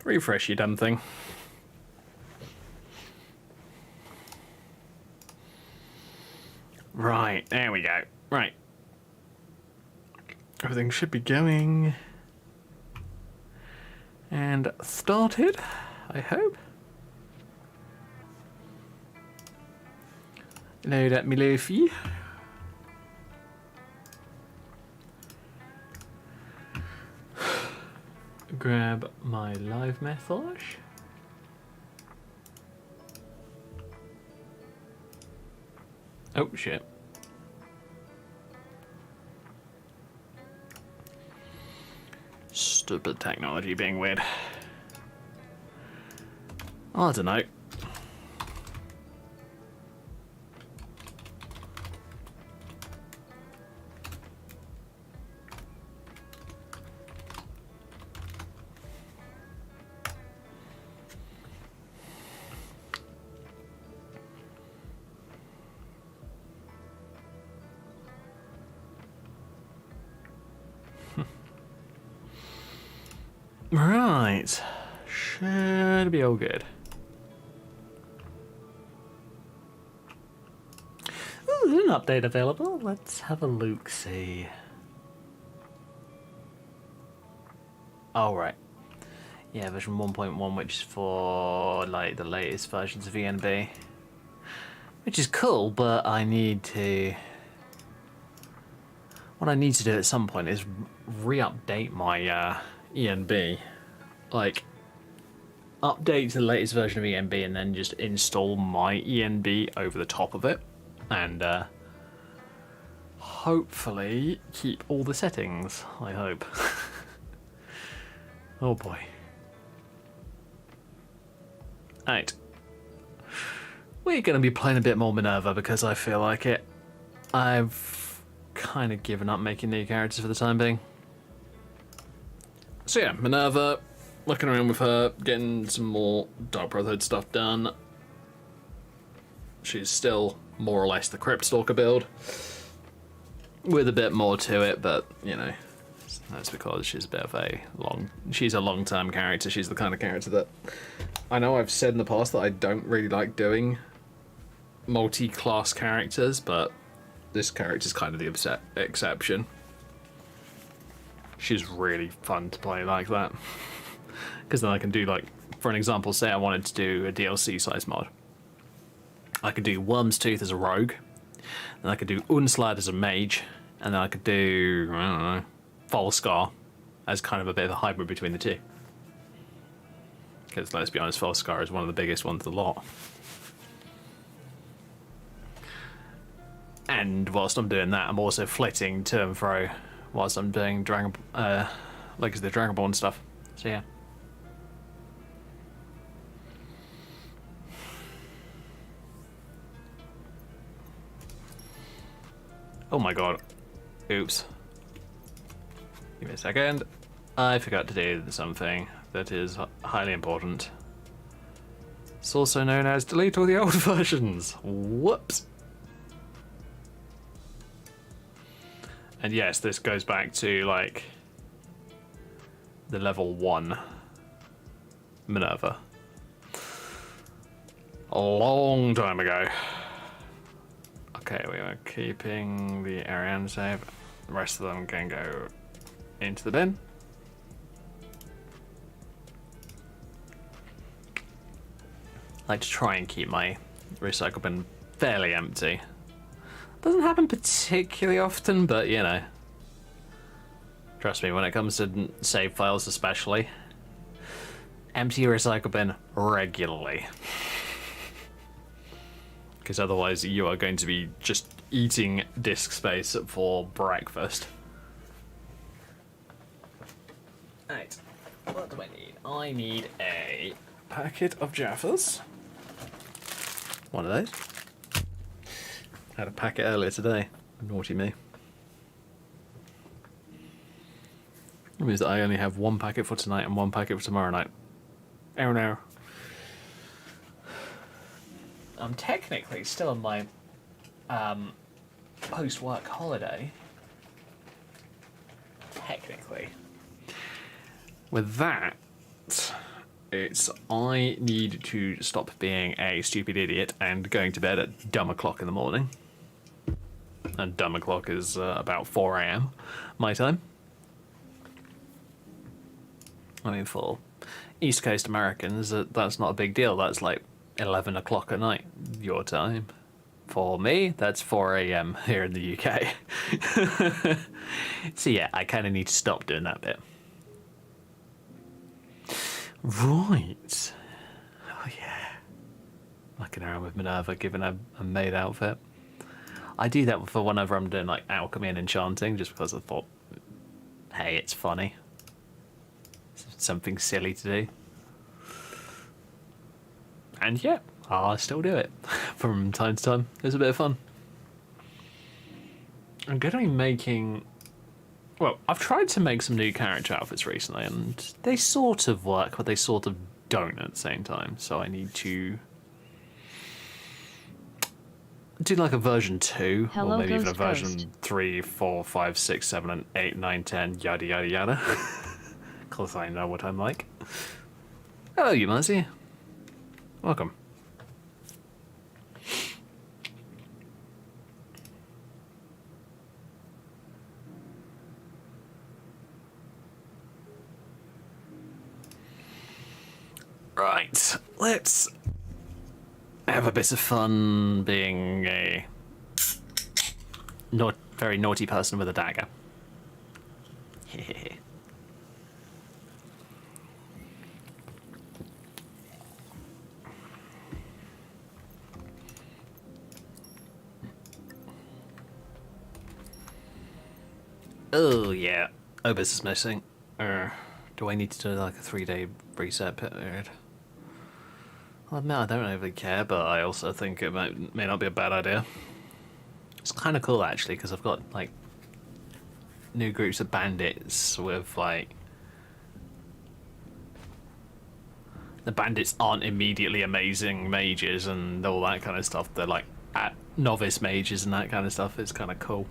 Refresh, you dumb thing. Right, there we go. Right. Everything should be going. And started, I hope. Load up my loafy. Grab my live message. Oh shit. Stupid technology being weird. I don't know. Right. Should be all good. Ooh, there's an update available. Let's have a look, see. Oh, right. Yeah, version 1.1, which is for like the latest versions of ENB. Which is cool, but I need to... What I need to do at some point is re-update my ENB. Like, update to the latest version of ENB and then just install my ENB over the top of it. And hopefully keep all the settings, I hope. Oh boy. Right. We're going to be playing a bit more Minerva because I feel like it. I've kind of given up making new characters for the time being. So yeah, Minerva, looking around with her, getting some more Dark Brotherhood stuff done. She's still more or less the Crypt Stalker build, with a bit more to it, but you know, that's because she's a bit of she's a long-term character. She's the kind of character that, I know I've said in the past that I don't really like doing multi-class characters, but this character's kind of the exception. She's really fun to play like that. Because then I can do, like, for an example, say I wanted to do a DLC size mod. I could do Worm's Tooth as a rogue, then I could do Unslad as a mage, and then I could do, I don't know, Volscar as kind of a bit of a hybrid between the two. Because let's be honest, Volscar is one of the biggest ones of the lot. And whilst I'm doing that, I'm also flitting to and fro whilst I'm doing Legacy of the Dragonborn stuff. So yeah. Oh my god. Oops. Give me a second. I forgot to do something that is highly important. It's also known as delete all the old versions. Whoops. And yes, this goes back to, like, the level 1 Minerva. A long time ago. Okay, we are keeping the Ariane save. The rest of them can go into the bin. I like to try and keep my recycle bin fairly empty. Doesn't happen particularly often, but you know. Trust me, when it comes to save files especially, empty your recycle bin regularly. Because otherwise you are going to be just eating disk space for breakfast. Right, what do I need? I need a packet of Jaffas. One of those. Had a packet earlier today. Naughty me. It means that I only have one packet for tonight and one packet for tomorrow night. Oh no. I'm technically still on my post-work holiday. Technically. With that, It's I need to stop being a stupid idiot and going to bed at dumb o'clock in the morning. And dumb o'clock is about 4 a.m. my time. I mean, for East Coast Americans, that's not a big deal. That's like 11 o'clock at night, your time. For me, that's 4 a.m. here in the UK. So yeah, I kind of need to stop doing that bit. Right. Oh yeah. Mucking around with Minerva, giving her a maid outfit. I do that for whenever I'm doing like alchemy and enchanting, just because I thought, hey, it's funny. It's something silly to do. And yeah, I still do it from time to time. It's a bit of fun. I'm going to be making... Well, I've tried to make some new character outfits recently, and they sort of work, but they sort of don't at the same time. So I need to do like a version 2, Hello, or maybe even a Ghost version Ghost. 3, 4, 5, 6, 7, and 8, 9, 10, yada yada yada. Because I know what I'm like. Hello, you Mercy. Welcome. Right, let's have a bit of fun being a very naughty person with a dagger. Oh yeah, Obus is missing. Do I need to do like a 3-day reset period? I'll admit I don't overly care, but I also think it may not be a bad idea. It's kind of cool actually, because I've got like new groups of bandits with like... The bandits aren't immediately amazing mages and all that kind of stuff. They're like novice mages and that kind of stuff. It's kind of cool.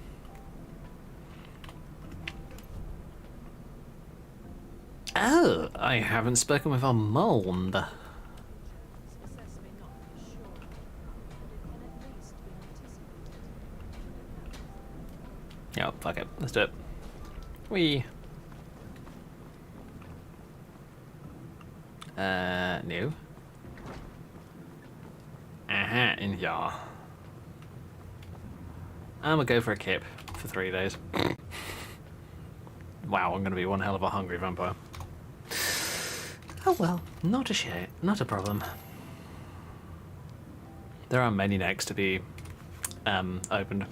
Oh, I haven't spoken with Armand. Yeah, fuck it. Let's do it. Wee. No. Aha, in here. I'm gonna go for a kip for 3 days. Wow, I'm gonna be one hell of a hungry vampire. Oh well, not a shame, not a problem. There are many necks to be opened.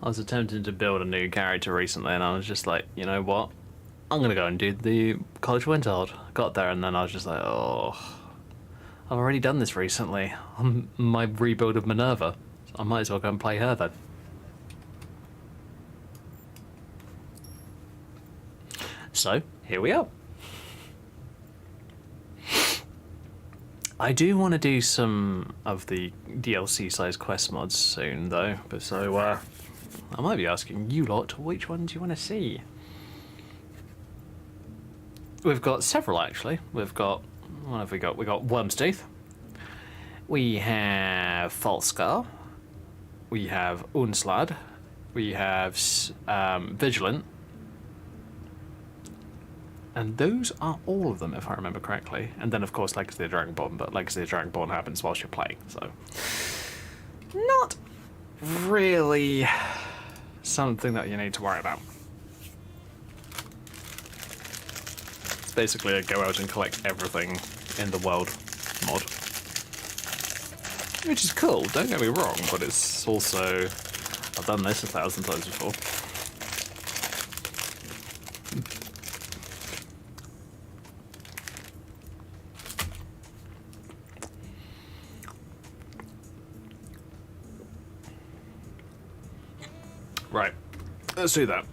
I was attempting to build a new character recently, and I was just like, you know what? I'm gonna go and do the College Windhard. Got there, and then I was just like, oh, I've already done this recently. My rebuild of Minerva. I might as well go and play her then. So here we are. I do want to do some of the DLC size quest mods soon, though. But so I might be asking you lot, which one do you want to see? We've got several actually. We've got, what have we got? We got Worm's Teeth. We have False Scar. We have Unslad. We have Vigilant. And those are all of them, if I remember correctly. And then, of course, Legacy of the Dragonborn, but Legacy of the Dragonborn happens whilst you're playing, so... Not really something that you need to worry about. It's basically a go out and collect everything in the world mod. Which is cool, don't get me wrong, but it's also... I've done this 1,000 times before. Right, let's do that.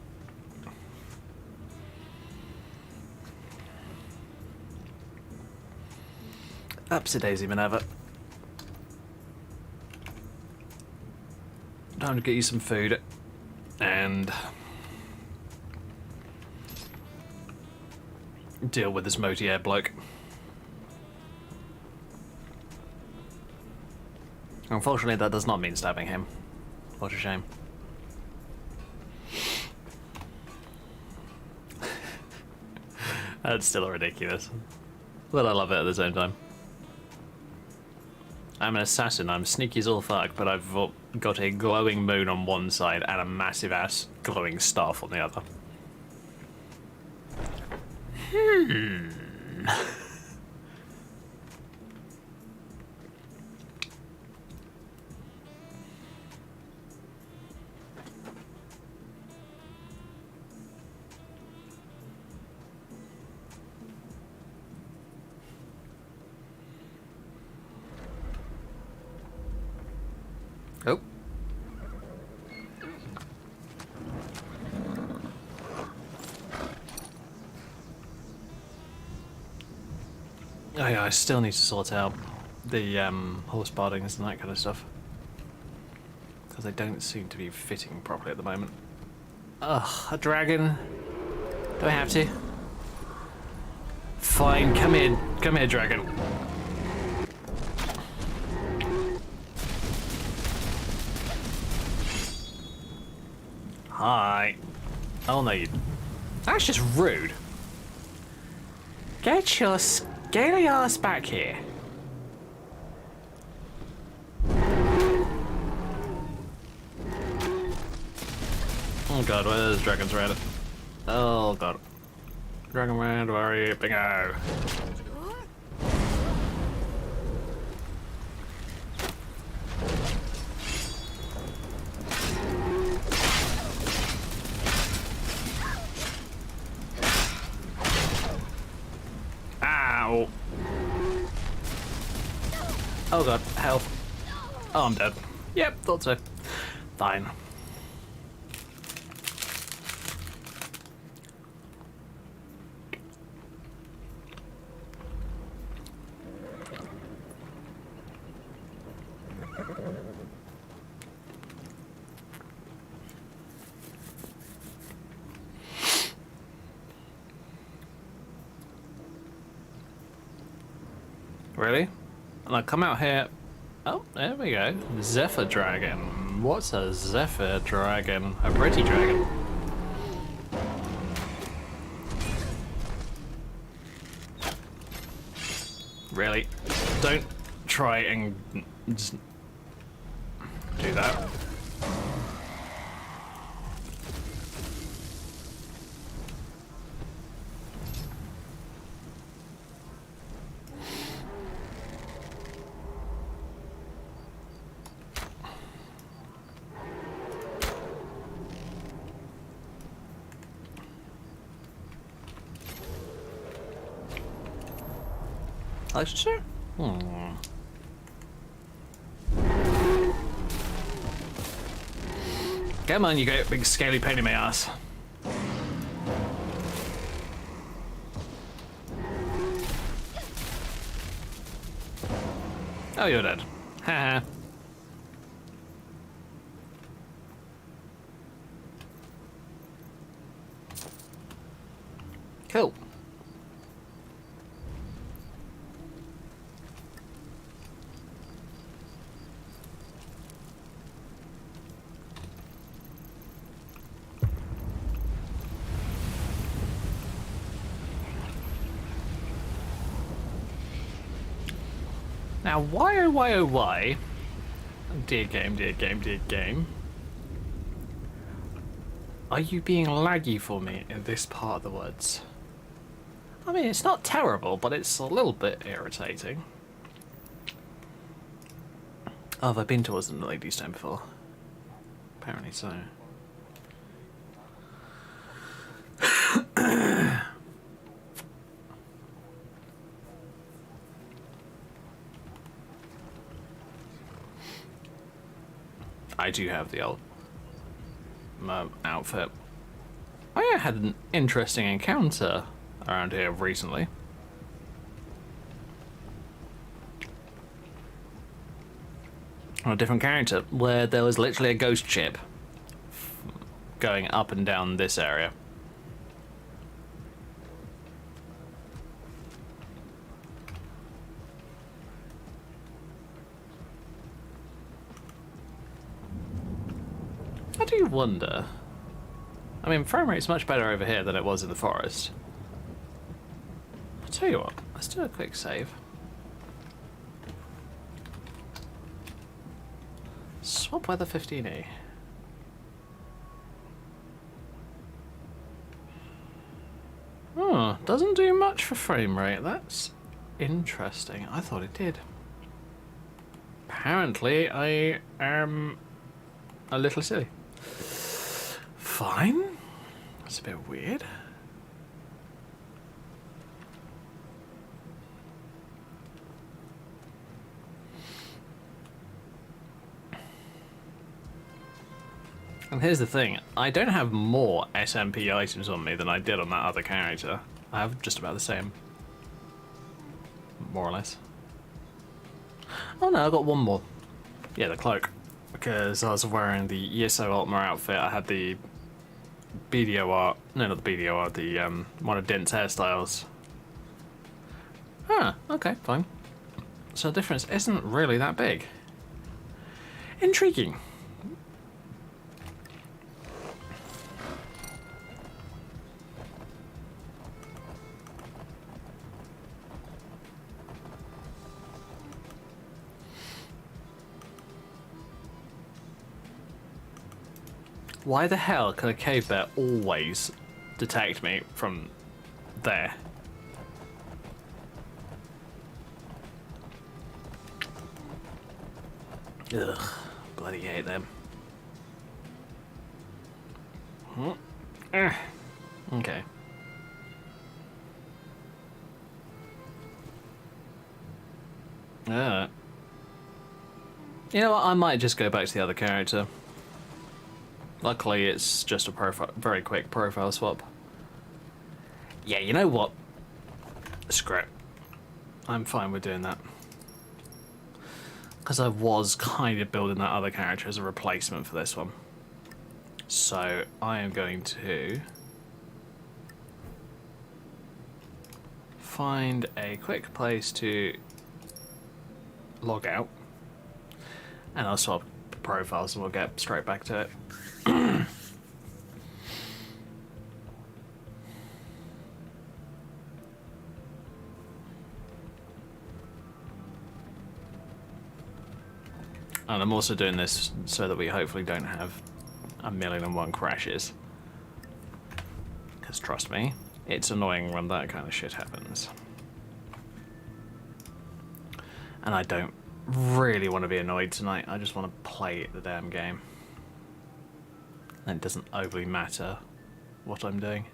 Upsy daisy, Minerva. Time to get you some food. And deal with this Motier bloke. Unfortunately, that does not mean stabbing him. What a shame. That's still ridiculous. But I love it at the same time. I'm an assassin, I'm sneaky as all fuck, but I've got a glowing moon on one side and a massive ass glowing staff on the other. Oh. Oh yeah, I still need to sort out the horse bardings and that kind of stuff. Because they don't seem to be fitting properly at the moment. Ugh, a dragon. Do I have to? Fine, come here, dragon. Hi. Oh no, that's just rude. Get your scaly ass back here. Oh god, where are those dragons around? Oh god. Dragon round, where are you? Bingo. Ow. Oh god, health. Oh, I'm dead. Yep, thought so. Fine. Really? And I come out here. Oh, there we go. Zephyr dragon. What's a Zephyr dragon? A pretty dragon. Really? Don't try and just do that. Sure. Come on, you go, big scaly pain in my ass. Oh, you're dead. Haha. Cool. Now, why oh why? Dear game, dear game, dear game. Are you being laggy for me in this part of the woods? I mean, it's not terrible, but it's a little bit irritating. Oh, have I been towards the Lady's Stone before? Apparently so. I do have the old outfit. I had an interesting encounter around here recently. on a different character where there was literally a ghost chip going up and down this area. I do wonder. I mean, frame rate's much better over here than it was in the forest. I'll tell you what, let's do a quick save. Swap weather 15E. Oh, doesn't do much for frame rate. That's interesting. I thought it did. Apparently, I am a little silly. Fine. That's a bit weird. And here's the thing, I don't have more SMP items on me than I did on that other character. I have just about the same. More or less. Oh no, I got one more. Yeah, the cloak. Because I was wearing the Yiso Ultima outfit, I had the BDOR, no not the BDOR, the one of Dent's hairstyles. Ah, okay, fine. So the difference isn't really that big. Intriguing. Why the hell can a cave bear always detect me from there? Ugh, bloody hate them. Okay. You know what, I might just go back to the other character. Luckily, it's just a very quick profile swap. Yeah, you know what? Screw it. I'm fine with doing that. Because I was kind of building that other character as a replacement for this one. So, I am going to find a quick place to log out. And I'll swap profiles and we'll get straight back to it. And I'm also doing this so that we hopefully don't have 1,000,001 crashes. Because trust me, it's annoying when that kind of shit happens. And I don't really want to be annoyed tonight, I just want to play the damn game. And it doesn't overly matter what I'm doing.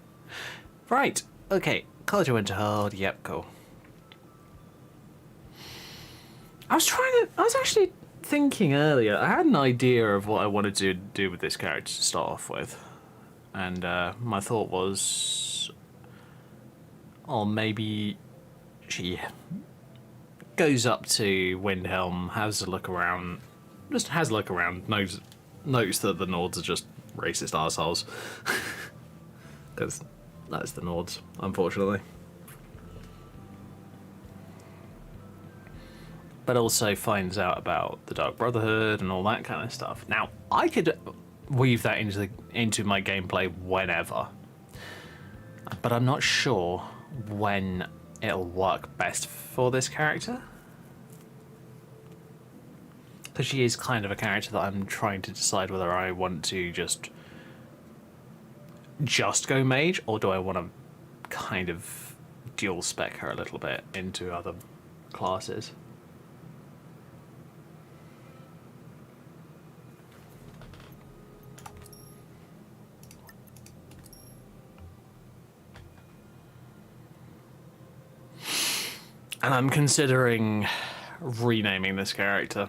Right, okay, College of Winterhold, yep, cool. I was actually thinking earlier, I had an idea of what I wanted to do with this character to start off with. And my thought was, oh, maybe she goes up to Windhelm, has a look around, notes that the Nords are just racist arseholes. Because that's the Nords, unfortunately. But also finds out about the Dark Brotherhood and all that kind of stuff. Now, I could weave that into my gameplay whenever. But I'm not sure when it'll work best for this character. Because she is kind of a character that I'm trying to decide whether I want to just go mage, or do I want to kind of dual spec her a little bit into other classes. And I'm considering renaming this character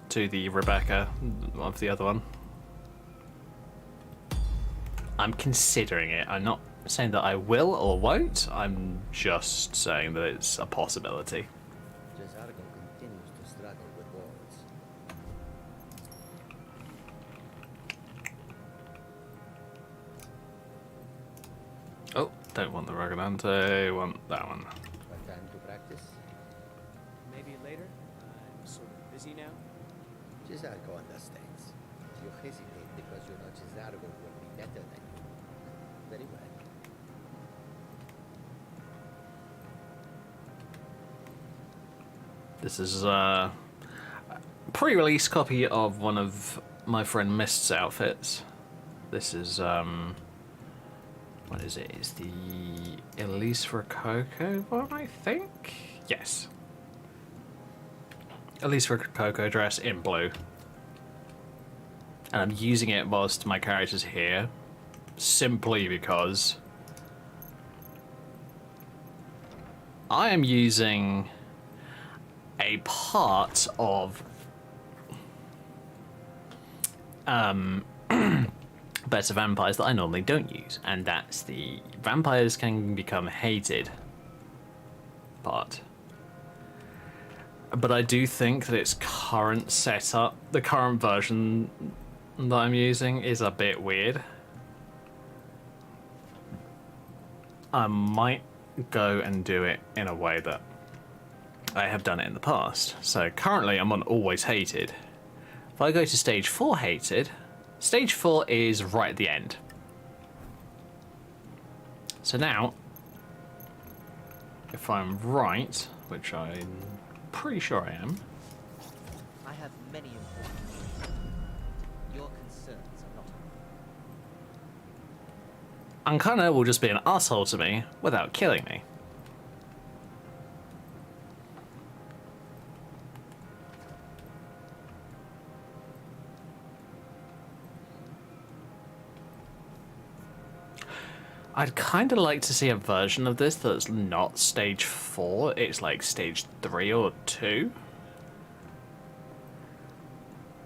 to the Rebecca of the other one. I'm considering it. I'm not saying that I will or won't. I'm just saying that it's a possibility. Desargo continues to struggle with words. Don't want the Rogadante, want that one. What time to practice? Maybe later. I'm sort of busy now. Cesargo understands. You hesitate because you know Cesargo will be better than you. Very well. This is a pre-release copy of one of my friend Mist's outfits. This is what is it? It's the Elise Rococo one, I think? Yes. Elise Rococo dress in blue. And I'm using it whilst my character's here, simply because I am using a part of Better Vampires that I normally don't use, and that's the vampires can become hated part. But I do think that its current setup, the current version that I'm using, is a bit weird. I might go and do it in a way that I have done it in the past. So currently I'm on Always Hated. If I go to Stage 4 Hated, Stage 4 is right at the end. So now, if I'm right, which I'm pretty sure I am, I have many important questions. Your concerns are not. Ancona will just be an asshole to me without killing me. I'd kind of like to see a version of this that's not Stage 4, it's like Stage 3 or 2.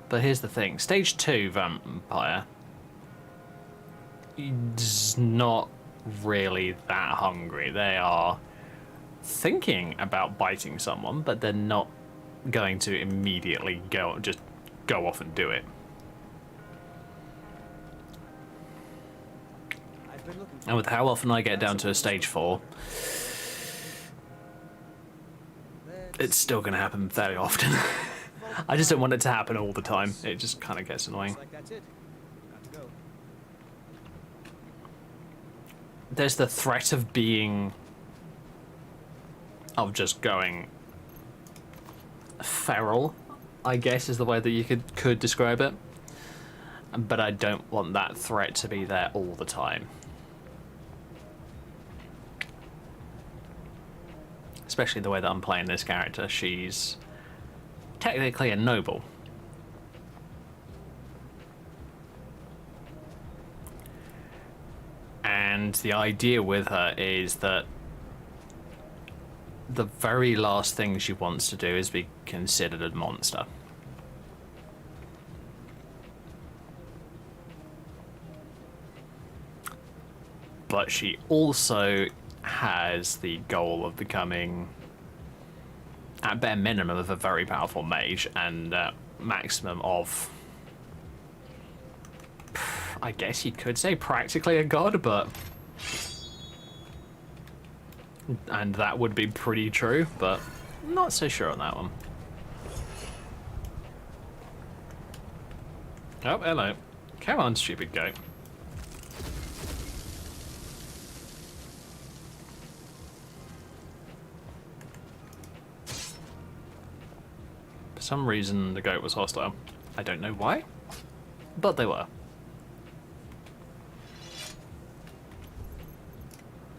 But here's the thing, Stage 2 Vampire is not really that hungry. They are thinking about biting someone, but they're not going to immediately go off and do it. And with how often I get down to a Stage 4, it's still going to happen fairly often. I just don't want it to happen all the time. It just kind of gets annoying. There's the threat of just going feral, I guess is the way that you could describe it. But I don't want that threat to be there all the time. Especially the way that I'm playing this character. She's technically a noble. And the idea with her is that the very last thing she wants to do is be considered a monster. But she also has the goal of becoming, at bare minimum, of a very powerful mage, and maximum of, I guess you could say practically a god, but, and that would be pretty true, but I'm not so sure on that one. Oh, hello. Come on, stupid goat. For some reason, the goat was hostile. I don't know why, but they were.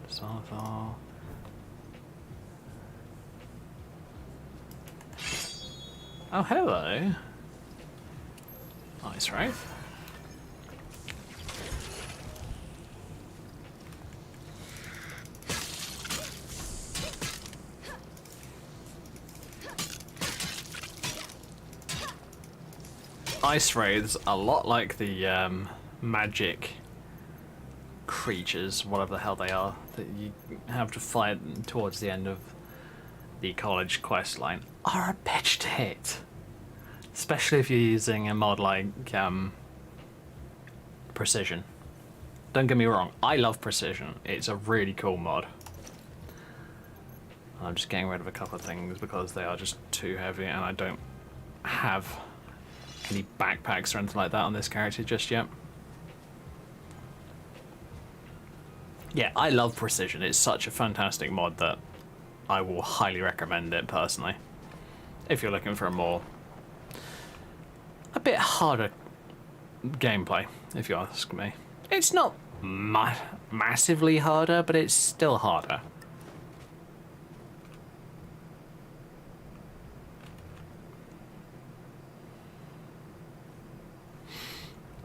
Sarthar. Oh, hello. Nice, right? Ice wraiths, a lot like the magic creatures, whatever the hell they are, that you have to fight towards the end of the college quest line, are a bitch to hit. Especially if you're using a mod like Precision. Don't get me wrong, I love Precision. It's a really cool mod. I'm just getting rid of a couple of things because they are just too heavy and I don't have any backpacks or anything like that on this character just yet. Yeah, I love Precision. It's such a fantastic mod that I will highly recommend it personally. If you're looking for a bit harder gameplay, if you ask me. It's not massively harder, but it's still harder.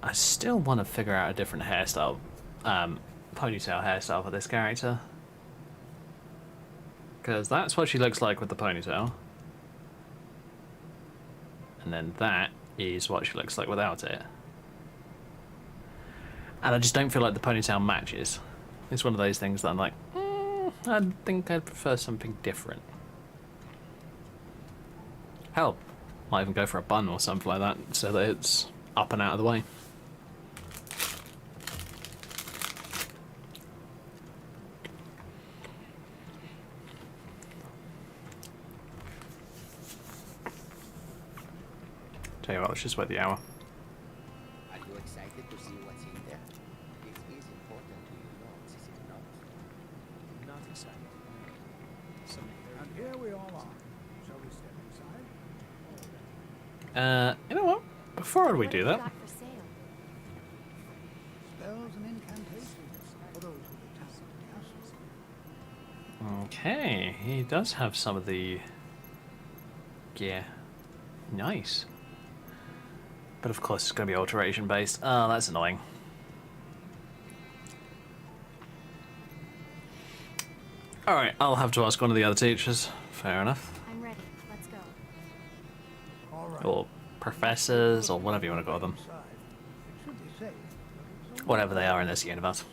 I still want to figure out a different hairstyle, ponytail hairstyle for this character. Because that's what she looks like with the ponytail. And then that is what she looks like without it. And I just don't feel like the ponytail matches. It's one of those things that I'm like, I think I'd prefer something different. Hell, might even go for a bun or something like that so that it's up and out of the way. Tell you what, let's just wait the hour. Are you excited to see what's in there? It is important to you notes, is it not? Not excited. And here we all are. Shall we step inside? You know what? Before we do that, What have you got for sale? Spells and incantations for those with the talent. okay, he does have some of the gear. Nice. But of course it's going to be alteration based. Oh, that's annoying. Alright, I'll have to ask one of the other teachers. Fair enough. I'm ready. Let's go. All right. Or professors, or whatever you want to call them. Inside. It should be safe. but it's Whatever they are in this universe.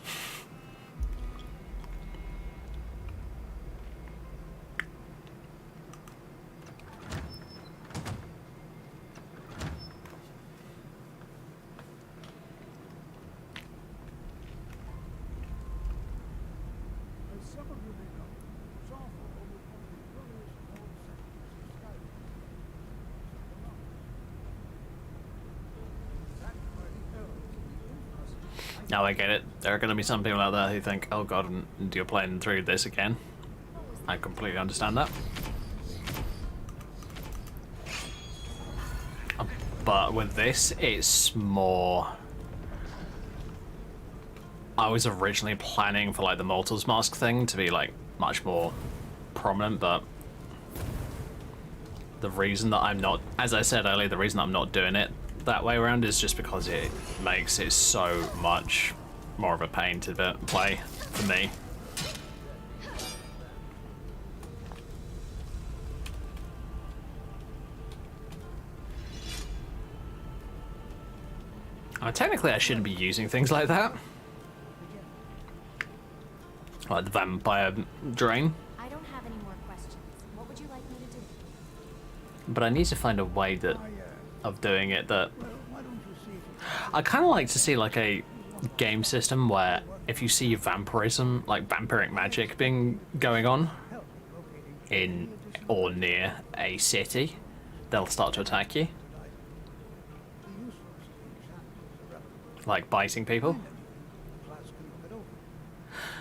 As some of you may know, Soulful was one of the earliest known sectors of Skyrim. Backed by the elves in the infamous Now I get it. There are going to be some people out there who think, oh god, you're playing through this again. I completely understand that. But with this, it's more... I was originally planning for like the Mortal's Mask thing to be like much more prominent, but the reason that I'm not, as I said earlier, the reason I'm not doing it that way around is just because it makes it so much more of a pain to play for me. Technically I shouldn't be using things like that. Like the vampire drain. I don't have any more questions. What would you like me to do? But I need to find a way that of doing it that well, why don't you see if I kind of like to see like a game system where if you see vampirism, like vampiric magic being going on help locating in or near a city, they'll start to attack you, the use of enchantments irrelevant. like biting people. Class can look it over.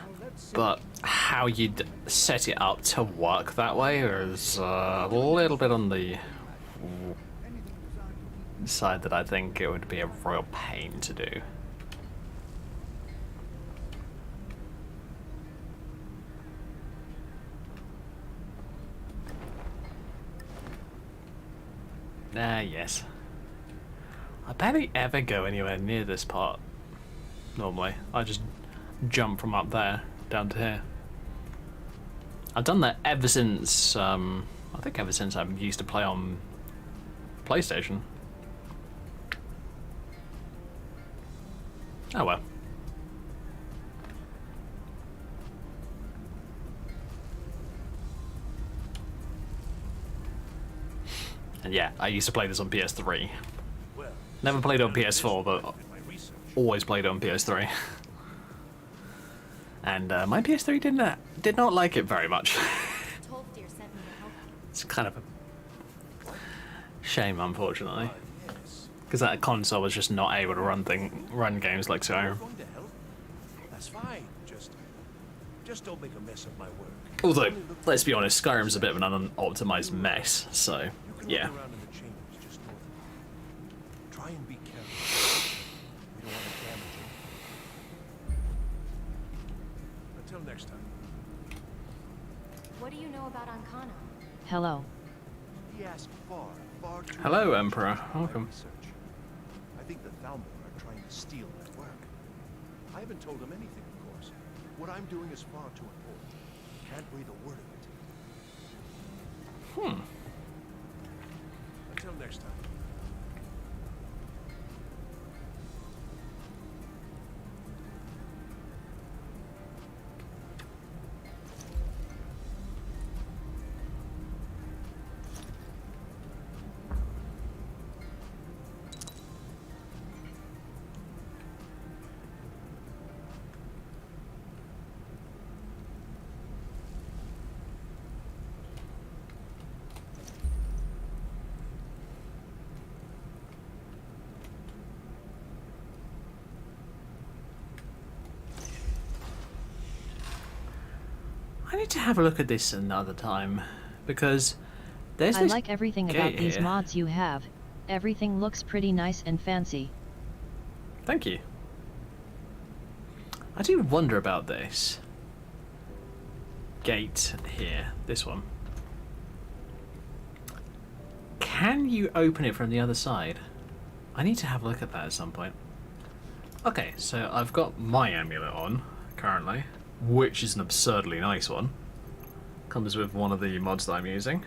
Now let's see. But how you'd set it up to work that way is a little bit on the Anything designed to keep side that I think it would be a real pain to do. Yes. I barely ever go anywhere near this part. Normally, I just jump from up there down to here. I've done that ever since, I think ever since I used to play on PlayStation. Oh well. And yeah, I used to play this on PS3. Never played on PS4, but always played on PS3. And my PS3 did not like it very much. Tolfdir sent me to help you. It's kind of a shame, unfortunately, Yes. because that console was just not able to run games like Skyrim. Going to help? That's fine. Just don't make a mess of my work. Although, let's be honest, Skyrim's a bit of an unoptimized mess, so You can yeah. look around in the chambers just north of here. Try and be careful. We don't want to damage it. Until next time. What do you know about Ancana? Hello. He asked far too Hello, much Emperor. for my Welcome. research. I think the Thalmor are trying to steal my work. I haven't told them anything, of course. What I'm doing is far too important. Can't breathe a word of it. Until next time. I need to have a look at this another time, because there's I this like everything about gate these here. mods you have. Everything looks pretty nice and fancy. Thank you. I do wonder about this gate here, this one. Can you open it from the other side? I need to have a look at that at some point. Okay, so I've got my amulet on currently, which is an absurdly nice one. Comes with one of the mods that I'm using.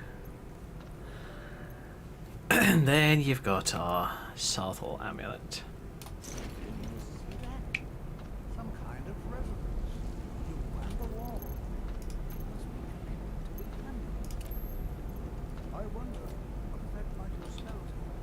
And then you've got our Southall amulet. Some kind of resonance. You and the wall. Must be connected to the camera. I wonder what effect might your spells have.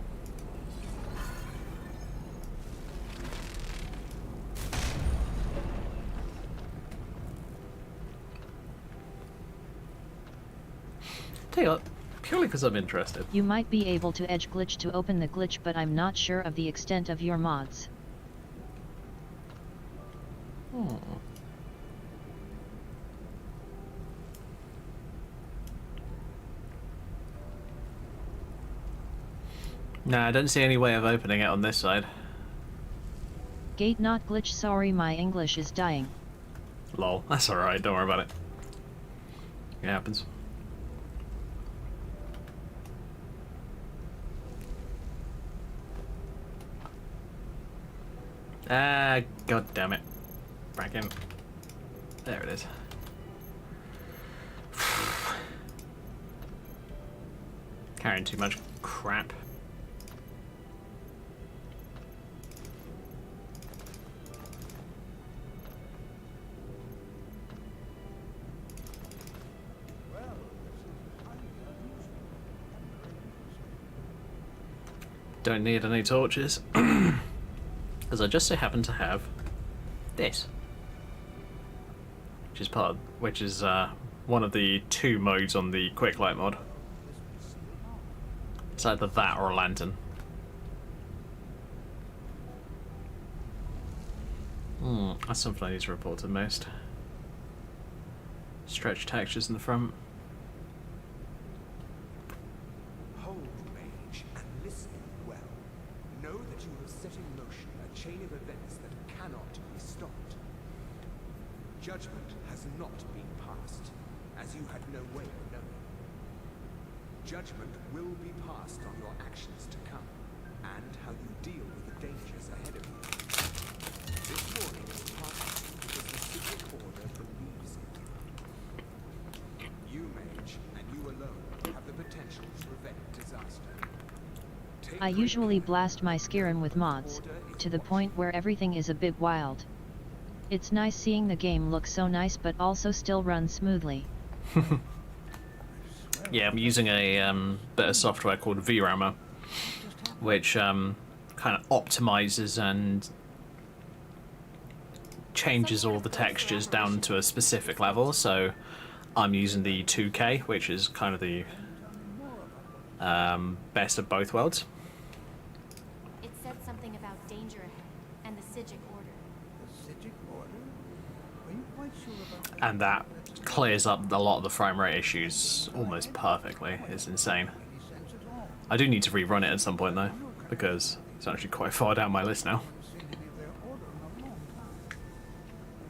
Tell you what, purely because I'm interested. You might be able to edge glitch to open the glitch, but I'm not sure of the extent of your mods. Nah, I don't see any way of opening it on this side. Gate not glitch, sorry my English is dying. Lol, that's alright, don't worry about it. It happens. Ah, god damn it. Back in. There it is. Carrying too much crap. Well, this is highly unusual and very interesting. Don't need any torches. Because I just so happen to have this. Which is one of the 2 modes on the quick light mod. It's either that or a lantern. That's something I need to report to most. Stretch textures in the front. Hold, mage, and listen well. Know that you have set in motion a chain of events that cannot be stopped. Judgment has not been passed, as you had no way of knowing. Judgment will be passed on your actions to come, and how you deal with the dangers ahead of you. This warning is passed because the secret order believes in you. You, mage, and you alone have the potential to prevent disaster. Take I great usually care. blast my Skyrim with mods, to the point where everything is a bit wild. It's nice seeing the game look so nice but also still run smoothly. Yeah, I'm using a bit of software called VRAMmer, which kind of optimizes and changes all the textures down to a specific level. So I'm using the 2K, which is kind of the best of both worlds. It said something about danger ahead and the Sijic order. The Sijic order? Are you quite sure about that? And that clears up a lot of the frame rate issues almost perfectly. It's insane. Any sense at all? I do need to rerun it at some point though, because it's actually quite far down my list now. Seen any of their order in a long time.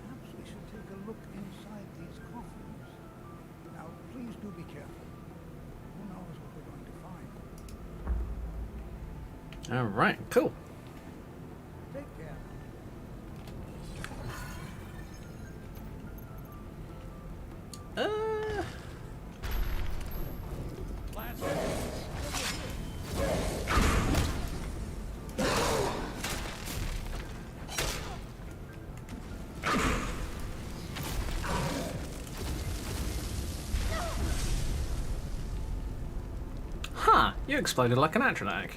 Perhaps we should take a look inside these coffins. Now, please do be careful. Who knows what we're going to find? Alright, cool. Take care. Huh, you exploded like an Atronach.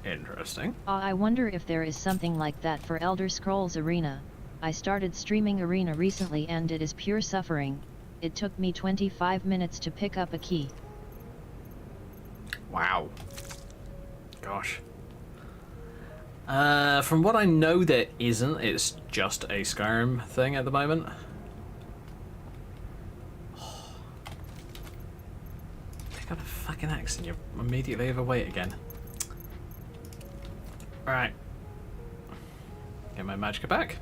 Interesting. I wonder if there is something like that for Elder Scrolls Arena. I started streaming Arena recently and it is pure suffering. It took me 25 minutes to pick up a key. Wow. Gosh. From what I know, there isn't. It's just a Skyrim thing at the moment. Pick up a fucking axe and you're immediately overweight again. Alright. Get my magicka back.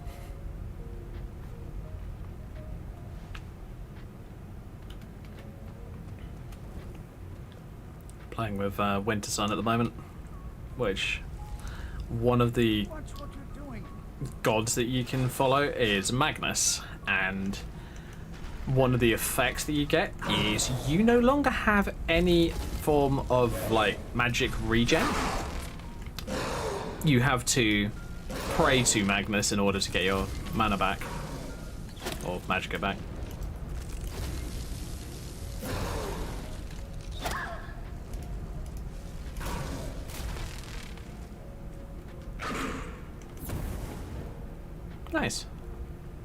Playing with Winter Sun at the moment, which one of the Watch what you're doing. gods that you can follow is Magnus, and one of the effects that you get is you no longer have any form of like magic regen. You have to pray to Magnus in order to get your mana back, or magicka back. Nice.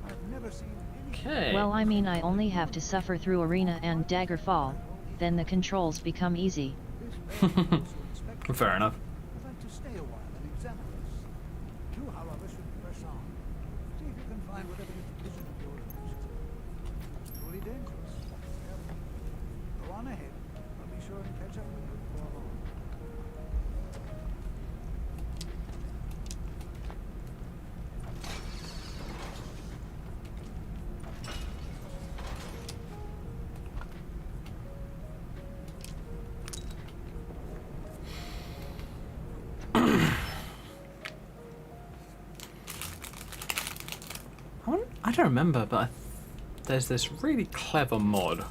I've never seen any. Okay. Well, I mean, I only have to suffer through Arena and Daggerfall, then the controls become easy. This very close inspection. Fair enough. I'd like to stay a while and examine this. You, however, should press on. See if you can find whatever this vision of yours is. Truly dangerous. Careful. Go on ahead. I'll be sure and catch up with you before long. I don't remember, but there's this really clever mod.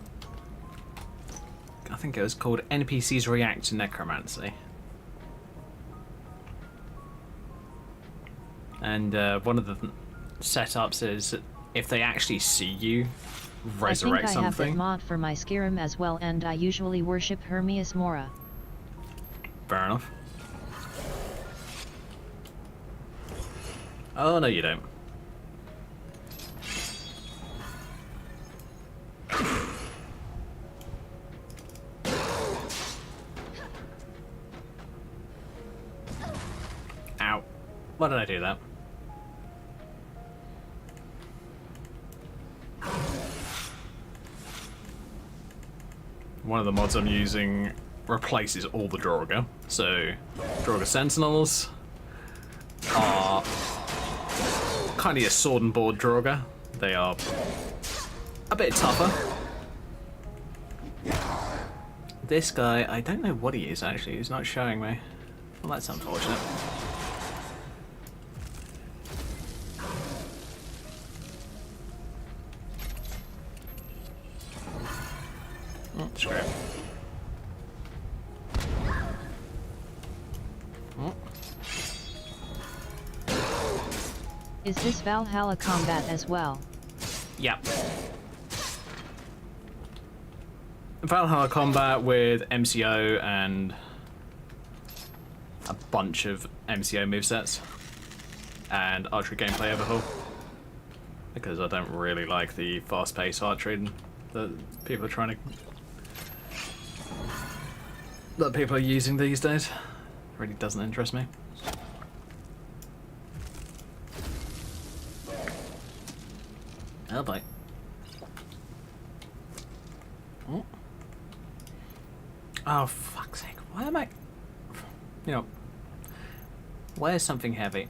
I think it was called NPCs React to Necromancy. And one of the setups is if they actually see you resurrect I think I have that something. mod for my Skyrim as well, and I usually worship Hermias Mora. Fair enough. Oh, no, you don't. Ow. Why did I do that? One of the mods I'm using replaces all the Draugr. So, Draugr Sentinels are kind of your sword and board Draugr. They are a bit tougher. This guy, I don't know what he is actually, he's not showing me. Well, that's unfortunate. Oh, screw it. Oh. Is this Valhalla combat as well? Yep. Valhalla combat with MCO and a bunch of MCO movesets and archery gameplay overhaul. because I don't really like the fast-paced archery that people are trying to that people are using these days. Really doesn't interest me. Oh boy. Oh. Oh, fuck's sake. Why am I... You know... Where's something heavy?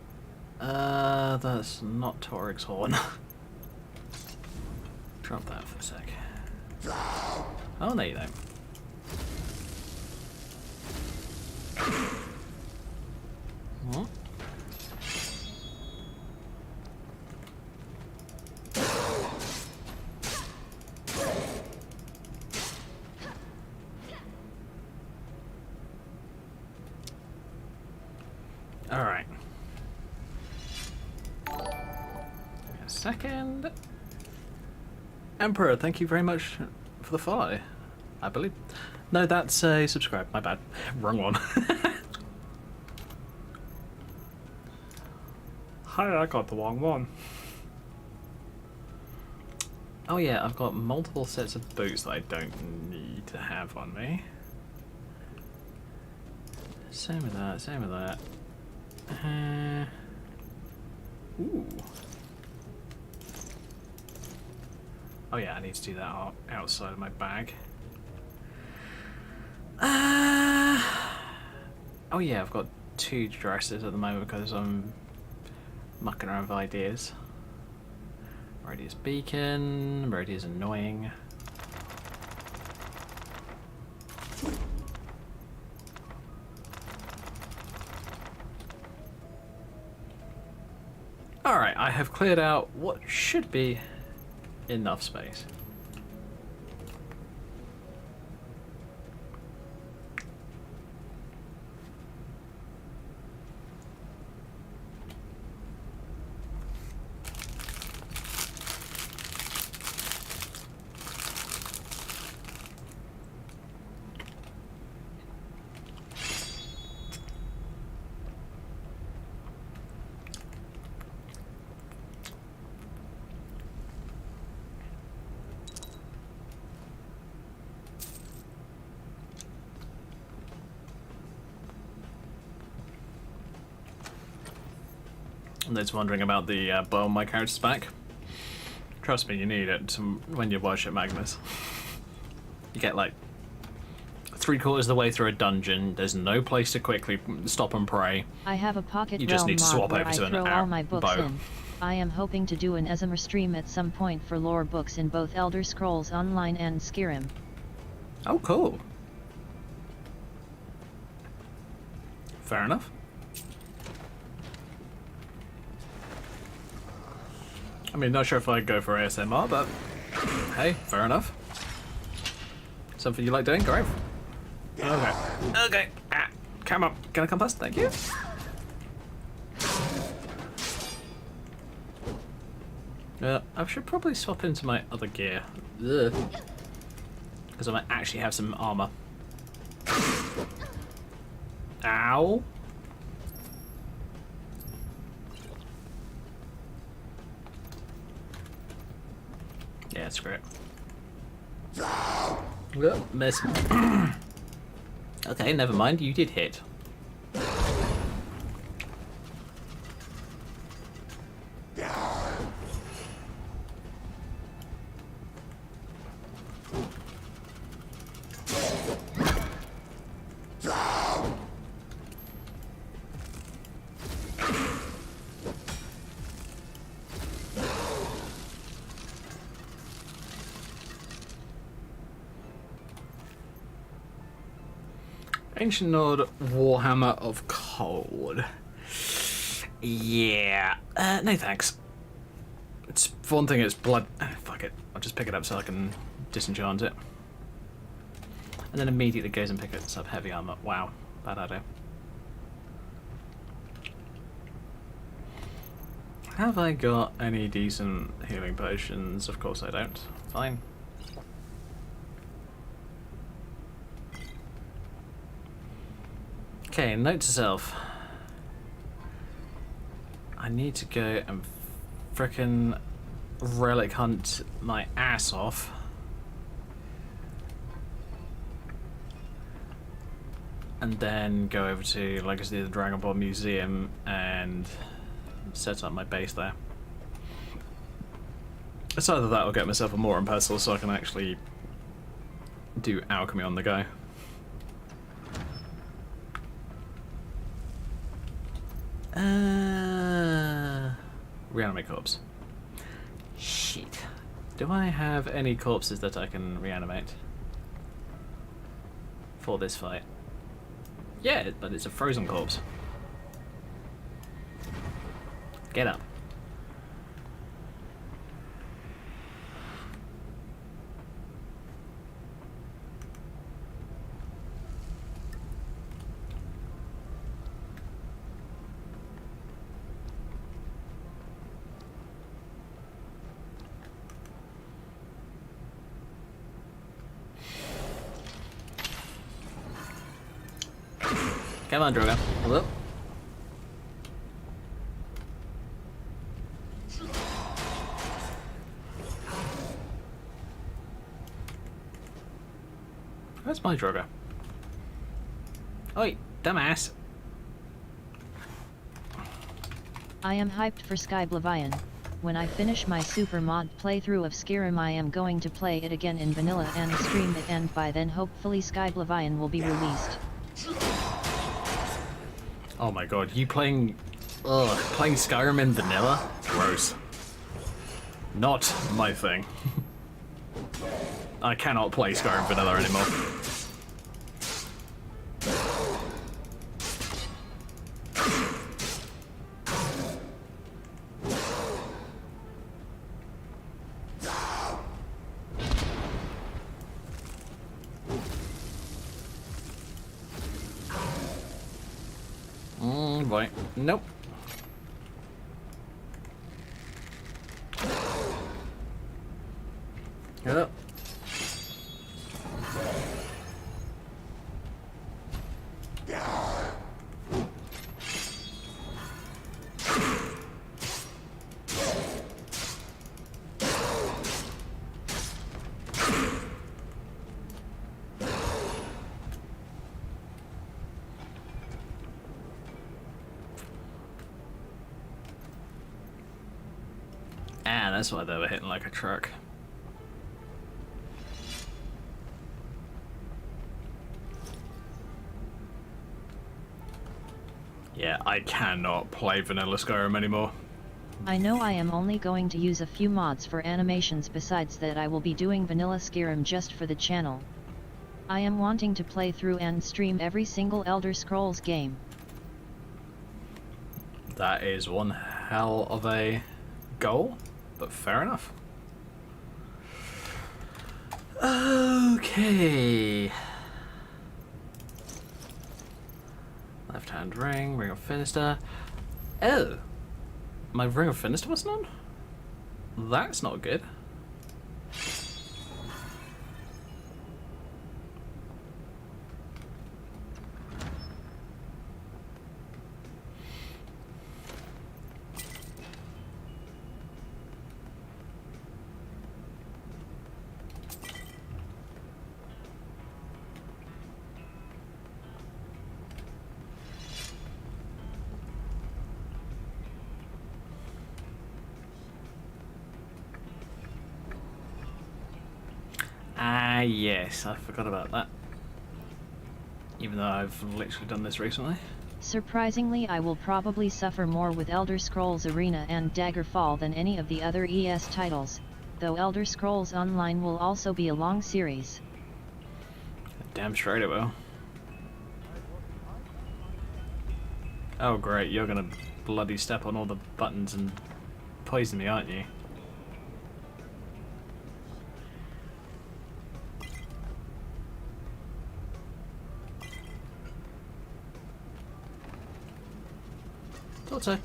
That's not Torig's horn. Drop that for a sec. Oh, there you go. What? All right. Give me a second. Emperor, thank you very much for the follow. I believe. No, that's a subscribe. My bad. Wrong one. Hi, I got the wrong one. Oh yeah, I've got multiple sets of boots that I don't need to have on me. Same with that, same with that. Ooh. Oh yeah, I need to do that outside of my bag. Oh yeah, I've got 2 dresses at the moment because I'm mucking around with ideas. Radius beacon, Radius annoying. Alright, I have cleared out what should be enough space. And those wondering about the bow on my character's back. Trust me, you need it when you worship Magnus. You get like 3/4 of the way through a dungeon. There's no place to quickly stop and pray. I have a pocket You just realm need to mod swap where over I to an throw all my books bow. in. I am hoping to do an Ezimer stream at some point for lore books in both Elder Scrolls Online and Skyrim. Oh, cool. Fair enough. I mean, not sure if I'd go for ASMR, but hey, fair enough. Something you like doing? Great. Okay. Okay. Ah, come on. Can I come past? Thank you. I should probably swap into my other gear. Because I might actually have some armor. Ow. Yeah, screw it. Miss. Okay, never mind. You did hit. Ancient Nord Warhammer of Cold. Yeah. No thanks. It's for one thing, it's blood. Fuck it. I'll just pick it up so I can disenchant it. And then immediately goes and picks up heavy armor. Wow. Bad idea. Have I got any decent healing potions? Of course I don't. Fine. Okay, note to self. I need to go and frickin' relic hunt my ass off. And then go over to Legacy of the Dragon Ball Museum and set up my base there. It's either that or get myself a mortar and pestle so I can actually do alchemy on the go. Reanimate corpse. Shit. Do I have any corpses that I can reanimate for this fight? Yeah, but it's a frozen corpse. Get up. Come on, Drogo. Hello? Where's my Drogo? Oi, dumbass. I am hyped for Sky Blavian. When I finish my super mod playthrough of Skyrim, I am going to play it again in vanilla and stream it, and by then hopefully Sky Blavian will be released. Oh my god, you playing Skyrim in vanilla? Gross. Not my thing. I cannot play Skyrim vanilla anymore. Right. Nope. Get up. Ah, that's why they were hitting like a truck. Yeah, I cannot play vanilla Skyrim anymore. I know I am only going to use a few mods for animations, besides that I will be doing vanilla Skyrim just for the channel. I am wanting to play through and stream every single Elder Scrolls game. That is one hell of a goal, but fair enough. Okay. Left hand ring, ring of Finister. Oh! My ring of Finister wasn't on? That's not good. Ah, yes, I forgot about that. Even though I've literally done this recently. Surprisingly, I will probably suffer more with Elder Scrolls Arena and Daggerfall than any of the other ES titles, though Elder Scrolls Online will also be a long series. Damn straight it will. Oh great, you're gonna bloody step on all the buttons and poison me, aren't you? Thought so.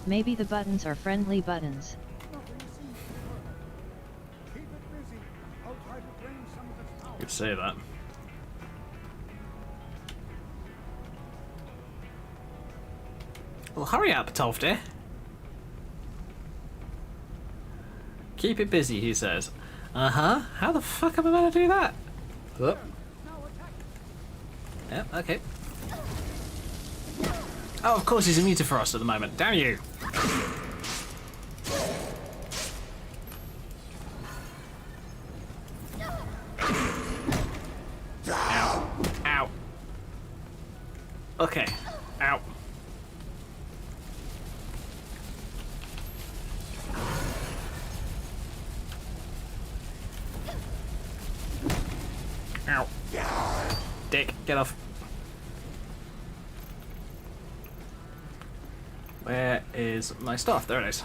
Maybe the buttons are friendly buttons. Nothing seems to be working. Keep it busy. I'll try to drain some of its power. You could say that. Well, hurry up, Tofty. Keep it busy, he says. Uh-huh. How the fuck am I going to do that? Oh. Yeah, okay. Oh, of course he's immune to frost at the moment. Damn you! Ow. Ow. Okay. Ow. Ow. Dick, get off. Where is my stuff? There it is.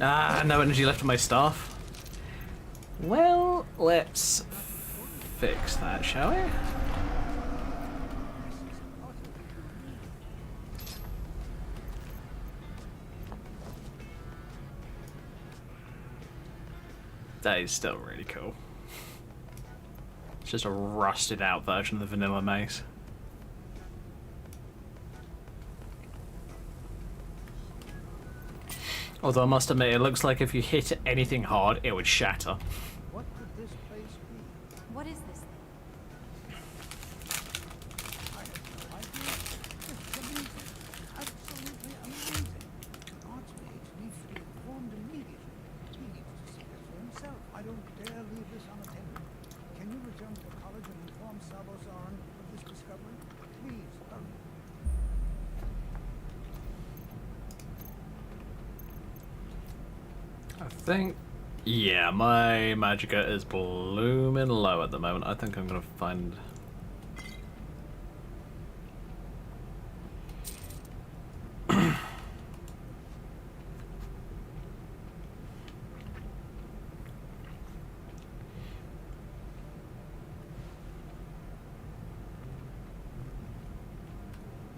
Ah, no energy left on my staff. Well, let's fix that, shall we? That is still really cool. It's just a rusted out version of the vanilla mace. Although I must admit, it looks like if you hit anything hard, it would shatter. What could this place be? What is this thing? I have no idea. It's amazing. Absolutely amazing. Archmage needs to be informed immediately. He needs to see this for himself. I don't dare leave this unattended. Can you return to the college and inform Sabo-Zaran of this discovery? Please, hurry. I think... Yeah, my magicka is blooming low at the moment. I think I'm gonna find...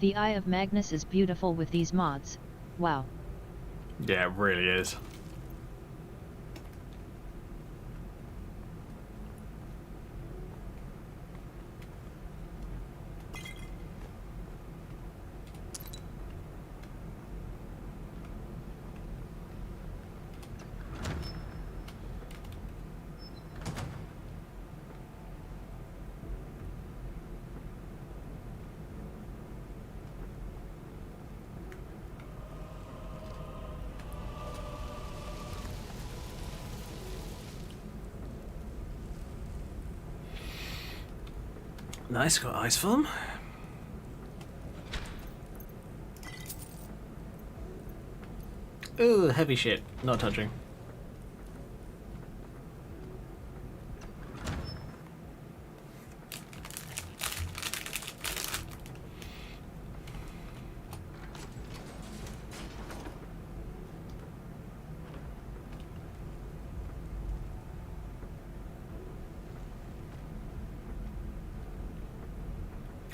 The Eye of Magnus is beautiful with these mods. Wow. Yeah, it really is. Nice, got ice film. Ooh, heavy shit. Not touching.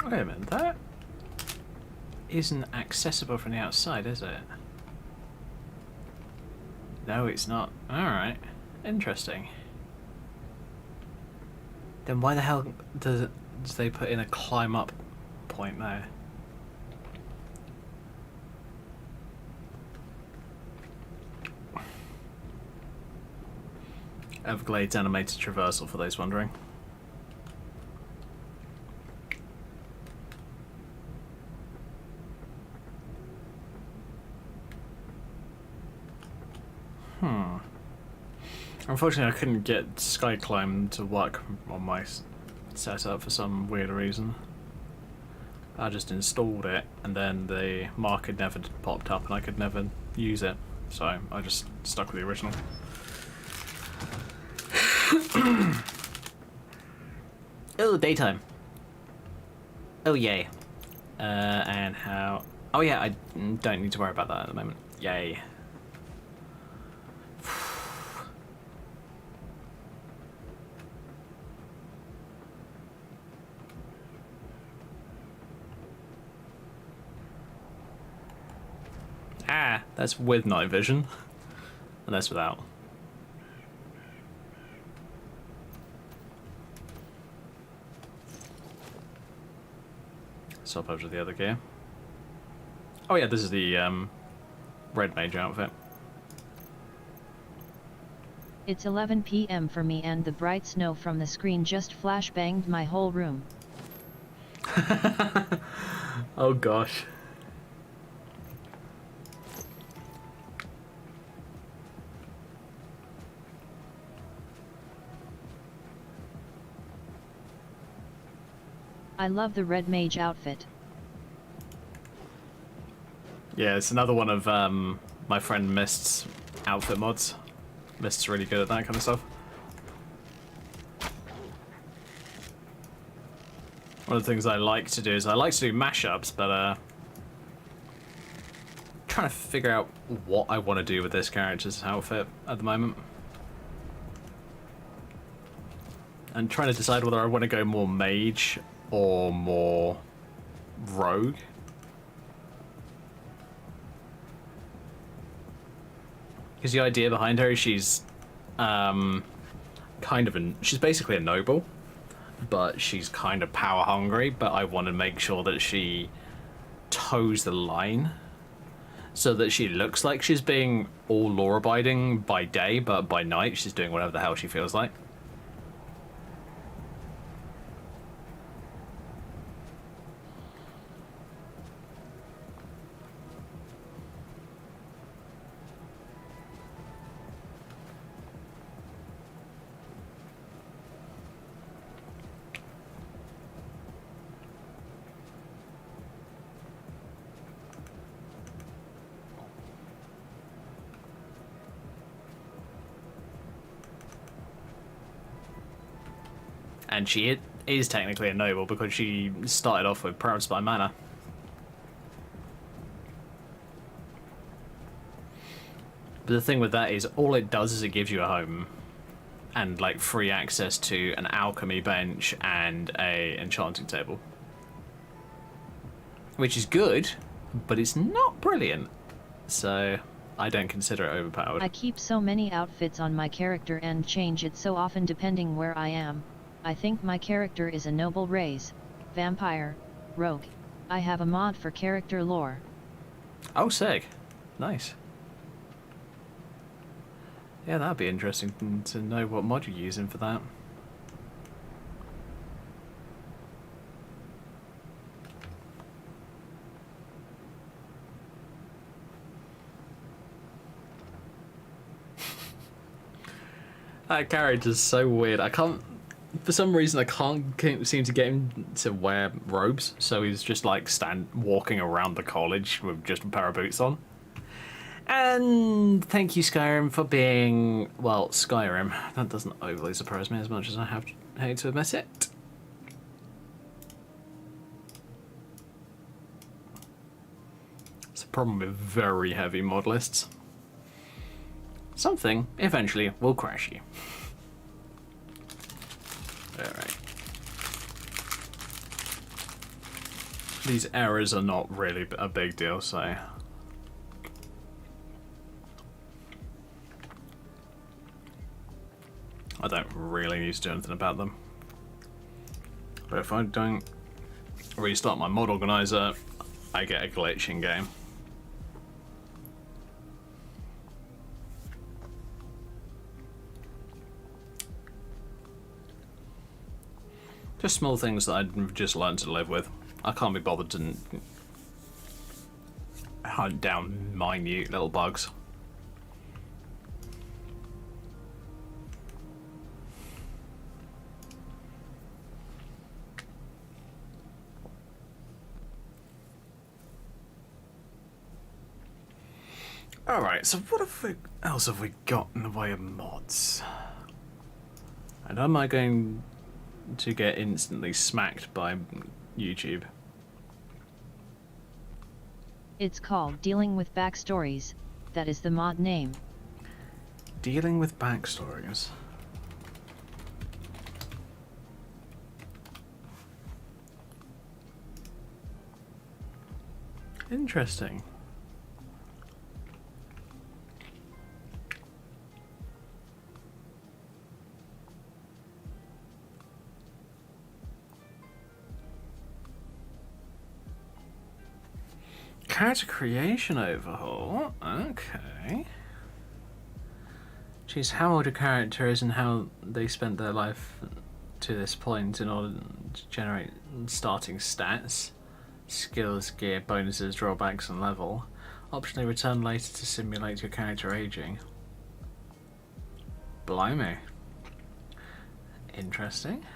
Wait a minute, that isn't accessible from the outside, is it? No, it's not. Alright. Interesting. Then why the hell do they put in a climb up point there? Everglades animated traversal for those wondering. Unfortunately, I couldn't get Skyclimb to work on my setup for some weird reason. I just installed it, and then the mark had never popped up, and I could never use it. So I just stuck with the original. Oh, daytime. Oh, yay. And how... Oh, yeah, I don't need to worry about that at the moment. Yay. Ah, that's with night vision. And that's without. Swap over to the other gear. Oh yeah, this is the red mage outfit. It's 11 p.m. for me and the bright snow from the screen just flashbanged my whole room. Oh gosh. I love the red mage outfit. Yeah, it's another one of my friend Mist's outfit mods. Mist's really good at that kind of stuff. One of the things I like to do is I like to do mashups, but trying to figure out what I want to do with this character's outfit at the moment. And trying to decide whether I want to go more mage or more rogue. Because the idea behind her is she's she's basically a noble, but she's kind of power hungry, but I want to make sure that she toes the line so that she looks like she's being all law abiding by day, but by night she's doing whatever the hell she feels like. And she is technically a noble because she started off with Proud Spy Manor. But the thing with that is all it does is it gives you a home and like free access to an alchemy bench and a enchanting table. Which is good, but it's not brilliant. So I don't consider it overpowered. I keep so many outfits on my character and change it so often depending where I am. I think my character is a noble race, vampire, rogue. I have a mod for character lore. Oh, sick. Nice. Yeah, that'd be interesting to know what mod you're using for that. That character's so weird. I can't... For some reason, I can't seem to get him to wear robes, so he's just like walking around the college with just a pair of boots on. And thank you, Skyrim, for being, well, Skyrim. That doesn't overly surprise me as much as I hate to admit it. It's a problem with very heavy mod lists. Something eventually will crash you. Alright. These errors are not really a big deal, so... I don't really need to do anything about them. But if I don't restart my mod organizer, I get a glitch in game. Just small things that I've just learned to live with. I can't be bothered to hunt down minute little bugs. Alright, so what else have we got in the way of mods? And am I going to get instantly smacked by YouTube? It's called dealing with backstories. that is the mod name. Dealing with backstories. Interesting. Character creation overhaul. Okay. Choose how old a character is and how they spent their life to this point in order to generate starting stats, skills, gear, bonuses, drawbacks, and level. Optionally return later to simulate your character aging. Blimey. Interesting.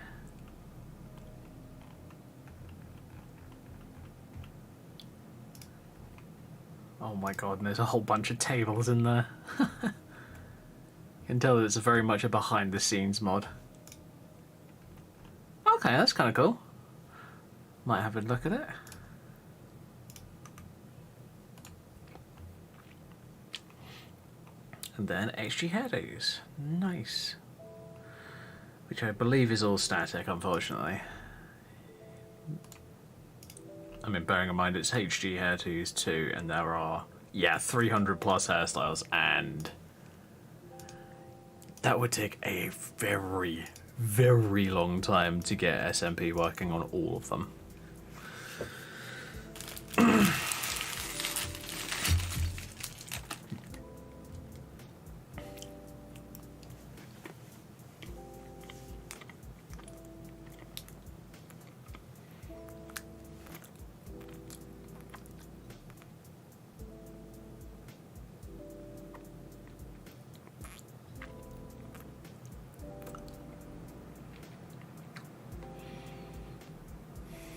Oh my god, and there's a whole bunch of tables in there. You can tell that it's very much a behind the scenes mod. Okay, that's kind of cool. Might have a look at it. And then XG headers. Nice. Which I believe is all static, unfortunately. I mean, bearing in mind it's HG hairdos too, and there are, yeah, 300 plus hairstyles, and that would take a very, very long time to get SMP working on all of them.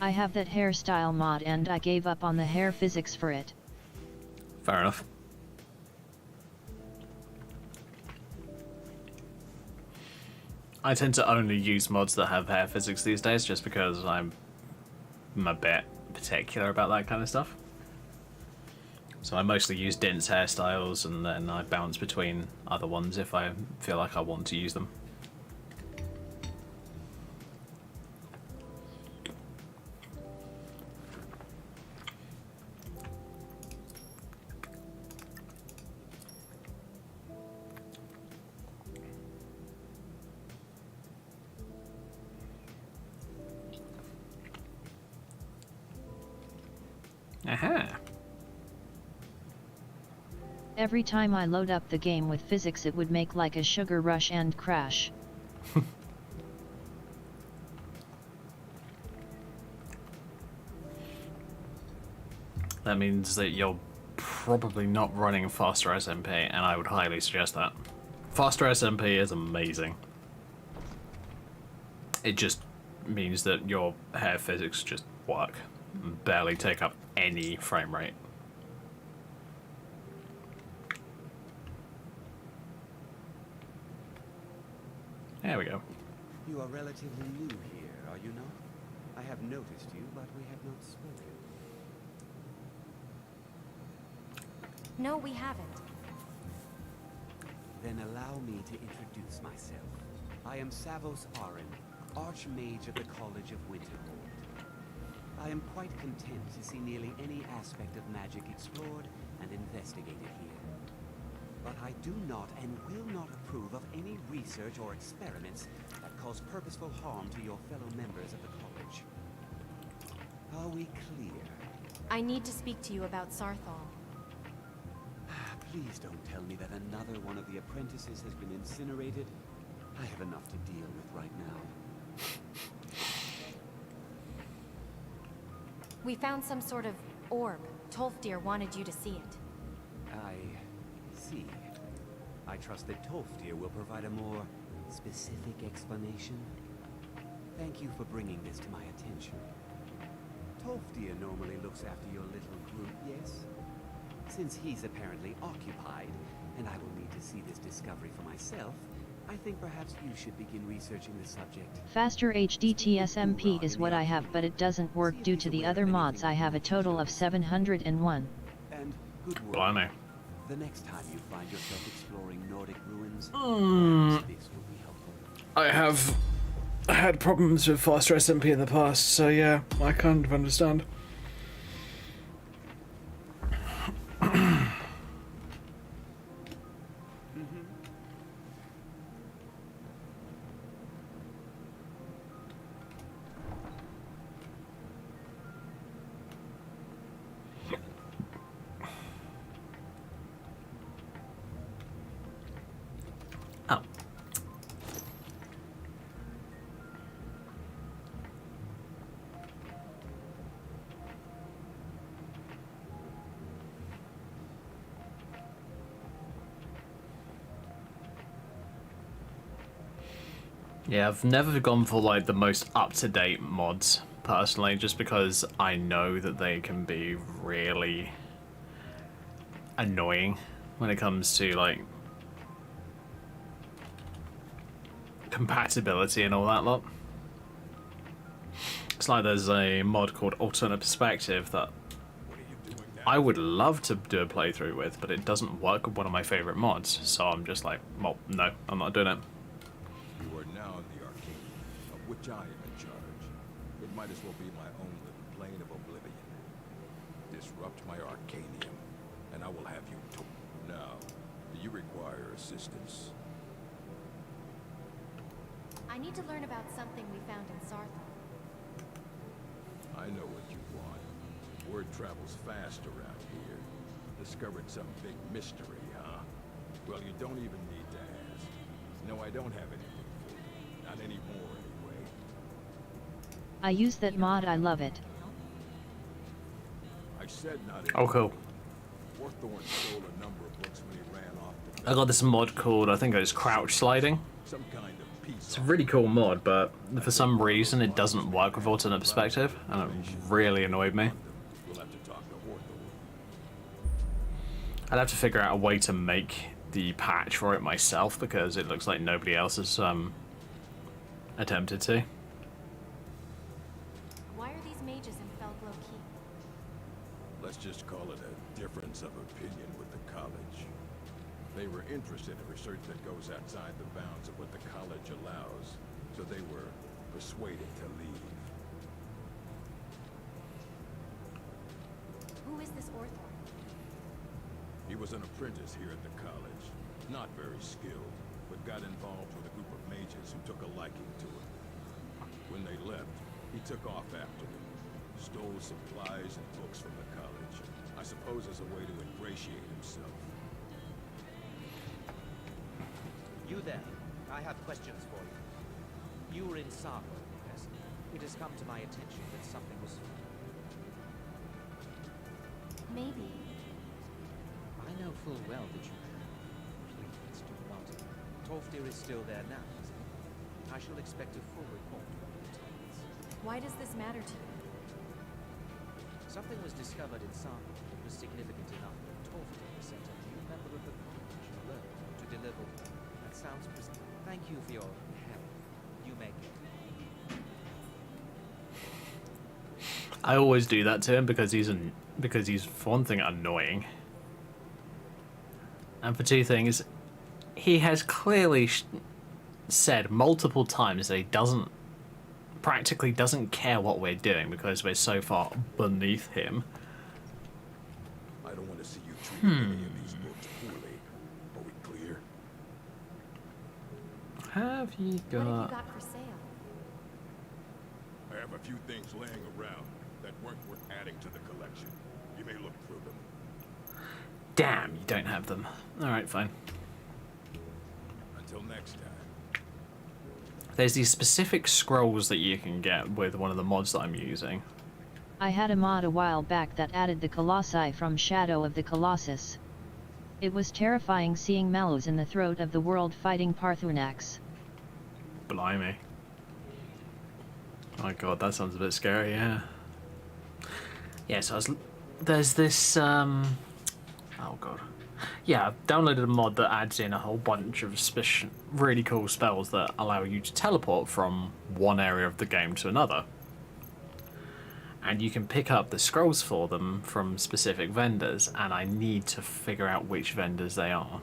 I have that hairstyle mod and I gave up on the hair physics for it. Fair enough. I tend to only use mods that have hair physics these days just because I'm a bit particular about that kind of stuff. So I mostly use dense hairstyles and then I bounce between other ones if I feel like I want to use them. Aha! Every time I load up the game with physics it would make like a sugar rush and crash. That means that you're probably not running faster SMP, and I would highly suggest that. Faster SMP is amazing. It just means that your hair physics just work and barely take up any frame rate. There we go. You are relatively new here, are you not? I have noticed you, but we have not spoken. No, we haven't. Then allow me to introduce myself. I am Savos Arin, Archmage of the College of Winterhold. I am quite content to see nearly any aspect of magic explored and investigated here. But I do not and will not approve of any research or experiments that cause purposeful harm to your fellow members of the college. Are we clear? I need to speak to you about Sarthal. Please don't tell me that another one of the apprentices has been incinerated. I have enough to deal with right now. We found some sort of orb. Tolfdir wanted you to see it. I see. I trust that Tolfdir will provide a more specific explanation. Thank you for bringing this to my attention. Tolfdir normally looks after your little group, yes? Since he's apparently occupied, and I will need to see this discovery for myself, I think perhaps you should begin researching the subject. Faster HDTSMP is what I have, but it doesn't work due to the other mods. I have a total of 701. And good work. Blimey. The next time you find yourself exploring Nordic ruins, perhaps this will be helpful. I have had problems with faster SMP in the past, so yeah, I kind of understand. Oh. Yeah, I've never gone for like the most up-to-date mods personally, just because I know that they can be really annoying when it comes to like compatibility and all that lot. It's like there's a mod called Alternate Perspective that I would love to do a playthrough with, but it doesn't work with one of my favorite mods, so I'm just like, well, no, I'm not doing it. You are now in the arcane, of which I am in charge. It might as well be my own little plane of oblivion. Disrupt my arcanium, and I will have you now, do you require assistance? I need to learn about something we found in Sarthal. I know what you want. Word travels fast around here. Discovered some big mystery, huh? Well, you don't even need to ask. No, I don't have anything for you. Not anymore, anyway. I use that mod, I love it. I said not Oh, cool. Warthorn stole a number of books when he ran off to I got this mod called, I think it was Crouch Sliding. some kind of piece. It's a really cool mod, but for some reason it doesn't work with Alternate Perspective, and it really annoyed me. We'll have to talk to Hawthorne. I'd have to figure out a way to make the patch for it myself, because it looks like nobody else has attempted to. Why are these mages in Felglow Keep? Let's just call it a difference of opinion with the college. They were interested in research that goes outside the bounds of what the college allows, so they were persuaded to leave. Who is this Orthor? He was an apprentice here at the college. Not very skilled, but got involved with a group of mages who took a liking to him. When they left, he took off after them. Stole supplies and books from the college. I suppose as a way to ingratiate himself. You there. I have questions for you. You were in Sarthal, yes? It has come to my attention that something was... Maybe. I know full well that you have. Please do not. Tolfdir is still there now, isn't he? I shall expect a full report when it returns. Why does this matter to you? Something was discovered in Sarthal that was significant enough that Tolfdir sent a new member of the college alone to deliver. That sounds present. Thank you for your help. You make it. I always do that to him because he's for one thing annoying, and for two things, he has clearly said multiple times that he practically doesn't care what we're doing because we're so far beneath him. I don't want to see you treat any of these books poorly. Are we clear? Have you What have you got? got for sale? I have a few things laying around that weren't worth adding to the collection. You may look through them. Damn, you don't have them. All right, fine. Until next time. There's these specific scrolls that you can get with one of the mods that I'm using. I had a mod a while back that added the Colossi from Shadow of the Colossus. It was terrifying seeing Mallows in the throat of the world fighting Parthunax. Blimey. Oh my god, that sounds a bit scary, yeah. Yeah, so there's this, oh god. Yeah, I've downloaded a mod that adds in a whole bunch of really cool spells that allow you to teleport from one area of the game to another. and you can pick up the scrolls for them from specific vendors, and I need to figure out which vendors they are.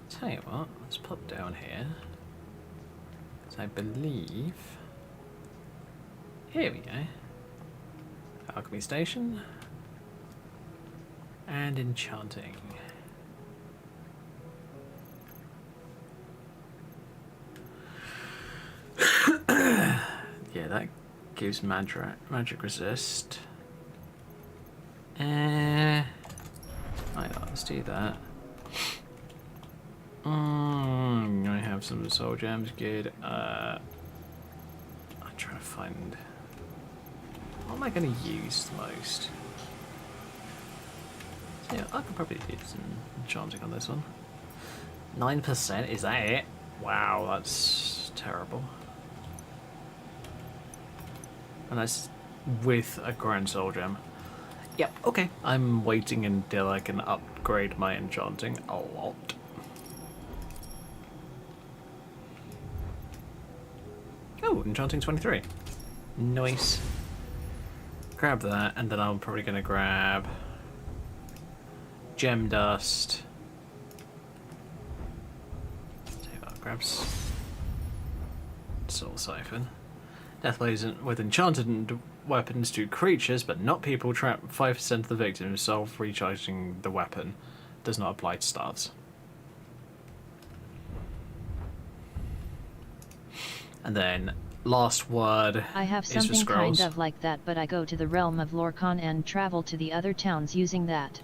Tell you what, let's pop down here. So I believe... Here we go. Alchemy Station. And Enchanting. Yeah, that gives magic resist. Why not? Let's do that. I have some soul gems. Good. I'm trying to find. What am I going to use the most? So, yeah, I could probably do some enchanting on this one. 9%? Is that it? Wow, that's terrible. And that's with a grand soul gem. Yep, okay. I'm waiting until I can upgrade my enchanting a lot. Oh, enchanting 23. Nice. Grab that, and then I'm probably going to grab gem dust. Grabs soul siphon. Death blows with enchanted weapons to creatures, but not people. Trap 5% of the victim's soul, recharging the weapon. Does not apply to staves. And then last word. I have is for something scrolls. kind of like that, but I go to the realm of Lorcan and travel to the other towns using that.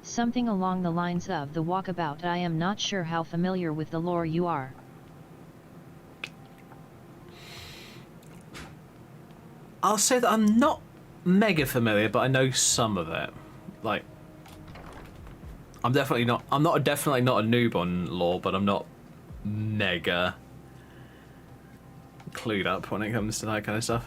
Something along the lines of the walkabout. I am not sure how familiar with the lore you are. I'll say that I'm not mega familiar, but I know some of it. Like, I'm definitely not a noob on lore, but I'm not mega clued up when it comes to that kind of stuff.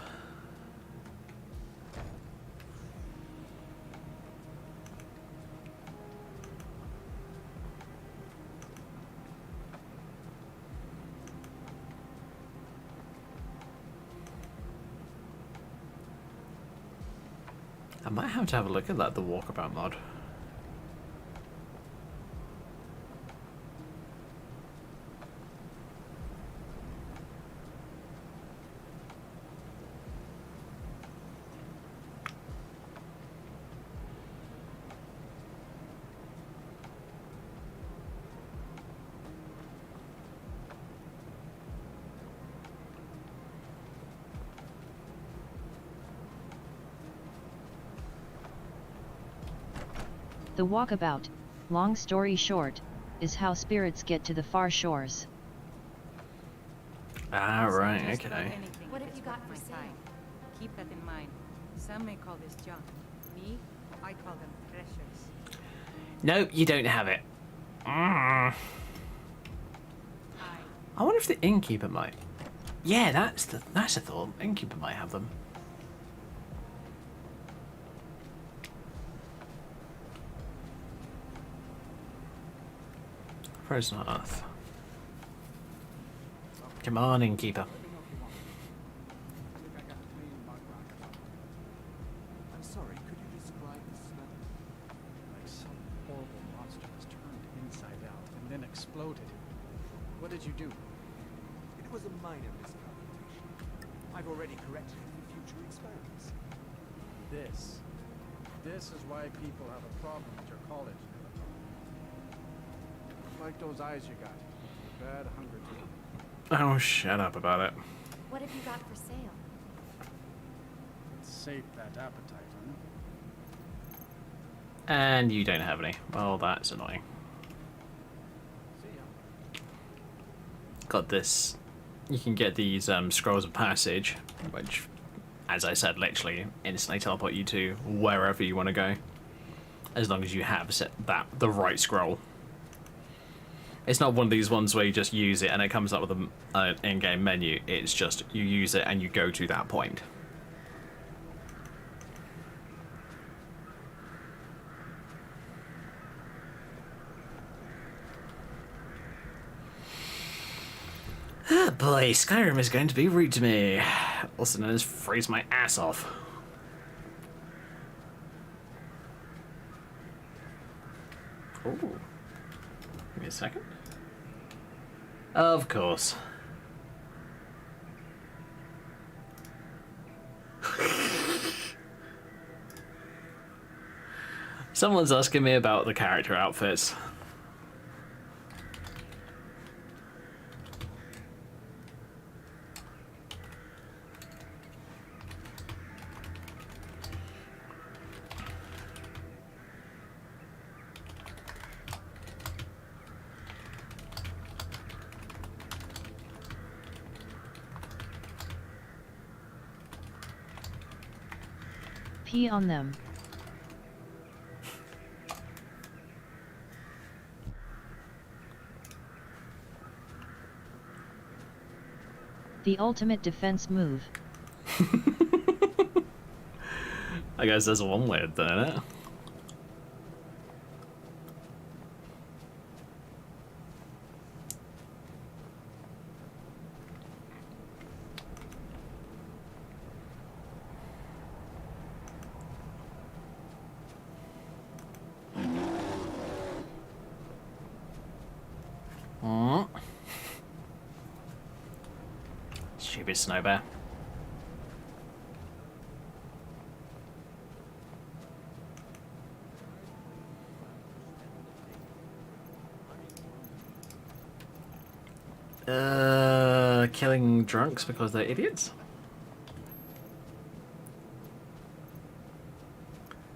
I might have to have a look at that, the walkabout mod. The walkabout, long story short, is how spirits get to the far shores. Ah, right, okay. What have you got for sale? Keep that in mind. Some may call this junk. Me, I call them treasures. Nope, you don't have it. I wonder if the innkeeper might. Yeah, that's a thought. Innkeeper might have them. Frozen Earth. Come on, innkeeper. I'm sorry, could you describe the smell? Like some horrible monster was turned inside out and then exploded. What did you do? It was a minor miscalculation. I've already corrected it for future experiments. This is why people have a problem with your college. Like those eyes you got. Bad hunger too. Oh, shut up about it. What have you got for sale? Sate that appetite, huh? And you don't have any. Well, that's annoying. See ya. Got this. You can get these scrolls of passage, which, as I said, literally instantly teleport you to wherever you want to go, as long as you have set the right scroll. It's not one of these ones where you just use it and it comes up with an in-game menu. It's just you use it and you go to that point. Oh boy, Skyrim is going to be rude to me. Also known as freeze my ass off. Oh. Give me a second. Of course. Someone's asking me about the character outfits. Pee on them. The ultimate defense move. I guess there's one way of doing it. Stupid snow bear. Killing drunks because they're idiots?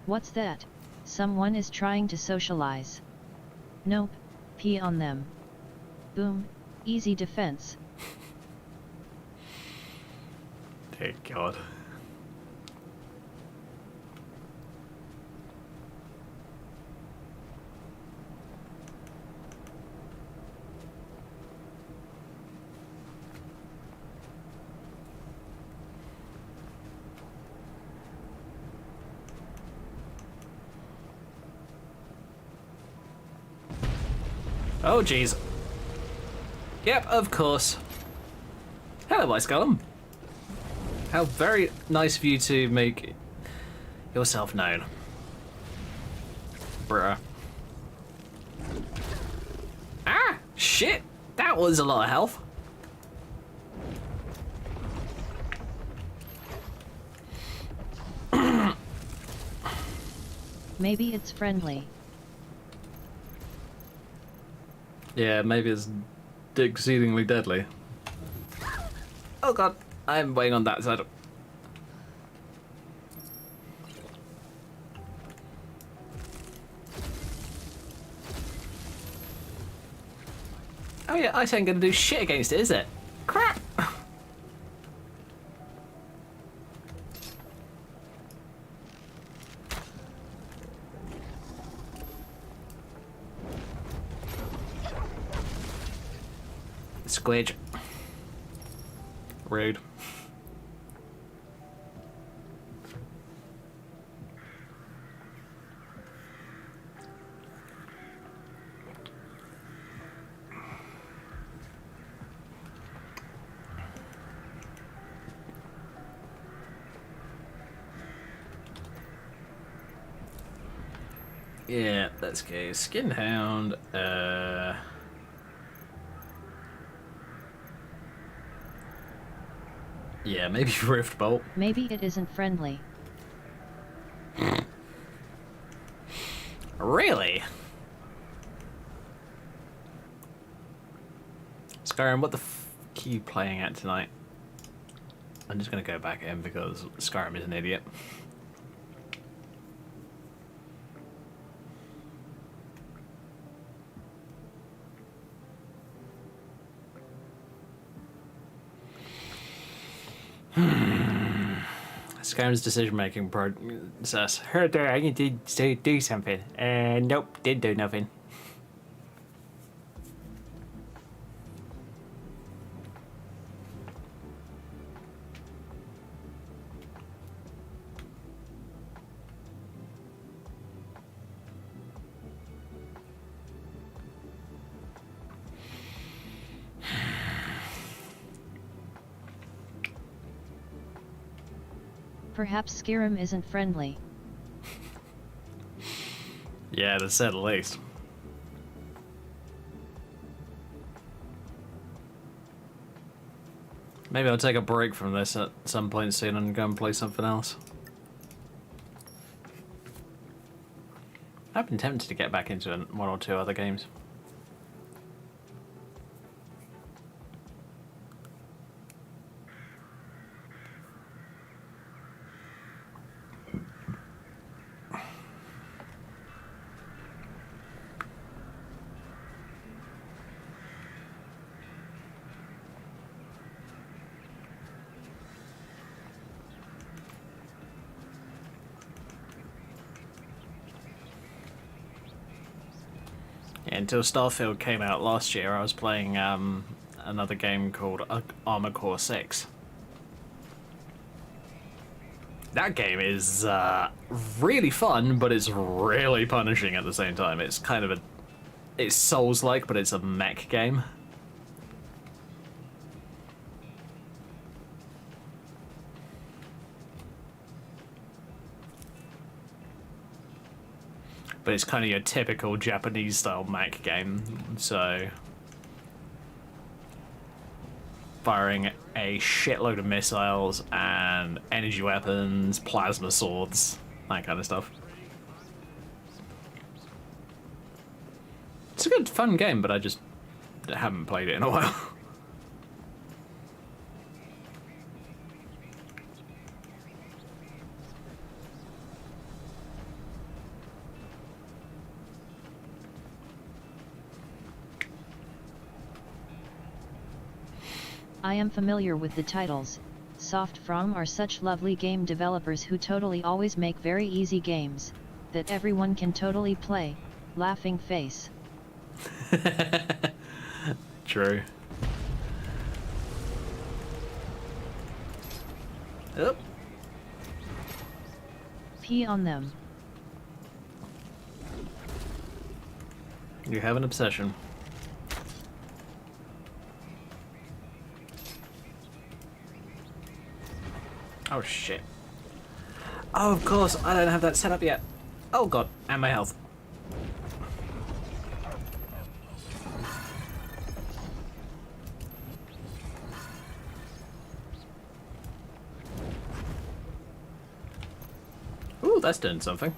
What's that? Someone is trying to socialize. Nope. Pee on them. Boom. Easy defense. Dear God. Oh, jeez. Yep, of course. Hello, Ice Golem. How very nice of you to make yourself known. Bruh. Ah! Shit! That was a lot of health. Maybe it's friendly. Yeah, maybe it's exceedingly deadly. Oh god, I'm waiting on that side. Oh yeah, ice ain't gonna do shit against it, is it? Crap! Squidge. Rude. Yeah, let's go. Skinhound, yeah, maybe Rift Bolt. Maybe it isn't friendly. Really? Skyrim, what the f are you playing at tonight? I'm just gonna go back in because Skyrim is an idiot. Skyrim's decision-making process. Heard that I need to do something. Nope, didn't do nothing. Perhaps Skyrim isn't friendly. Yeah, to say the least. Maybe I'll take a break from this at some point soon and go and play something else. I've been tempted to get back into one or two other games. Yeah, until Starfield came out last year, I was playing another game called Armored Core 6. That game is really fun, but it's really punishing at the same time. It's kind of it's Souls-like, but it's a mech game. But it's kind of your typical Japanese-style mech game, so firing a shitload of missiles and energy weapons, plasma swords, that kind of stuff. It's a good, fun game, but I just haven't played it in a while. I am familiar with the titles. Soft From are such lovely game developers who totally always make very easy games that everyone can totally play. Laughing face. True. Oop. Pee on them. You have an obsession. Oh shit. Oh, of course, I don't have that set up yet. Oh god, and my health. Ooh, that's doing something.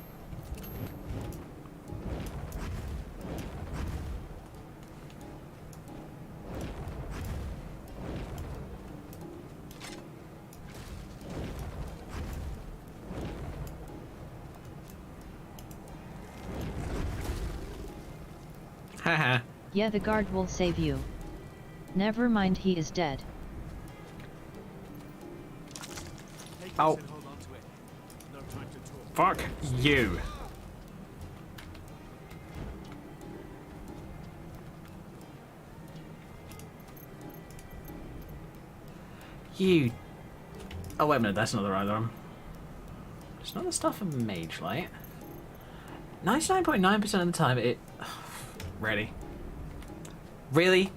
Haha. Yeah, the guard will save you. Never mind, he is dead. Oh. Fuck you. You. Oh, wait a minute, that's not the right one. It's not the stuff of Mage Light. 99.9% of the time, it. Really? Really?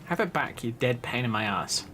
Have it back, you dead pain in my ass.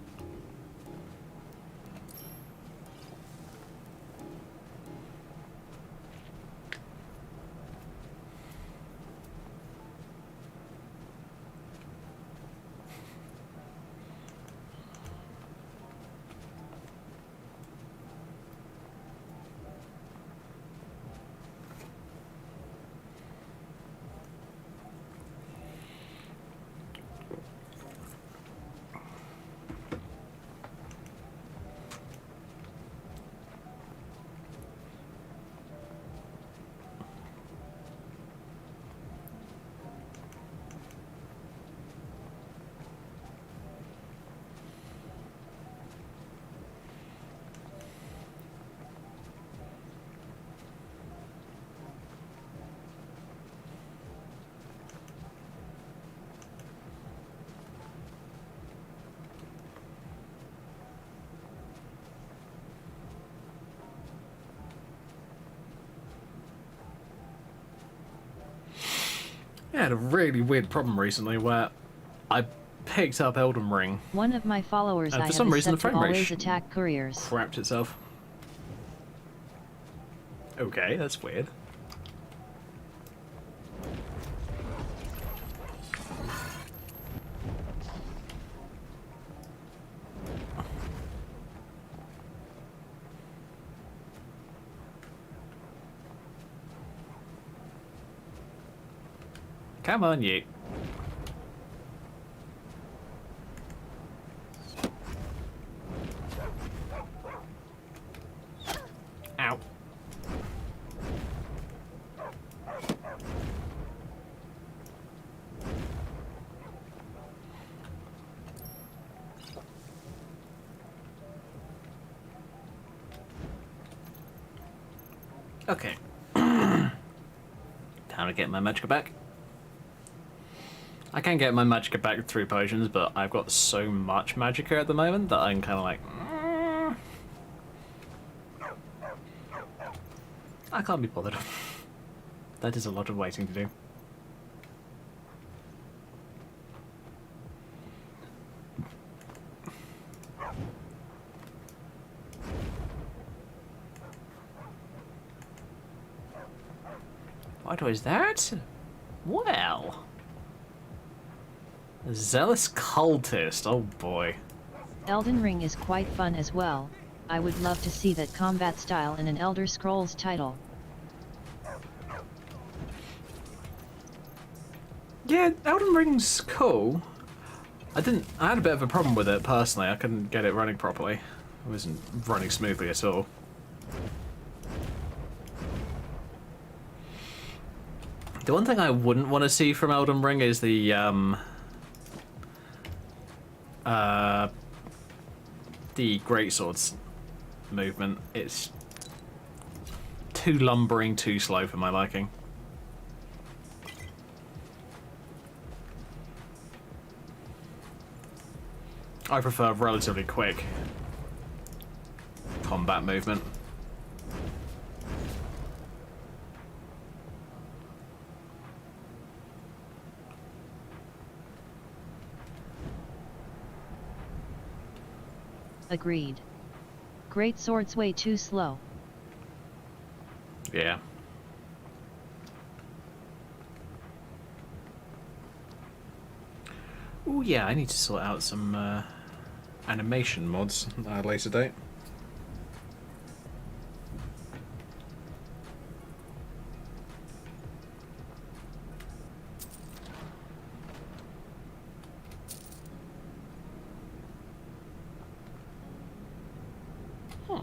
I had a really weird problem recently where I picked up Elden Ring. One of my followers And I for have some is reason, set the to frame rate always attack couriers. Crapped itself. Okay, that's weird. Come on, you. Ow. Okay. Time to get my magicka back. I can get my magicka back through potions, but I've got so much magicka at the moment that I'm kind of like... I can't be bothered. That is a lot of waiting to do. What was that? Well... A zealous cultist, oh boy. Elden Ring is quite fun as well. I would love to see that combat style in an Elder Scrolls title. Yeah, Elden Ring's cool. I had a bit of a problem with it personally. I couldn't get it running properly. It wasn't running smoothly at all. The one thing I wouldn't want to see from Elden Ring is the greatswords movement. It's too lumbering, too slow for my liking. I prefer relatively quick combat movement. Agreed. Great swords way too slow. Yeah. Oh yeah, I need to sort out some animation mods at a later date. Huh.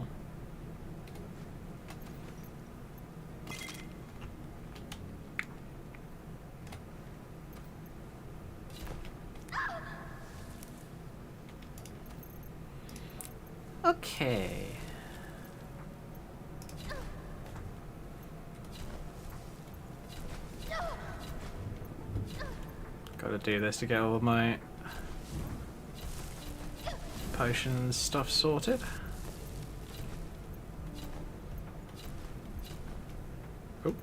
Okay. Gotta do this to get all of my potions stuff sorted. Oh.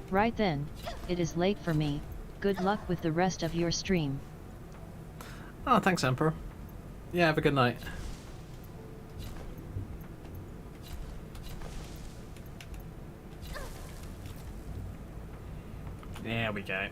Right then, it is late for me. Good luck with the rest of your stream. Oh, thanks, Emperor. Yeah, have a good night. There we go.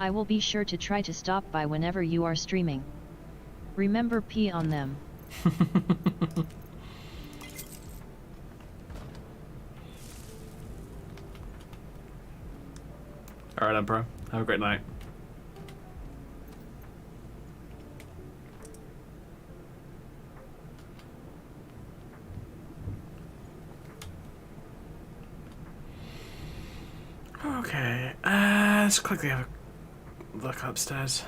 I will be sure to try to stop by whenever you are streaming. Remember, pee on them. Alright, Emperor. Have a great night. Okay, let's quickly have a look upstairs.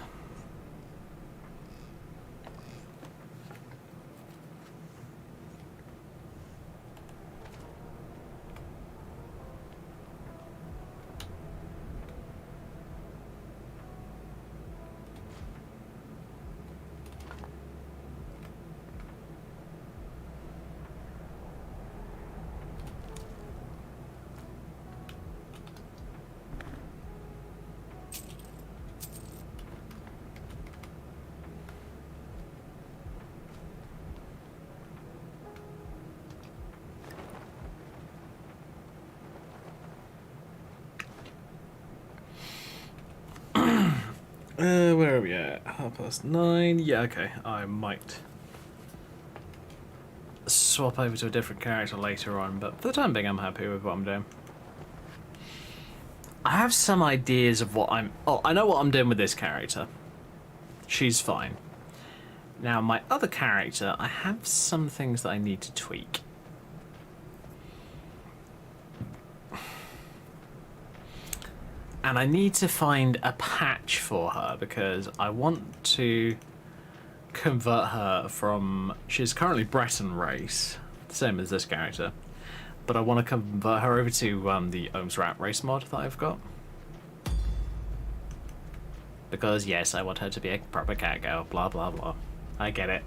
Where are we at? 9:30. Yeah, okay. I might swap over to a different character later on, but for the time being I'm happy with what I'm doing. I have some ideas of what I'm... Oh, I know what I'm doing with this character. She's fine. Now, my other character, I have some things that I need to tweak. And I need to find a patch for her because I want to convert her from... She's currently Breton race, same as this character. But I want to convert her over to the Ohm's Rat race mod that I've got. Because, yes, I want her to be a proper cat girl, blah blah blah. I get it.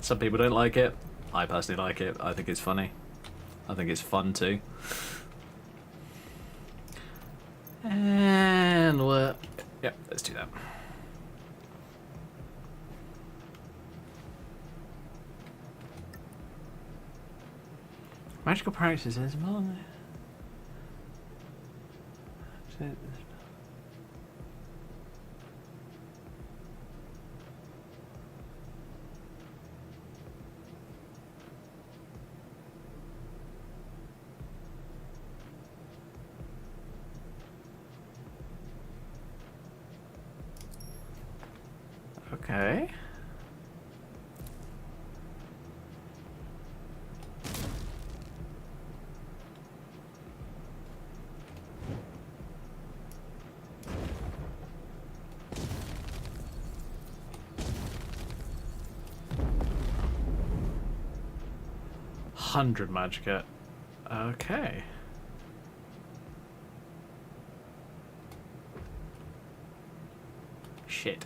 Some people don't like it. I personally like it. I think it's funny. I think it's fun too. And we're... Yep, let's do that. Magical practices, well... Okay. $100 Magicka. Okay. Shit.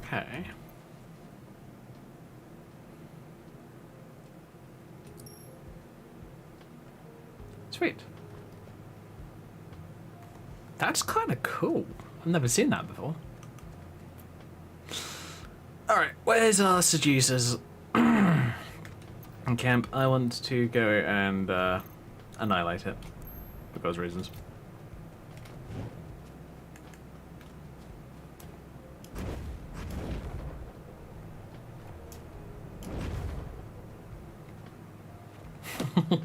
Okay. Sweet. That's kind of cool. I've never seen that before. Alright, where's our seducers? Camp, I want to go and annihilate it. For those reasons.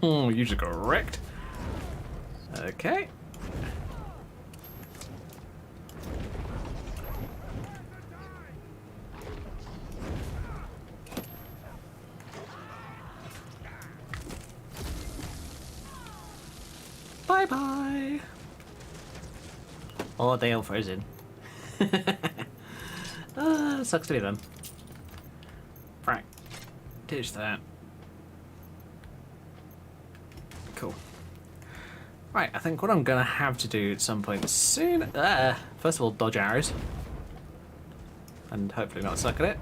You just got wrecked. Okay. Bye bye. Oh, they all frozen. Sucks to be them. Right. Ditch that. Cool. Right, I think what I'm gonna have to do at some point soon. First of all, dodge arrows. And hopefully not suck at it.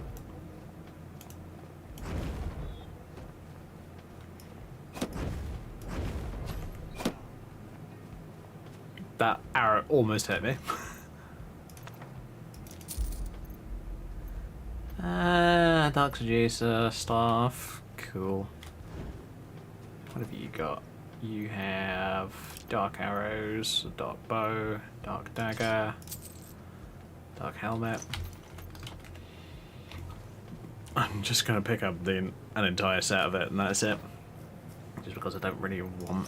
That arrow almost hit me. Dark Seducer, staff. Cool. What have you got? You have dark arrows, dark bow, dark dagger, dark helmet. I'm just gonna pick up an entire set of it and that's it. Just because I don't really want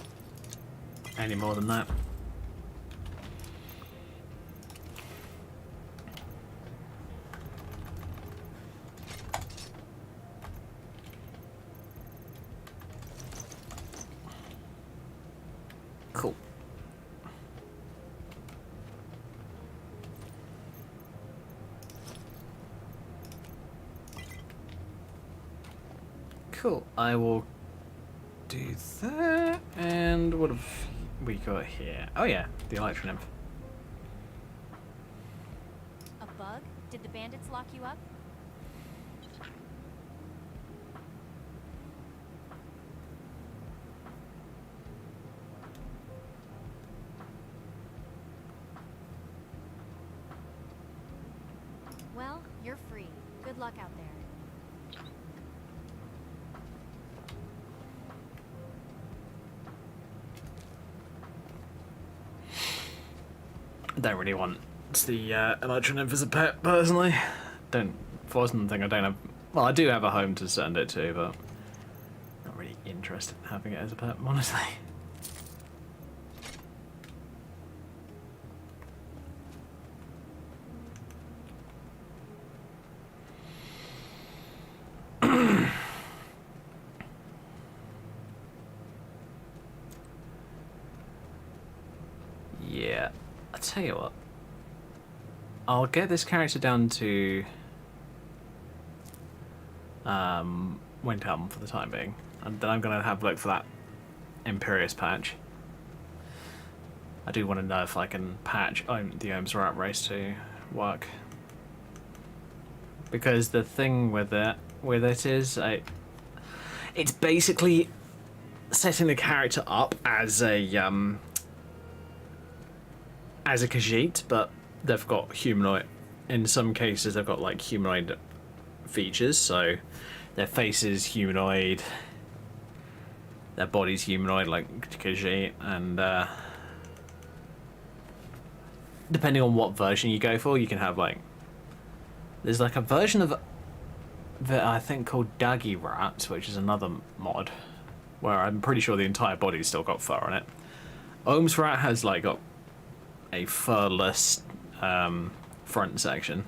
any more than that. Cool. Cool. I will do that. And what have we got here? Oh yeah, the Electro Nymph. bug? Did the bandits lock you up? Well, you're free. Good luck out there. Don't really want the electron nymph as a pet, personally. Don't. For one thing, I don't have. Well, I do have a home to send it to, but not really interested in having it as a pet, honestly. Yeah, I'll tell you what. I'll get this character down to Wind Helm for the time being, and then I'm gonna have a look for that Imperious patch. I do want to know if I can patch the Ohm's Rat Race to work, because the thing with it is it's basically setting the character up as a Khajiit, but they've got humanoid. In some cases, they've got like humanoid features, so their face is humanoid, their body's humanoid, like Khajiit, and depending on what version you go for, you can have like. There's like a version of that I think called Daggy Rat, which is another mod, where I'm pretty sure the entire body's still got fur on it. Ohm's Rat has like got a furless front section,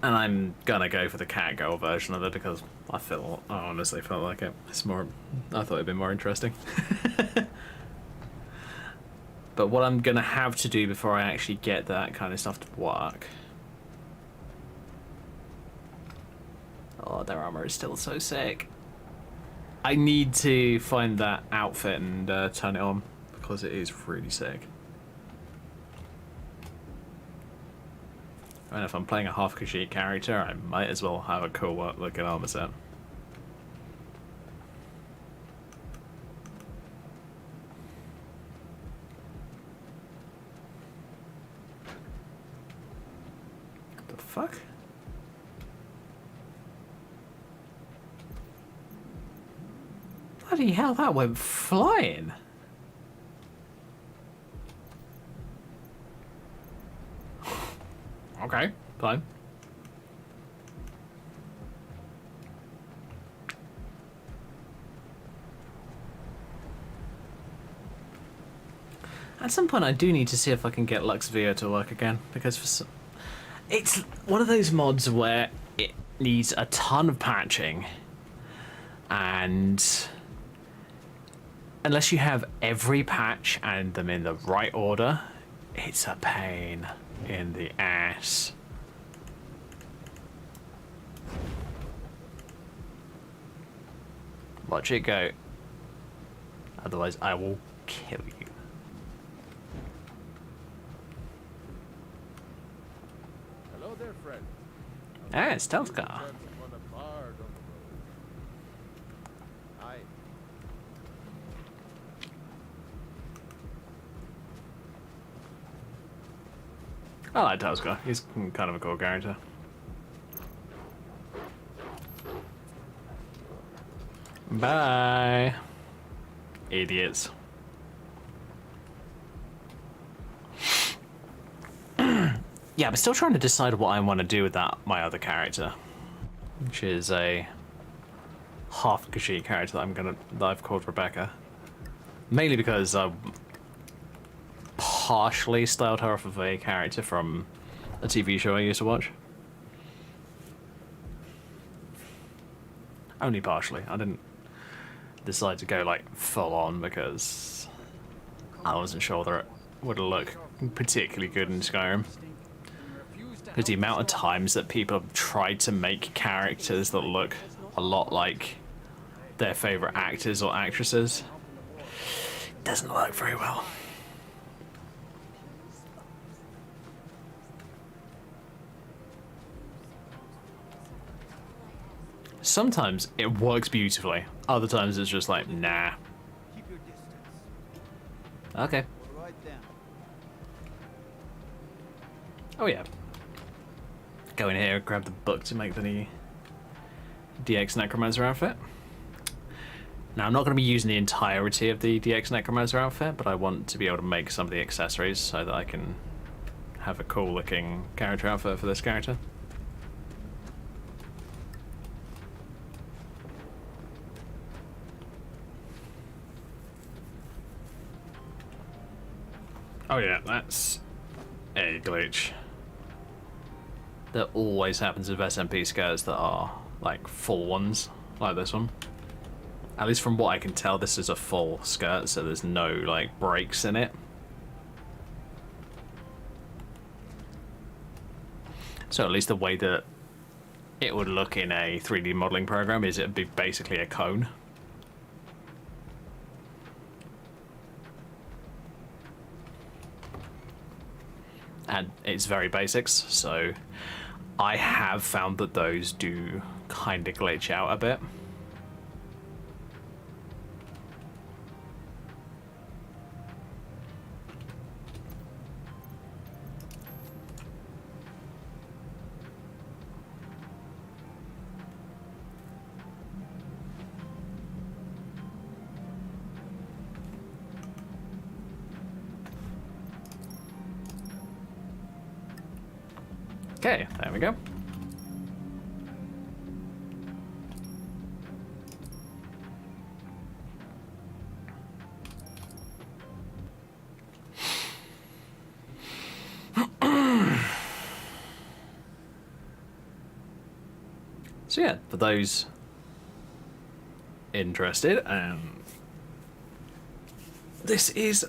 and I'm gonna go for the catgirl version of it because I honestly felt like it. It's more. I thought it'd be more interesting. But what I'm gonna have to do before I actually get that kind of stuff to work. Oh, their armor is still so sick. I need to find that outfit and turn it on because it is really sick. And if I'm playing a half Khajiit character, I might as well have a cool looking armor set. What the fuck? Bloody hell, that went flying! Okay, fine. At some point I do need to see if I can get Luxvia to work again, because it's one of those mods where it needs a ton of patching, and unless you have every patch and them in the right order, it's a pain in the ass. Watch it go. Otherwise I will kill you. Hello there, friend. Ah, it's Telskar. Hi. I like Telskar. He's kind of a cool character. Bye. Idiots. Yeah, I'm still trying to decide what I want to do with my other character, which is a half Khajiit character that I've called Rebecca. Mainly because I partially styled her off of a character from a TV show I used to watch. Only partially. I didn't decide to go like full on because I wasn't sure that it would look particularly good in Skyrim. Because the amount of times that people have tried to make characters that look a lot like their favourite actors or actresses doesn't work very well. Sometimes it works beautifully. Other times it's just like, nah. Keep your distance. Okay. We're right then. Oh yeah. Go in here, grab the book to make the DX Necromancer outfit. Now I'm not going to be using the entirety of the DX Necromancer outfit, but I want to be able to make some of the accessories so that I can have a cool looking character outfit for this character. Oh yeah, that's a glitch. That always happens with SMP skirts that are like full ones, like this one. At least from what I can tell, this is a full skirt, so there's no like breaks in it. So at least the way that it would look in a 3D modeling program is it'd be basically a cone. And it's very basics, so I have found that those do kind of glitch out a bit. Okay, there we go. So yeah, for those interested, this is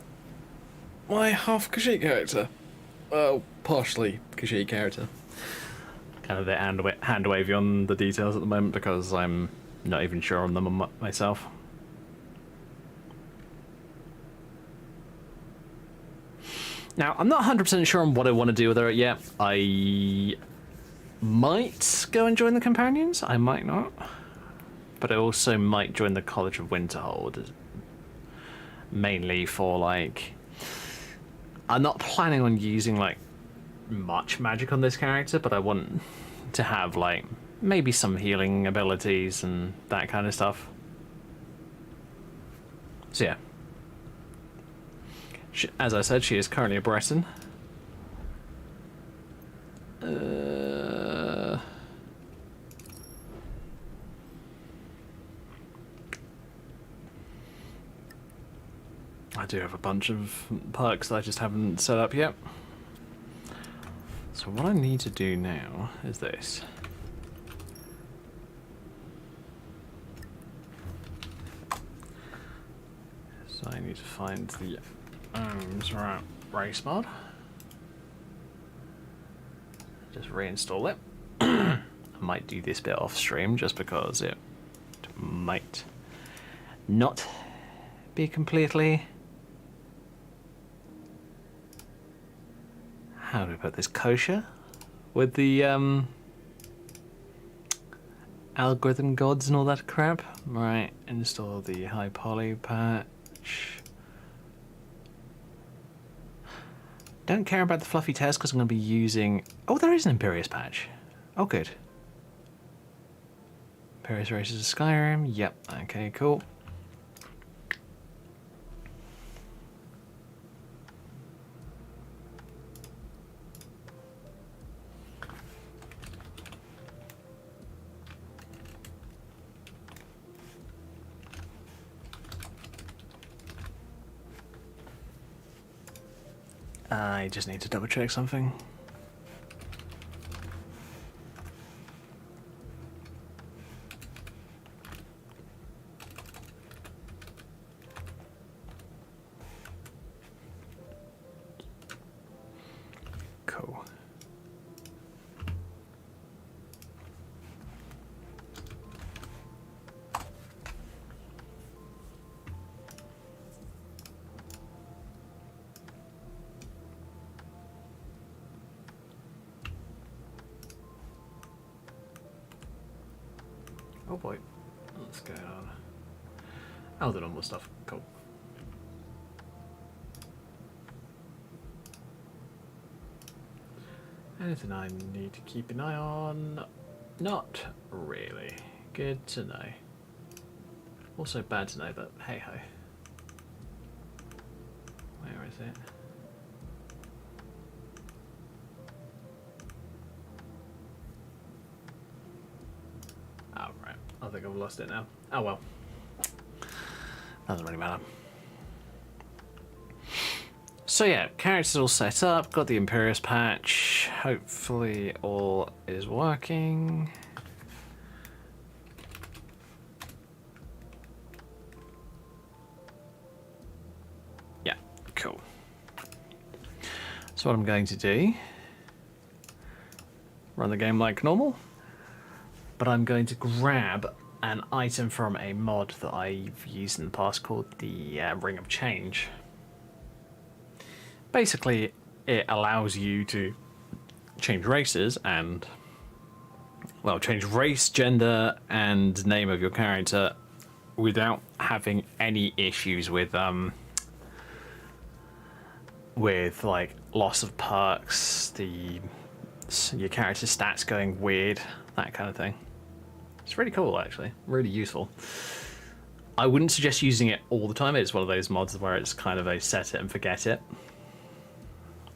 my half Kashyyyk character. Well, partially Kashyyyk character. Kind of a bit hand wavy on the details at the moment because I'm not even sure on them myself. Now, I'm not 100% sure on what I want to do with her yet. I might go and join the Companions, I might not. But I also might join the College of Winterhold. Mainly for, like... I'm not planning on using, like, much magic on this character, but I want to have, like, maybe some healing abilities and that kind of stuff. So, yeah. As I said, she is currently a Breton. I do have a bunch of perks that I just haven't set up yet. So what I need to do now is this. So I need to find the race mod. Just reinstall it. I might do this bit off stream just because it might not be completely... How do we put this? Kosher? With the algorithm gods and all that crap. Right, install the high poly patch. Don't care about the fluffy test because I'm going to be using... Oh, there is an Imperious patch. Oh, good. Imperious races of Skyrim. Yep, okay, cool. I just need to double check something. Cool. Oh, Oh boy. What's going on? Oh, the normal stuff. Cool. Anything I need to keep an eye on? Not really. Good to know. Also bad to know, but hey ho. Where is it? Oh, right. I think I've lost it now. Oh well. Doesn't really matter. So yeah, characters all set up, got the Imperius patch. Hopefully all is working. Yeah, cool. So what I'm going to do, run the game like normal, but I'm going to grab an item from a mod that I've used in the past called the Ring of Change. Basically, it allows you to change races and, well, change race, gender, and name of your character without having any issues with like loss of perks, your character's stats going weird, that kind of thing. It's really cool, actually. Really useful. I wouldn't suggest using it all the time. It's one of those mods where it's kind of a set it and forget it.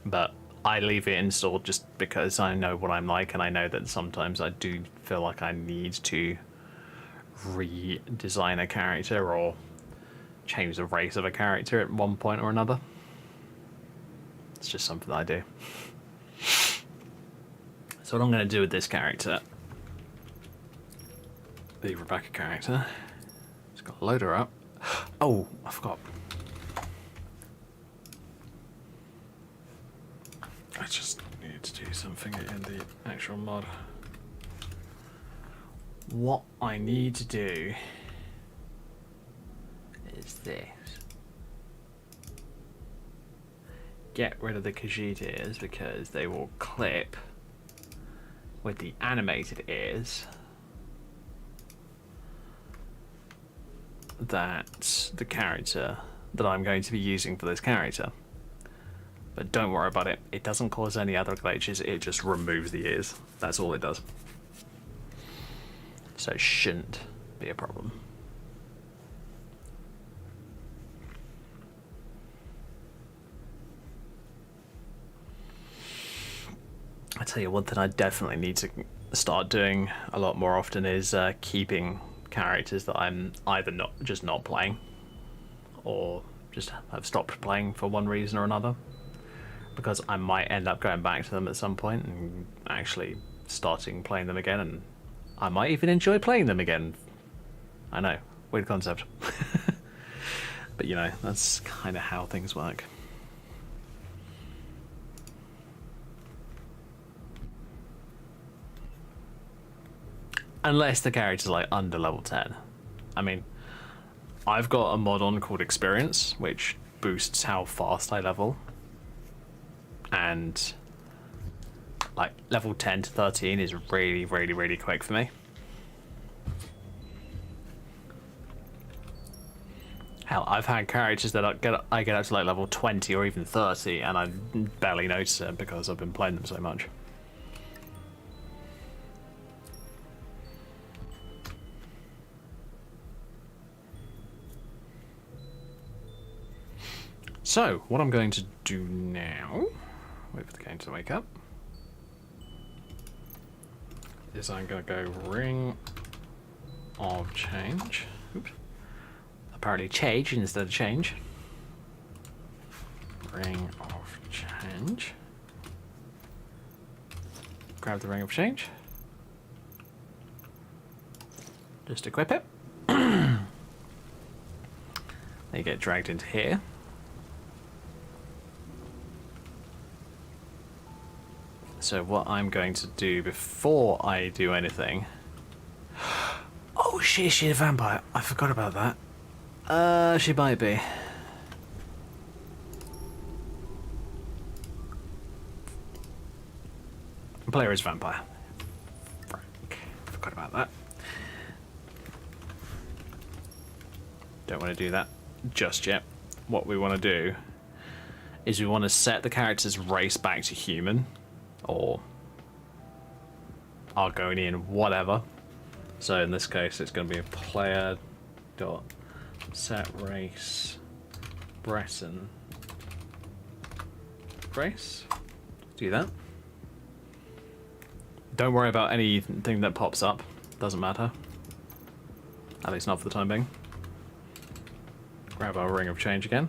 But I leave it installed just because I know what I'm like, and I know that sometimes I do feel like I need to redesign a character or change the race of a character at one point or another. It's just something I do. So what I'm going to do with this character, the Rebecca character, just got to load her up. Oh, I forgot. I just need to do something in the actual mod. What I need to do is this. Get rid of the Khajiit ears because they will clip with the animated ears that the character that I'm going to be using for this character. But don't worry about it, it doesn't cause any other glitches, it just removes the ears. That's all it does. So it shouldn't be a problem. I tell you, one thing I definitely need to start doing a lot more often is keeping characters that I'm either not playing or just have stopped playing for one reason or another, because I might end up going back to them at some point and actually starting playing them again, and I might even enjoy playing them again. I know, weird concept. But you know, that's kind of how things work. Unless the character's like under level 10. I mean, I've got a mod on called Experience, which boosts how fast I level. And like level 10 to 13 is really, really, really quick for me. Hell, I've had characters that I get up to like level 20 or even 30 and I barely notice it because I've been playing them so much. So, what I'm going to do now, wait for the game to wake up, is I'm going to go Ring of Change. Oops. Apparently change instead of change. Ring of Change. Grab the Ring of Change. Just equip it. Then you get dragged into here. So what I'm going to do before I do anything... Oh shit, she's a vampire. I forgot about that. She might be. Player is vampire. Frank. Forgot about that. Don't want to do that just yet. What we want to do is we want to set the character's race back to human or Argonian, whatever. So in this case, it's going to be a player dot set race Breton race. Do that. Don't worry about anything that pops up. Doesn't matter. At least not for the time being. Grab our ring of change again.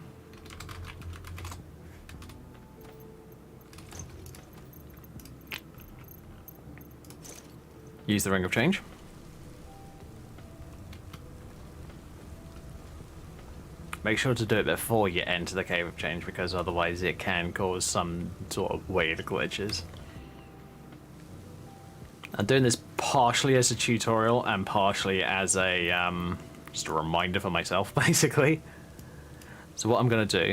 Use the ring of change. Make sure to do it before you enter the cave of change, because otherwise it can cause some sort of weird glitches. I'm doing this partially as a tutorial and partially as a just a reminder for myself, basically. So what I'm going to do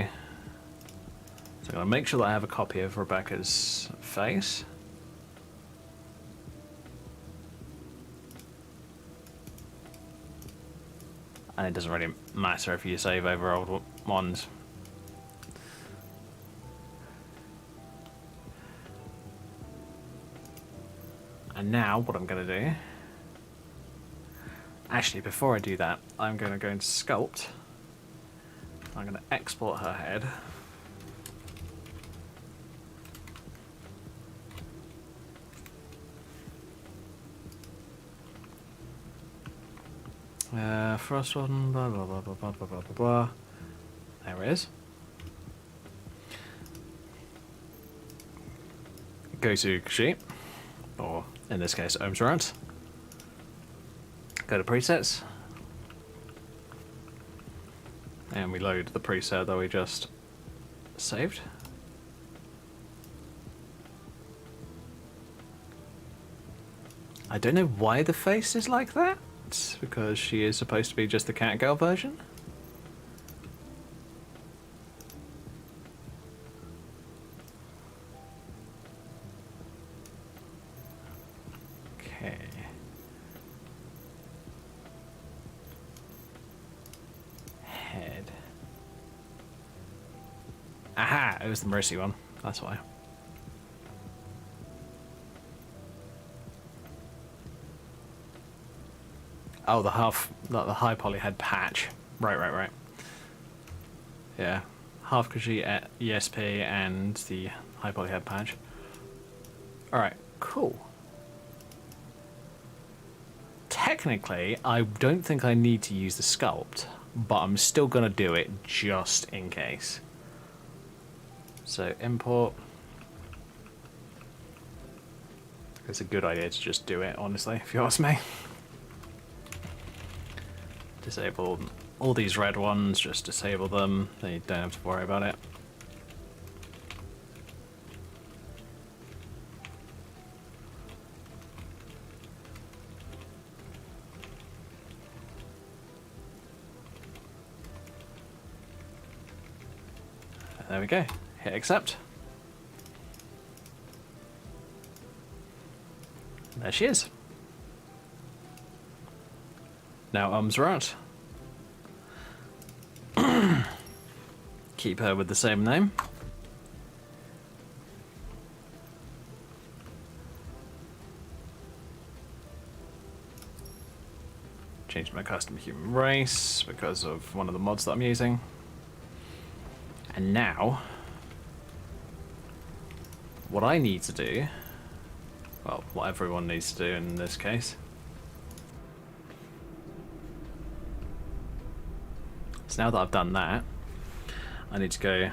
is I'm going to make sure that I have a copy of Rebecca's face. And it doesn't really matter if you save over old ones. And now what I'm going to do... Actually, before I do that, I'm going to go into Sculpt. I'm going to export her head. First one, blah, blah, blah, blah, blah, blah, blah, blah. There it is. Go to Sheet, or in this case, Ohm's Round. Go to Presets. And we load the preset that we just saved. I don't know why the face is like that. It's because she is supposed to be just the Catgirl version. Okay. Head. Aha! It was the Mercy one. That's why. Oh, the high poly head patch. Right. Yeah. Half Kaji at ESP and the high poly head patch. Alright, cool. Technically, I don't think I need to use the sculpt, but I'm still going to do it just in case. So, import. It's a good idea to just do it, honestly, if you ask me. Disable all these red ones, just disable them, then you don't have to worry about it. There we go, hit accept. There she is. Now arms are out. Keep her with the same name. Change my custom human race because of one of the mods that I'm using. And now, what I need to do, well, what everyone needs to do in this case, so now that I've done that, I need to go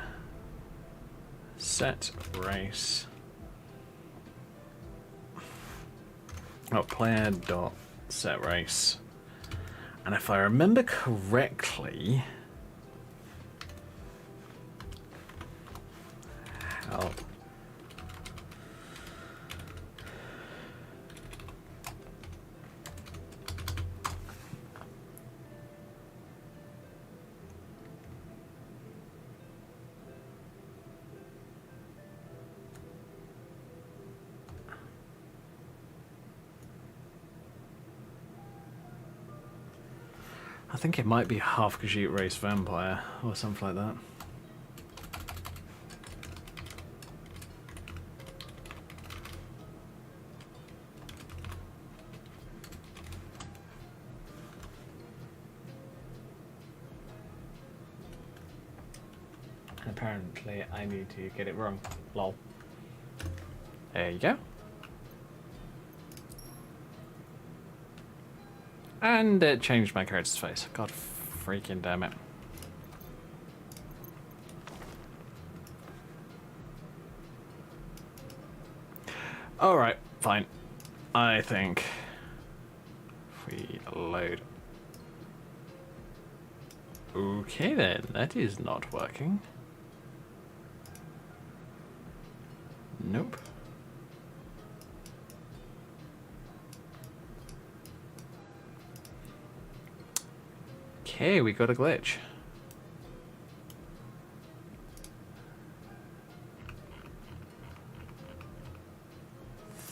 set race, player dot set race, and if I remember correctly, help. I think it might be half Khajiit race vampire or something like that. And apparently I need to get it wrong. Lol. There you go. And it changed my character's face. God freaking damn it. Alright, fine. I think if we load. Okay then, that is not working. Nope. Okay, we got a glitch.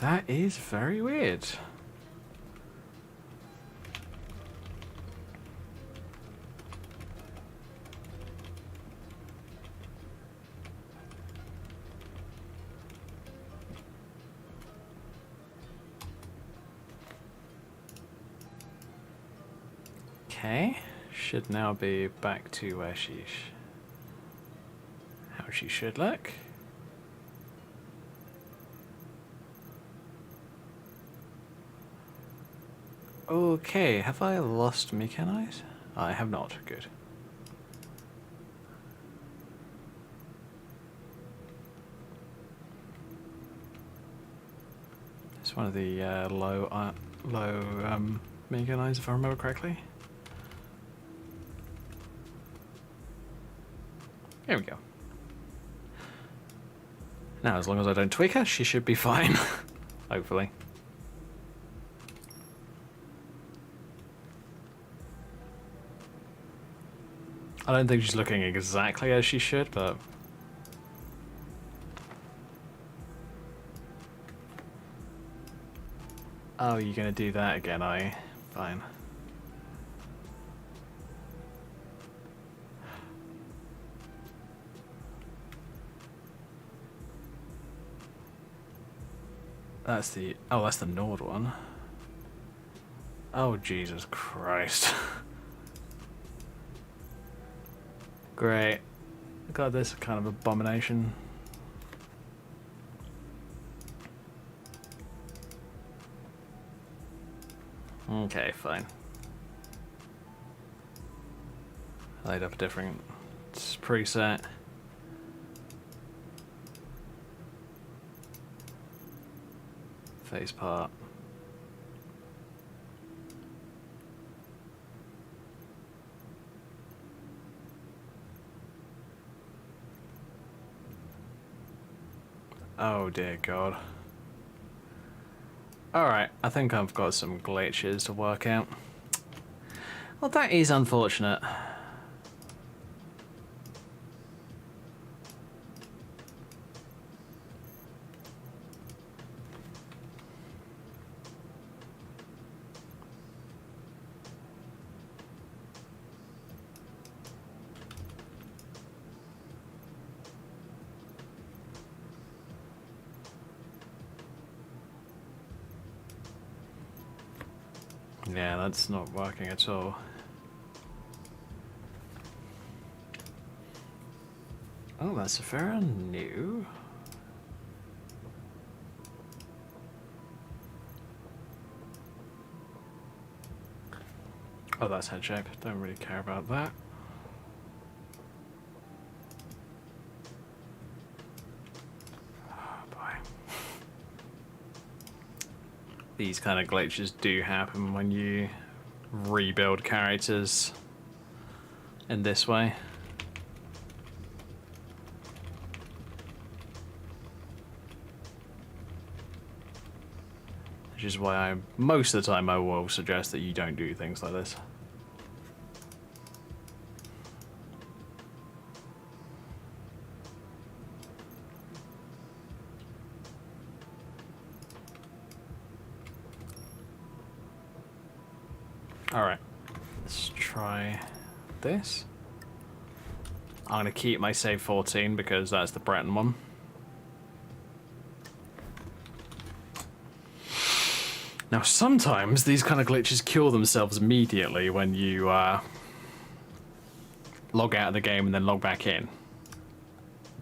That is very weird. Okay, should now be back to where how she should look. Okay, have I lost mechanize? I have not. Good. It's one of the low mechanize, if I remember correctly. There we go. Now, as long as I don't tweak her, she should be fine. Hopefully. I don't think she's looking exactly as she should, but... Oh, you're gonna do that again, are you? Fine. That's the... Oh, that's the Nord one. Oh, Jesus Christ. Great. God, this is kind of abomination. Okay, fine. Light up a different preset. Face part. Oh dear God. Alright, I think I've got some glitches to work out. Well, that is unfortunate. Yeah, that's not working at all. Oh, that's very new. Oh, that's head shape. Don't really care about that. Oh boy. These kind of glitches do happen when you rebuild characters in this way. Which is why most of the time I will suggest that you don't do things like this. Alright. Let's try this. I'm going to keep my save 14 because that's the Breton one. Now, sometimes these kind of glitches cure themselves immediately when you log out of the game and then log back in.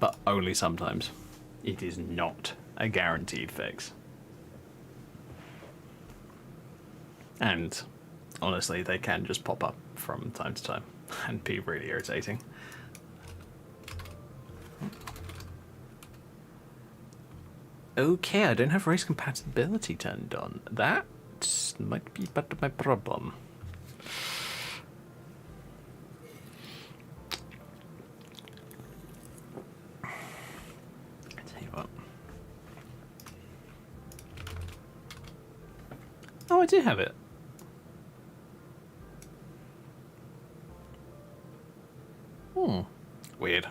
But only sometimes. It is not a guaranteed fix. And honestly, they can just pop up from time to time and be really irritating. Okay, I don't have race compatibility turned on. That might be part of my problem. I tell you what. Oh, I do have it. Weird.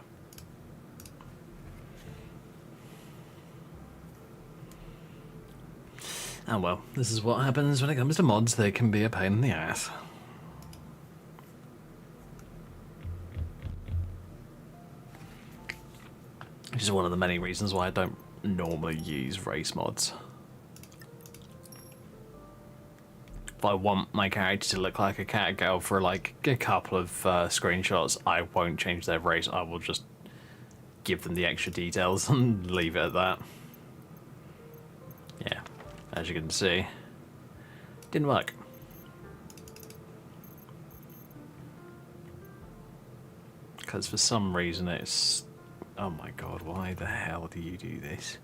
Oh well, this is what happens when it comes to mods. They can be a pain in the ass. Which is one of the many reasons why I don't normally use race mods. If I want my character to look like a cat girl for like a couple of screenshots, I won't change their race. I will just give them the extra details and leave it at that. Yeah, as you can see, didn't work. Because for some reason it's... Oh my god, why the hell do you do this?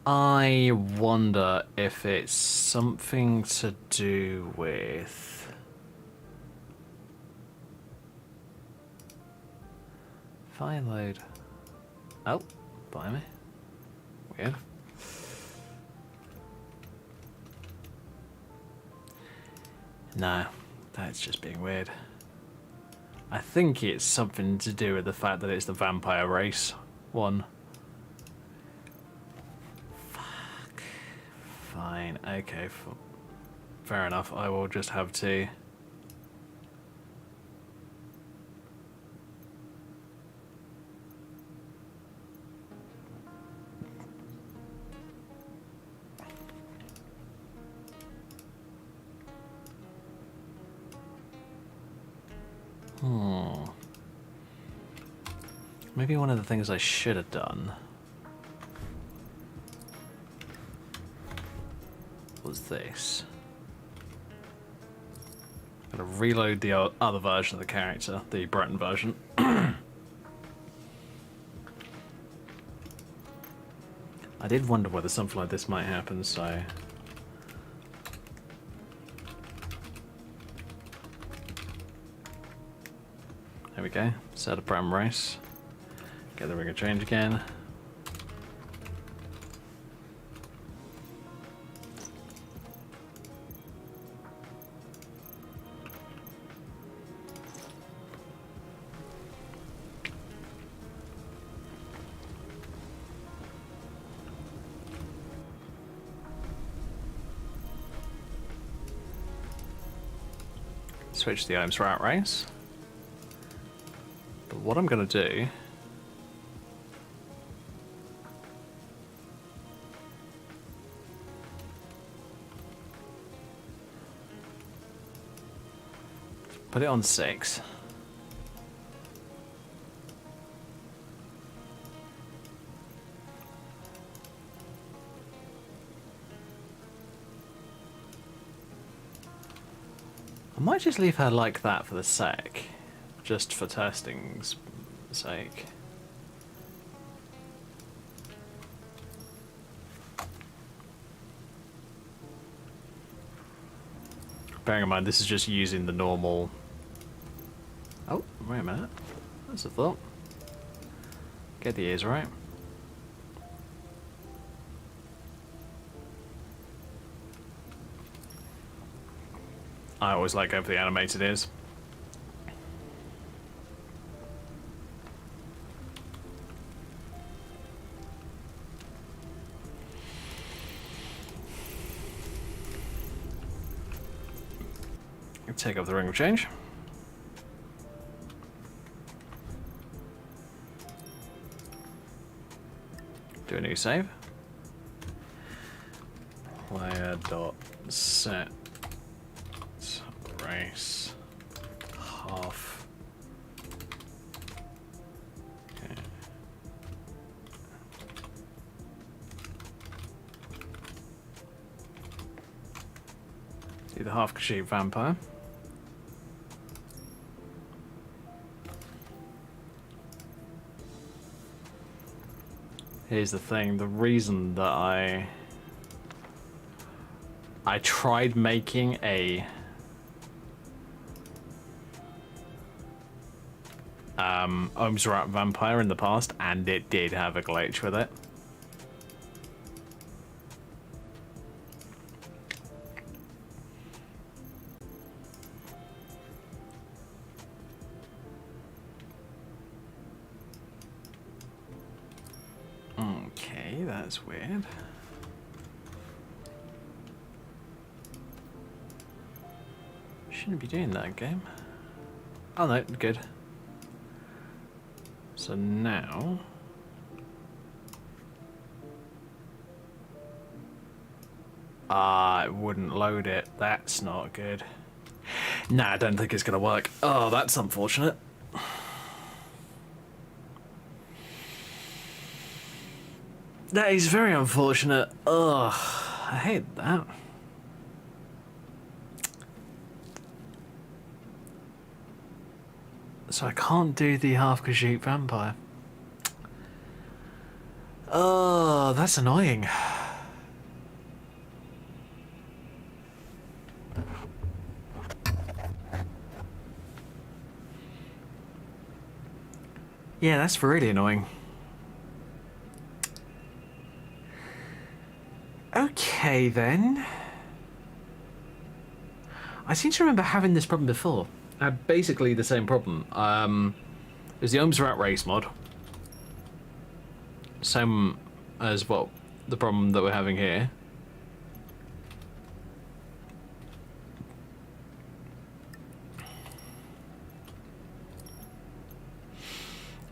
I wonder if it's something to do with... If I load... Oh, blimey. Weird. No, that's just being weird. I think it's something to do with the fact that it's the vampire race one. Fuck. Fine, okay, fair enough. I will just have to... Maybe one of the things I should have done was this. I'm gonna reload the other version of the character, the Breton version. I did wonder whether something like this might happen, so... There we go, set a Breton race. Get the ring of change again. Switch the items for outrace. But what I'm going to do... Put it on 6. I might just leave her like that for the sec, just for testing's sake. Bearing in mind this is just using the normal... Oh, wait a minute. That's a thought. Get the ears right. I always like going for the animated ears. take off the ring of change. Do a new save. Player dot set race half. Okay. Do the half Kashyyyk vampire. Here's the thing, the reason that I tried making a Ohm's Rat vampire in the past, and it did have a glitch with it. Okay, that's weird. Shouldn't be doing that game. Oh no, good. So now it wouldn't load it. That's not good. Nah, I don't think it's gonna work. Oh, that's unfortunate. That is very unfortunate. Ugh, I hate that. So I can't do the half Kashyyyk vampire. Oh, that's annoying. Yeah, that's really annoying. Okay then. I seem to remember having this problem before. I had basically the same problem. It was the Ohm's Rat race mod. Same as what the problem that we're having here.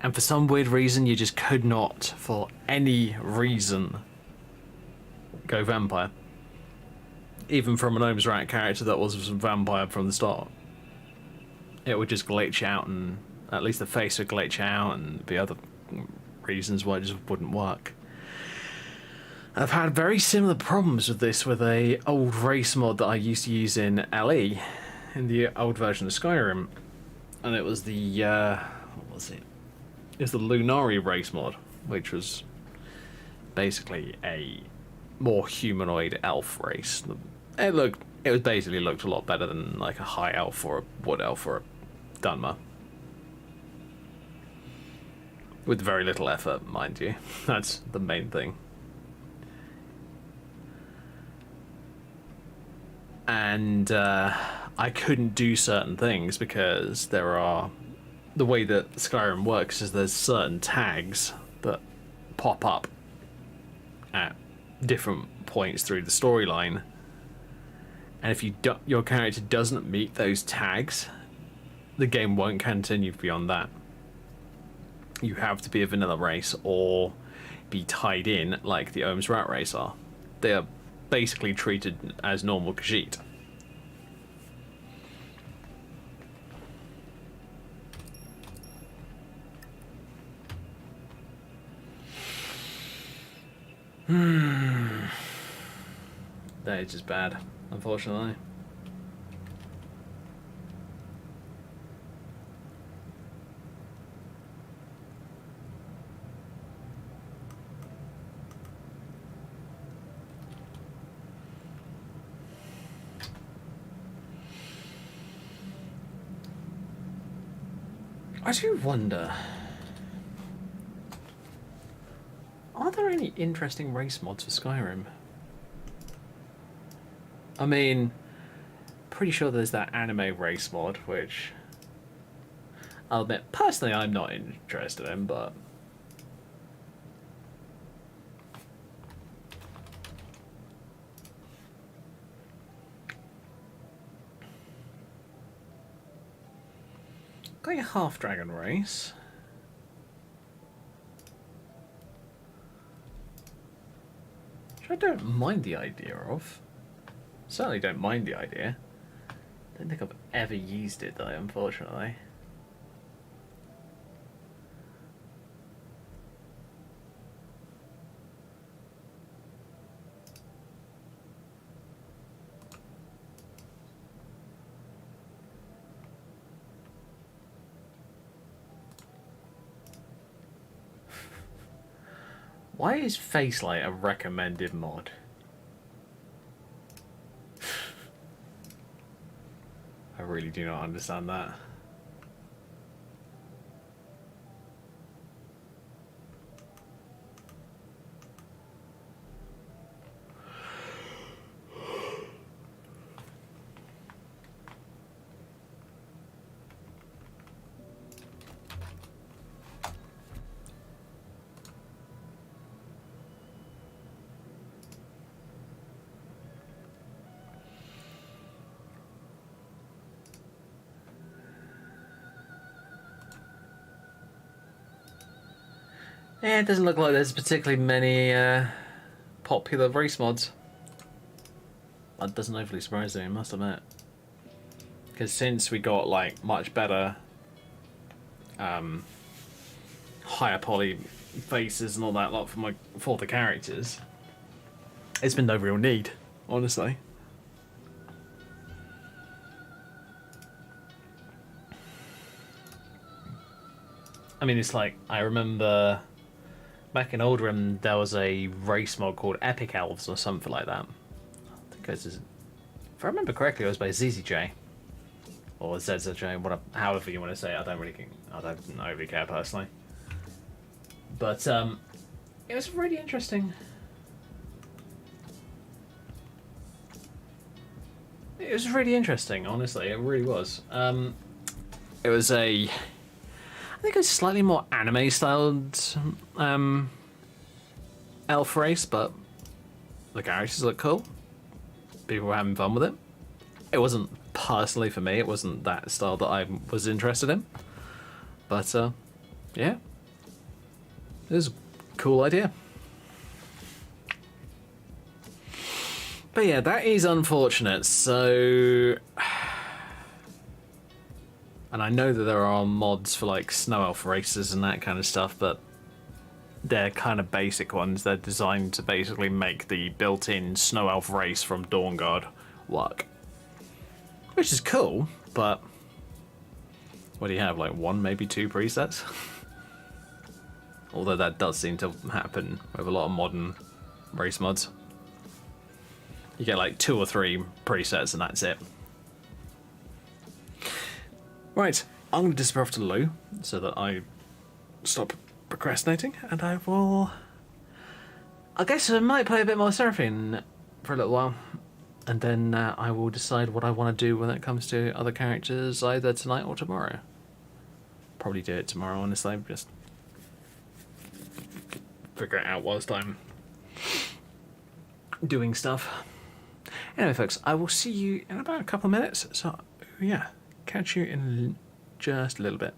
And for some weird reason, you just could not, for any reason, go vampire. Even from an Ohm's Rat character that was a vampire from the start. It would just glitch out, and at least the face would glitch out, and the other reasons why it just wouldn't work. I've had very similar problems with this with a old race mod that I used to use in LE, in the old version of Skyrim, and it was the what was it? It was the Lunari race mod, which was basically a more humanoid elf race. It basically looked a lot better than like a high elf or a wood elf or a Dunmer. With very little effort, mind you. That's the main thing. And I couldn't do certain things because there are... The way that Skyrim works is there's certain tags that pop up at different points through the storyline. And if your character doesn't meet those tags, the game won't continue beyond that. You have to be a vanilla race or be tied in like the Ohm's Rat race are. They are basically treated as normal Kashyyyk. That is just bad, unfortunately. I do wonder, are there any interesting race mods for Skyrim? I mean, pretty sure there's that anime race mod, which I'll admit, personally I'm not interested in, but... Got your half dragon race. Which I don't mind the idea of. Certainly don't mind the idea. Don't think I've ever used it though, unfortunately. Why is Facelight a recommended mod? I really do not understand that. Yeah, it doesn't look like there's particularly many popular race mods. That doesn't overly surprise me, I must admit. Because since we got like much better higher poly faces and all that lot for the characters, it's been no real need, honestly. I mean, it's like, I remember back in Oldrim there was a race mod called Epic Elves or something like that. I think it was, if I remember correctly, it was by ZZJ or ZZJ, whatever, however you want to say it. I don't overly care personally. But it was really interesting. It was really interesting, honestly. It really was. It was I think it's slightly more anime-styled elf race, but the characters look cool. People were having fun with it. It wasn't personally for me. It wasn't that style that I was interested in. But yeah, it was a cool idea. But yeah, that is unfortunate. So, and I know that there are mods for like snow elf races and that kind of stuff, but they're kind of basic ones. They're designed to basically make the built-in snow elf race from Dawnguard work, which is cool. But what do you have? Like one, maybe two presets? Although that does seem to happen with a lot of modern race mods. You get like 2 or 3 presets and that's it. Right, I'm going to disappear off to the loo so that I stop procrastinating, and I guess I might play a bit more Seraphine for a little while, and then I will decide what I want to do when it comes to other characters, either tonight or tomorrow. Probably do it tomorrow, honestly, just figure it out whilst I'm doing stuff. Anyway, folks, I will see you in about a couple of minutes. So, yeah, catch you in just a little bit.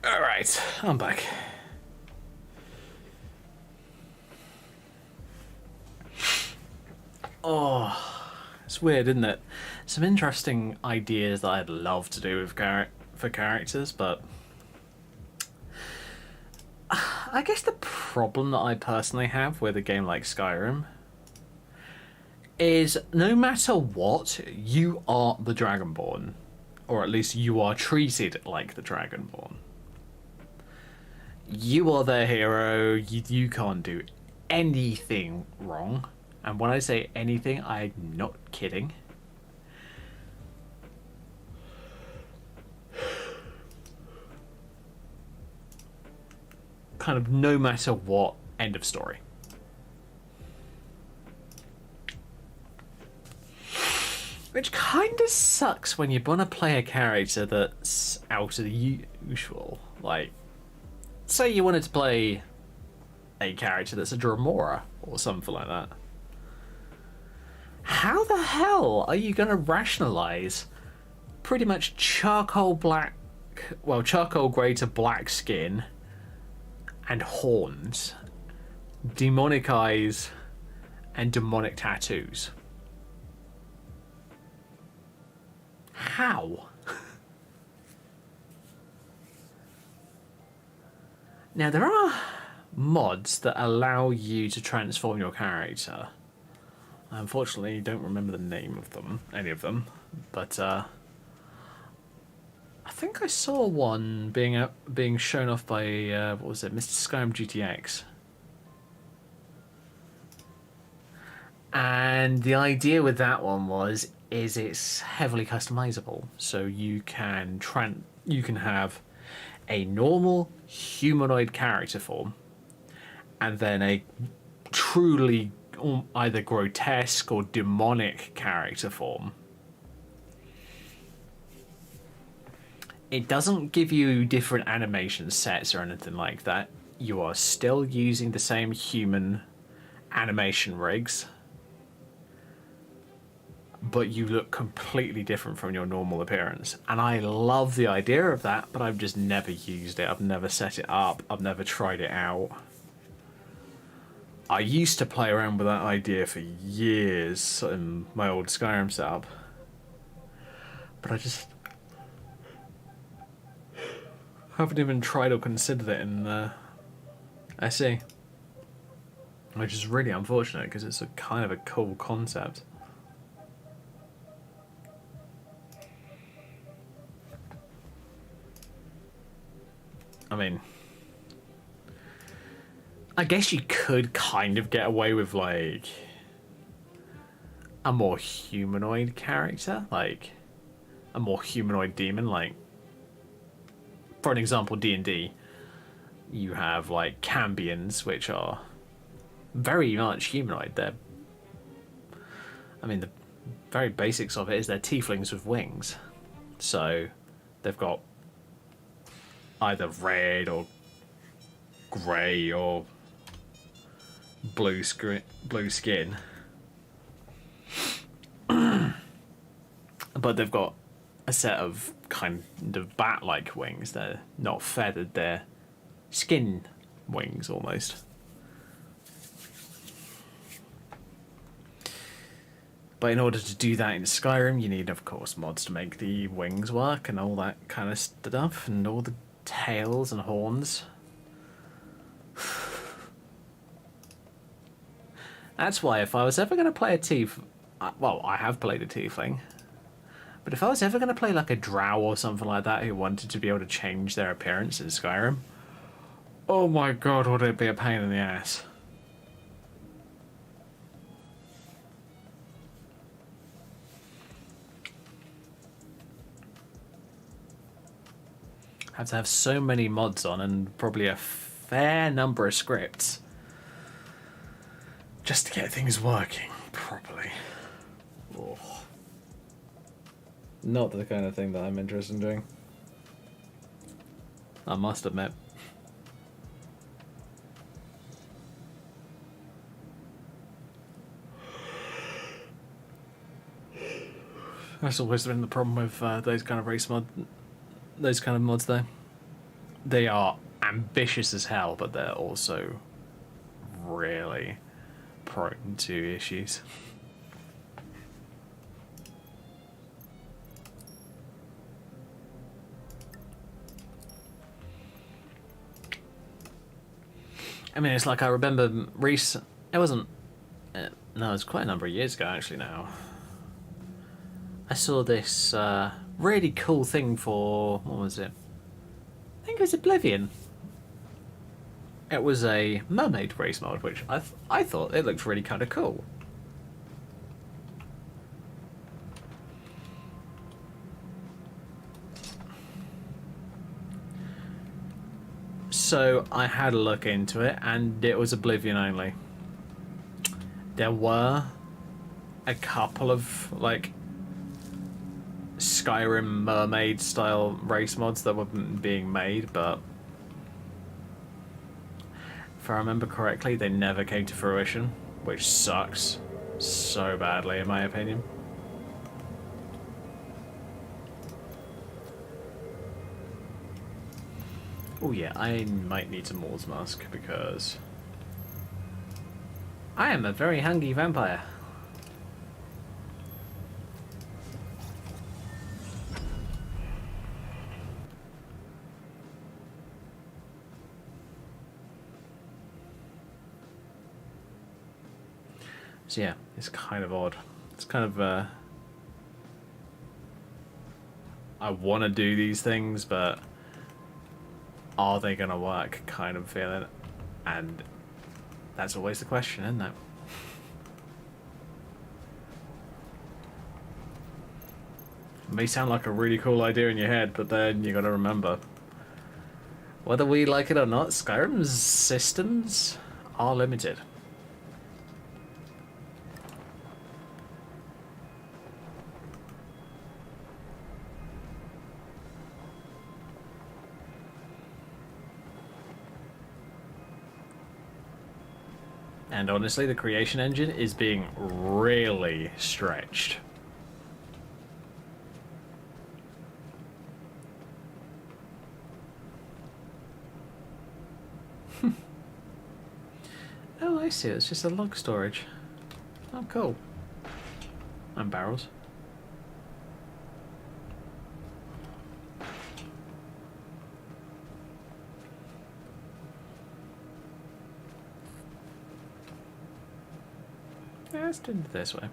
Alright, I'm back. Oh, it's weird, isn't it? Some interesting ideas that I'd love to do with for characters, but I guess the problem that I personally have with a game like Skyrim is no matter what, you are the Dragonborn. Or at least you are treated like the Dragonborn. You are their hero, you can't do anything wrong. And when I say anything, I'm not kidding. Kind of no matter what, end of story. Which kind of sucks when you want to play a character that's out of the usual. Like, say you wanted to play a character that's a Dremora or something like that. How the hell are you going to rationalize pretty much charcoal grey to black skin and horns, demonic eyes, and demonic tattoos? How? Now, there are mods that allow you to transform your character. I unfortunately don't remember the name of them, any of them, but I think I saw one being shown off by what was it, Mr. Skyrim GTX. And the idea with that one is it's heavily customizable, so you can have a normal humanoid character form, and then a truly either grotesque or demonic character form. It doesn't give you different animation sets or anything like that. You are still using the same human animation rigs, but you look completely different from your normal appearance. And I love the idea of that, but I've just never used it. I've never set it up. I've never tried it out. I used to play around with that idea for years in my old Skyrim setup, but I just haven't even tried or considered it in SE, which is really unfortunate because it's a kind of a cool concept. I mean, I guess you could kind of get away with, like, a more humanoid character, like a more humanoid demon. Like, for an example, D&D, you have, like, Cambions, which are very much humanoid. I mean, the very basics of it is they're tieflings with wings. So, they've got either red or grey or blue skin, but they've got a set of kind of bat-like wings. They're not feathered, they're skin wings almost. But in order to do that in Skyrim, you need, of course, mods to make the wings work and all that kind of stuff, and all the tails and horns. That's why if I was ever going to play well, I have played a tiefling, but if I was ever going to play like a drow or something like that who wanted to be able to change their appearance in Skyrim, oh my god, would it be a pain in the ass. Have to have so many mods on and probably a fair number of scripts just to get things working properly. Oh. Not the kind of thing that I'm interested in doing, I must admit. That's always been the problem with those kind of mods though. they are ambitious as hell, but they're also really prone to issues. I mean, it's like I remember it wasn't. No, it was quite a number of years ago actually. Now I saw this really cool thing for what was it? I think it was Oblivion. It was a mermaid race mod, which I thought it looked really kind of cool. So I had a look into it, and it was Oblivion only. There were a couple of like Skyrim mermaid style race mods that were being made, but if I remember correctly, they never came to fruition, which sucks so badly in my opinion. Oh yeah, I might need some Maul's Mask because I am a very hungry vampire. So yeah, it's kind of odd. It's kind of I want to do these things, but are they gonna work kind of feeling? And that's always the question, isn't it? It may sound like a really cool idea in your head, but then you gotta remember, whether we like it or not, Skyrim's systems are limited. And honestly, the creation engine is being really stretched. Oh, I see. It's just a log storage. Oh, cool. And barrels. Yeah, let's do it this way.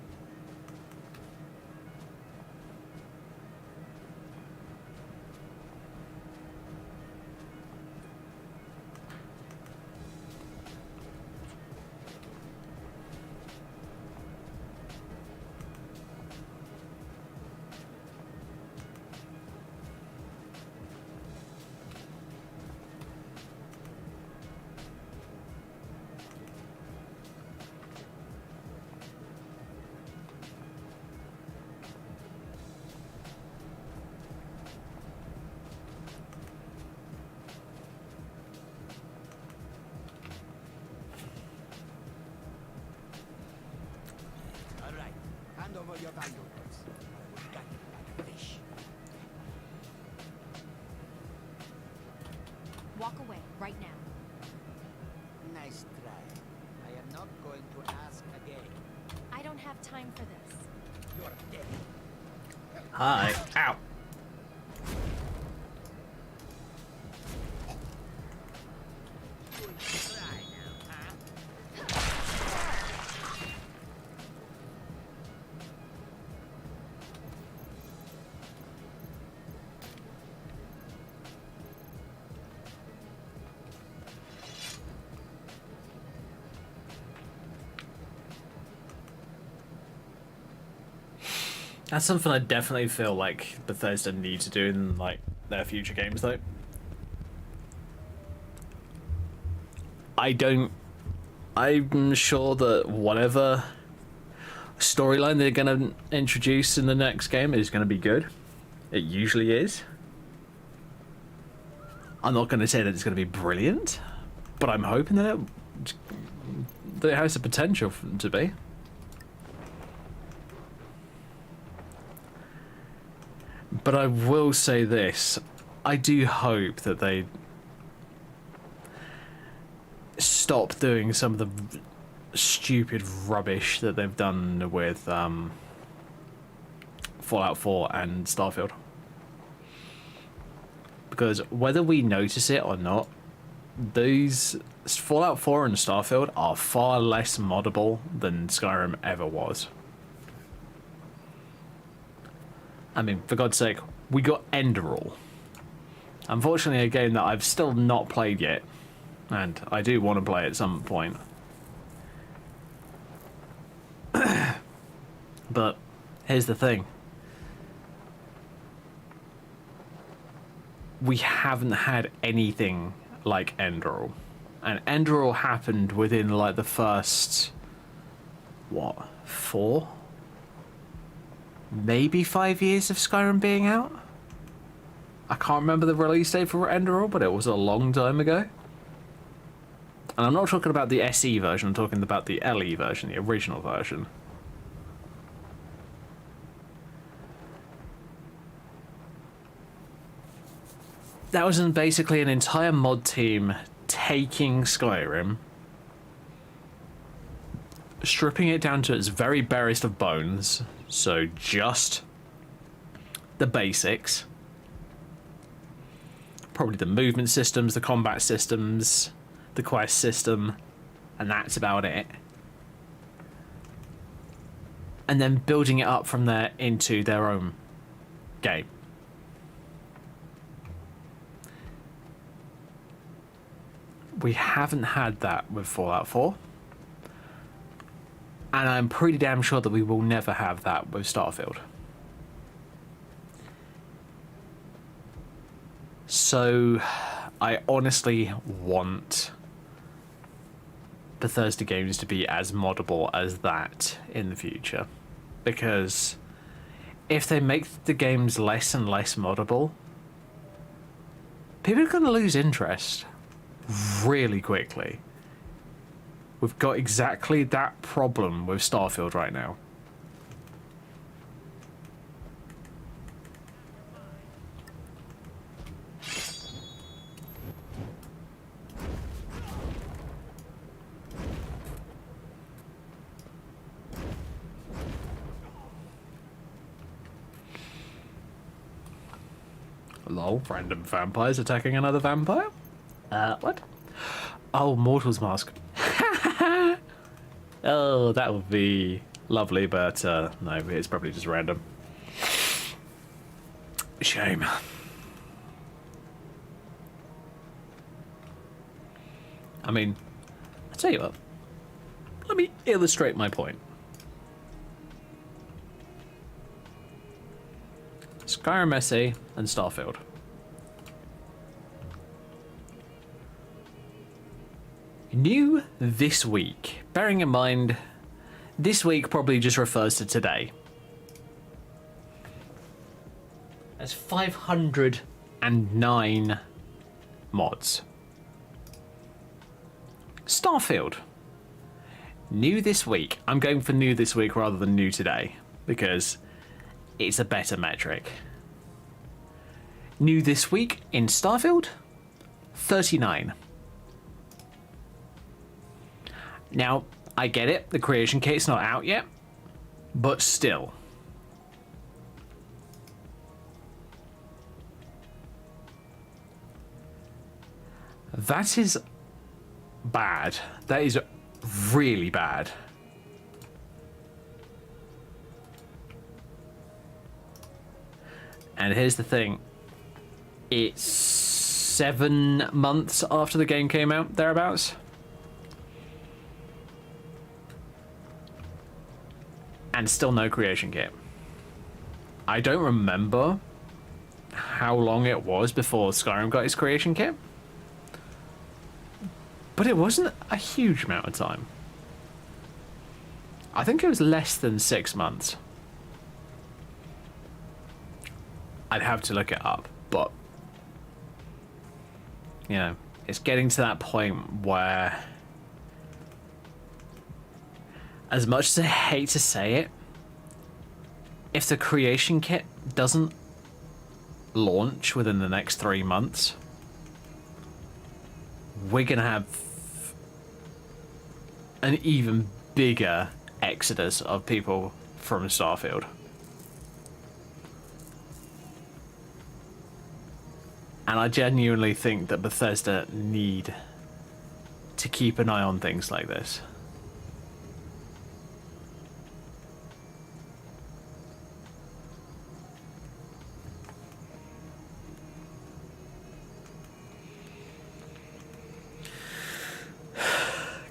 Your valuables. I will guide you like a fish. Walk away, right now. Nice try. I am not going to ask again. I don't have time for this. You're dead. Hi. Ow. That's something I definitely feel like Bethesda need to do in like their future games, though. I'm sure that whatever storyline they're gonna introduce in the next game is gonna be good. It usually is. I'm not gonna say that it's gonna be brilliant, but I'm hoping that it has the potential to be. But I will say this, I do hope that they stop doing some of the stupid rubbish that they've done with Fallout 4 and Starfield. Because whether we notice it or not, these Fallout 4 and Starfield are far less moddable than Skyrim ever was. I mean, for God's sake, we got Enderall. Unfortunately, a game that I've still not played yet, and I do want to play at some point. But here's the thing. We haven't had anything like Enderall. And Enderall happened within like the first, what, 4? Maybe 5 years of Skyrim being out? I can't remember the release date for Enderall, but it was a long time ago. And I'm not talking about the SE version, I'm talking about the LE version, the original version. That was basically an entire mod team taking Skyrim, stripping it down to its very barest of bones, so just the basics, probably the movement systems, the combat systems, the quest system, and that's about it. And then building it up from there into their own game. We haven't had that with Fallout 4. And I'm pretty damn sure that we will never have that with Starfield. So, I honestly want Bethesda games to be as moddable as that in the future. Because if they make the games less and less moddable, people are going to lose interest really quickly. We've got exactly that problem with Starfield right now. Lol, random vampires attacking another vampire? What? Oh, Mortal's Mask. Oh, that would be lovely, but no, it's probably just random. Shame. I mean, I'll tell you what. Let me illustrate my point. Skyrim SE and Starfield. New this week. Bearing in mind, this week probably just refers to today. There's 509 mods. Starfield. New this week. I'm going for new this week rather than new today, because it's a better metric. New this week in Starfield, 39. Now, I get it, the creation kit's not out yet, but still. That is bad. That is really bad. And here's the thing. It's 7 months after the game came out, thereabouts. And still no creation kit. I don't remember how long it was before Skyrim got its creation kit. But it wasn't a huge amount of time. I think it was less than 6 months. I'd have to look it up, but you know, it's getting to that point where, as much as I hate to say it, if the creation kit doesn't launch within the next 3 months, we're gonna have an even bigger exodus of people from Starfield. And I genuinely think that Bethesda need to keep an eye on things like this.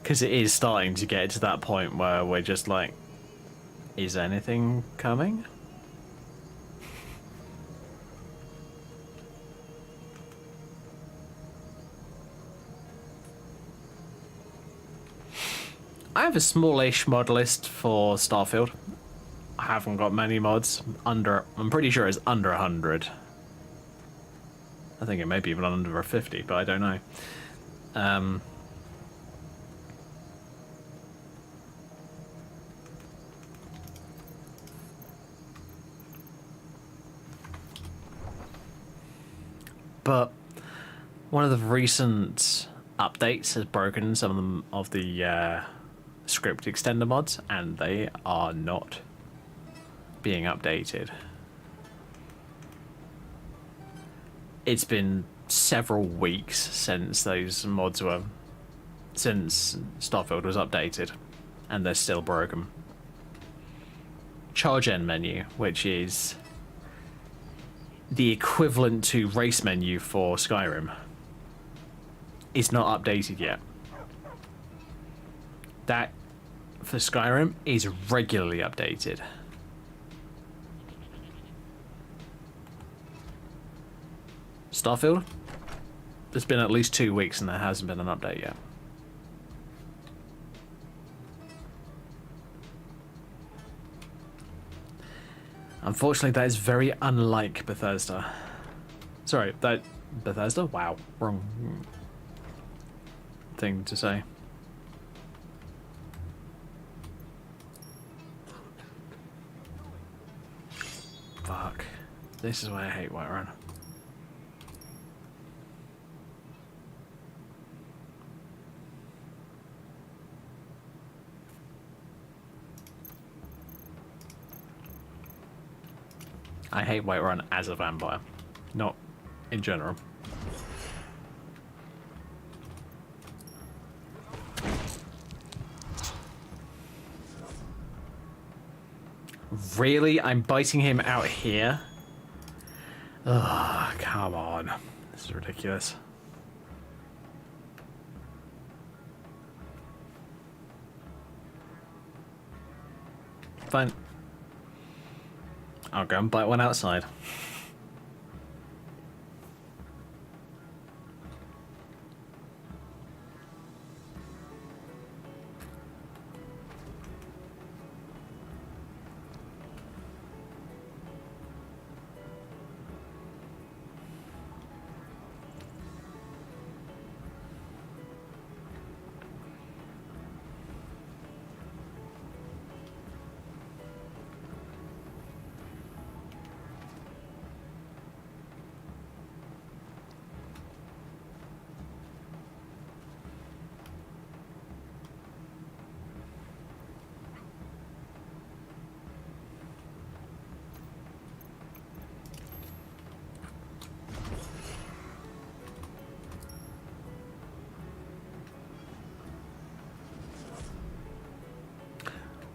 Because it is starting to get to that point where we're just like, is anything coming? I have a smallish mod list for Starfield. I haven't got many mods. I'm pretty sure it's under 100. I think it may be even under 50, but I don't know. But one of the recent updates has broken some of the script extender mods, and they are not being updated. It's been several weeks since those mods were, since Starfield was updated, and they're still broken. Charge end menu, which is the equivalent to race menu for Skyrim, is not updated yet. That for Skyrim is regularly updated. Starfield, there's been at least 2 weeks and there hasn't been an update yet. Unfortunately, that is very unlike Bethesda. Sorry, that Bethesda? Wow, wrong thing to say. Fuck. This is why I hate Whiterun. I hate Whiterun as a vampire, not in general. Really? I'm biting him out here? Ugh, come on. This is ridiculous. Fine. I'll go and bite one outside.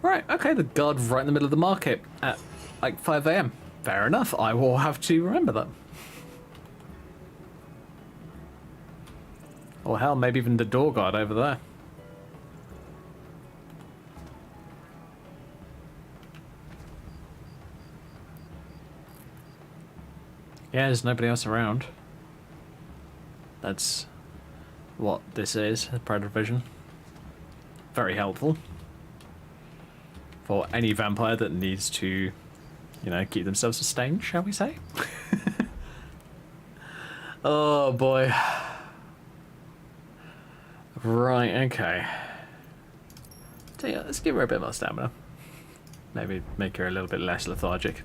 Right, okay, the guard right in the middle of the market at like 5 AM. Fair enough, I will have to remember that. Or hell, maybe even the door guard over there. Yeah, there's nobody else around. That's what this is, Predator Vision. Very helpful for any vampire that needs to, you know, keep themselves sustained, shall we say? Oh boy. Right, okay. So yeah, let's give her a bit more stamina. Maybe make her a little bit less lethargic.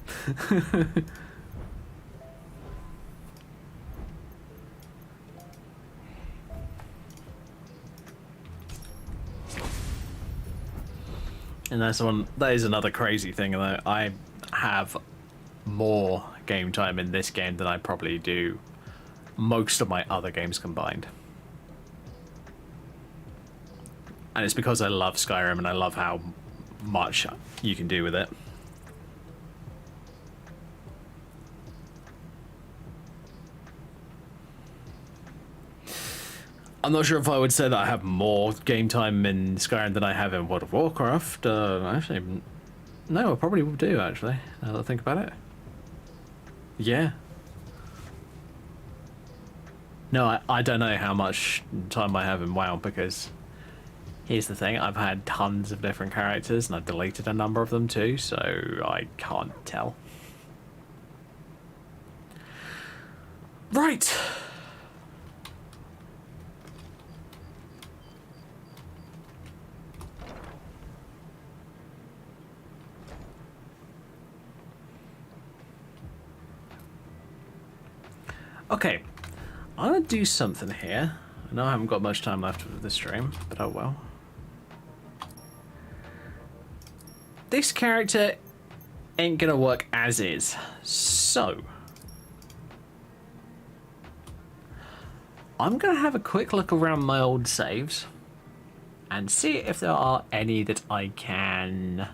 And that is another crazy thing, though. I have more game time in this game than I probably do most of my other games combined. And it's because I love Skyrim and I love how much you can do with it. I'm not sure if I would say that I have more game time in Skyrim than I have in World of Warcraft. Actually, no, I probably do, actually, now that I think about it. Yeah. No, I don't know how much time I have in WoW, because here's the thing, I've had tons of different characters and I've deleted a number of them too, so I can't tell. Right. Okay, I'm gonna do something here. I know I haven't got much time left of the stream, but oh well. This character ain't gonna work as is, so I'm gonna have a quick look around my old saves and see if there are any that I can,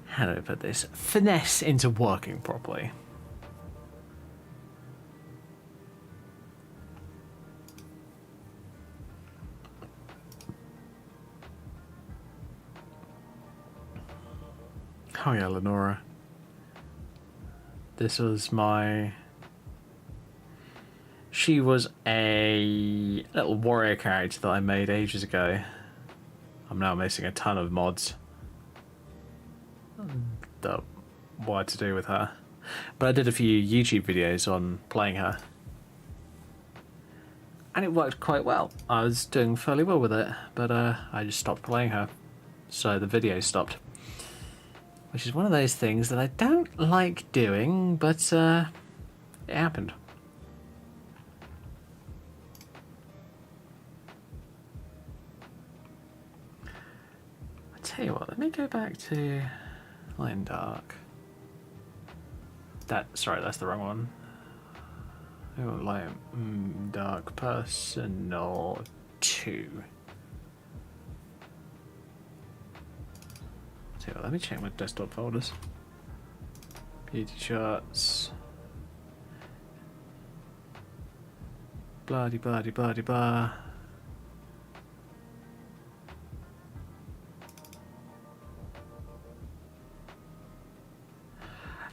how do I put this, finesse into working properly. Oh yeah, Lenora. This was my... She was a little warrior character that I made ages ago. I'm now missing a ton of mods that what to do with her. But I did a few YouTube videos on playing her. And it worked quite well. I was doing fairly well with it, but I just stopped playing her. So the video stopped. Which is one of those things that I don't like doing, but it happened. I tell you what, let me go back to Light and Dark. Sorry, that's the wrong one. Oh, Light and Dark Personal 2. So let me check my desktop folders. Beauty charts. Bloody bloody bloody blah.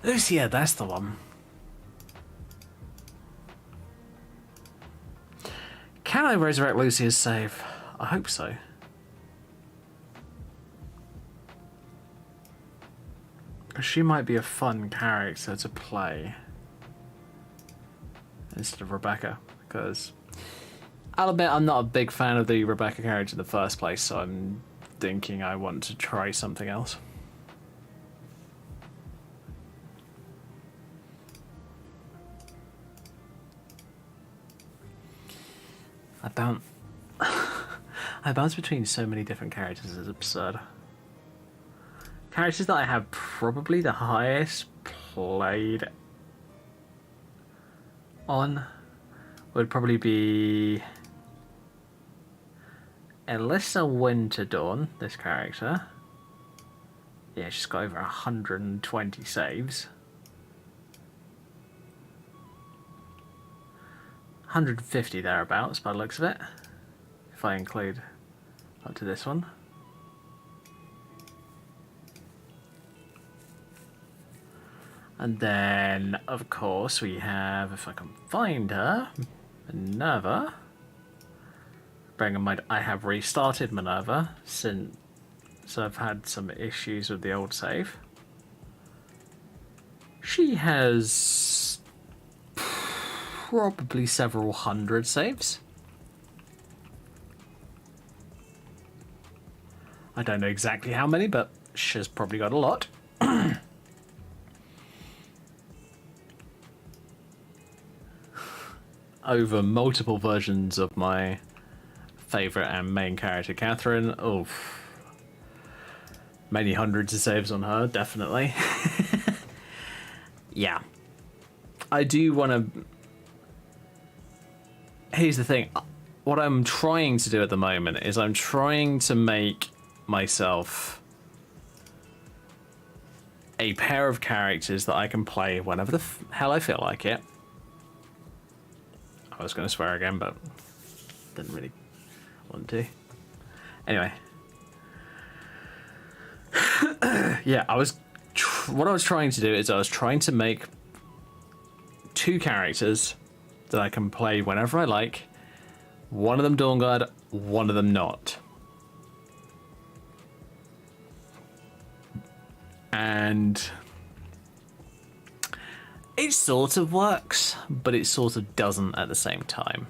Lucia, that's the one. Can I resurrect Lucia's save? I hope so. She might be a fun character to play instead of Rebecca, because I'll admit I'm not a big fan of the Rebecca character in the first place, so I'm thinking I want to try something else. I bounce between so many different characters, it's absurd. Characters that I have probably the highest played on would probably be Alyssa Winterdawn, this character. Yeah, she's got over 120 saves. 150 thereabouts by the looks of it, if I include up to this one. And then, of course, we have, if I can find her, Minerva. Bearing in mind, I have restarted Minerva since I've had some issues with the old save. She has probably several hundred saves. I don't know exactly how many, but she's probably got a lot. Over multiple versions of my favourite and main character, Catherine. Oof. Many hundreds of saves on her, definitely. Yeah. I do want to... Here's the thing. What I'm trying to do at the moment is I'm trying to make myself a pair of characters that I can play whenever the hell I feel like it. I was going to swear again, but didn't really want to. Anyway. Yeah, what I was trying to do is I was trying to make 2 characters that I can play whenever I like. One of them Dawnguard, one of them not. And it sort of works, but it sort of doesn't at the same time.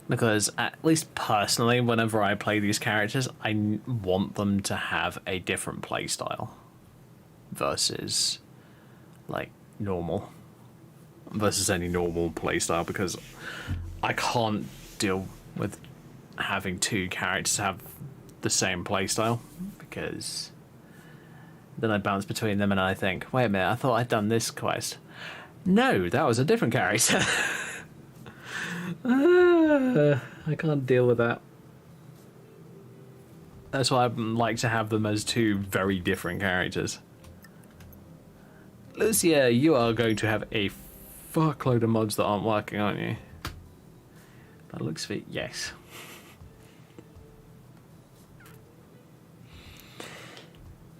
Because, at least personally, whenever I play these characters, I want them to have a different playstyle versus, like, normal. Versus any normal playstyle, because I can't deal with having 2 characters have the same playstyle, because then I bounce between them and I think, wait a minute, I thought I'd done this quest. No, that was a different character. I can't deal with that. That's why I like to have them as 2 very different characters. Lucia, you are going to have a fuckload of mods that aren't working, aren't you? That looks fit. Yes.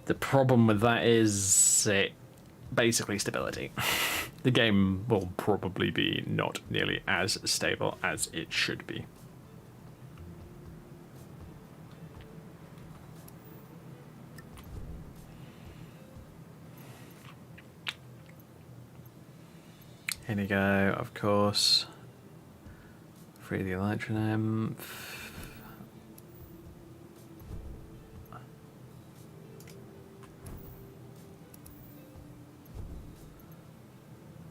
The problem with that is basically stability. The game will probably be not nearly as stable as it should be. Here we go, of course. Free the Electronym.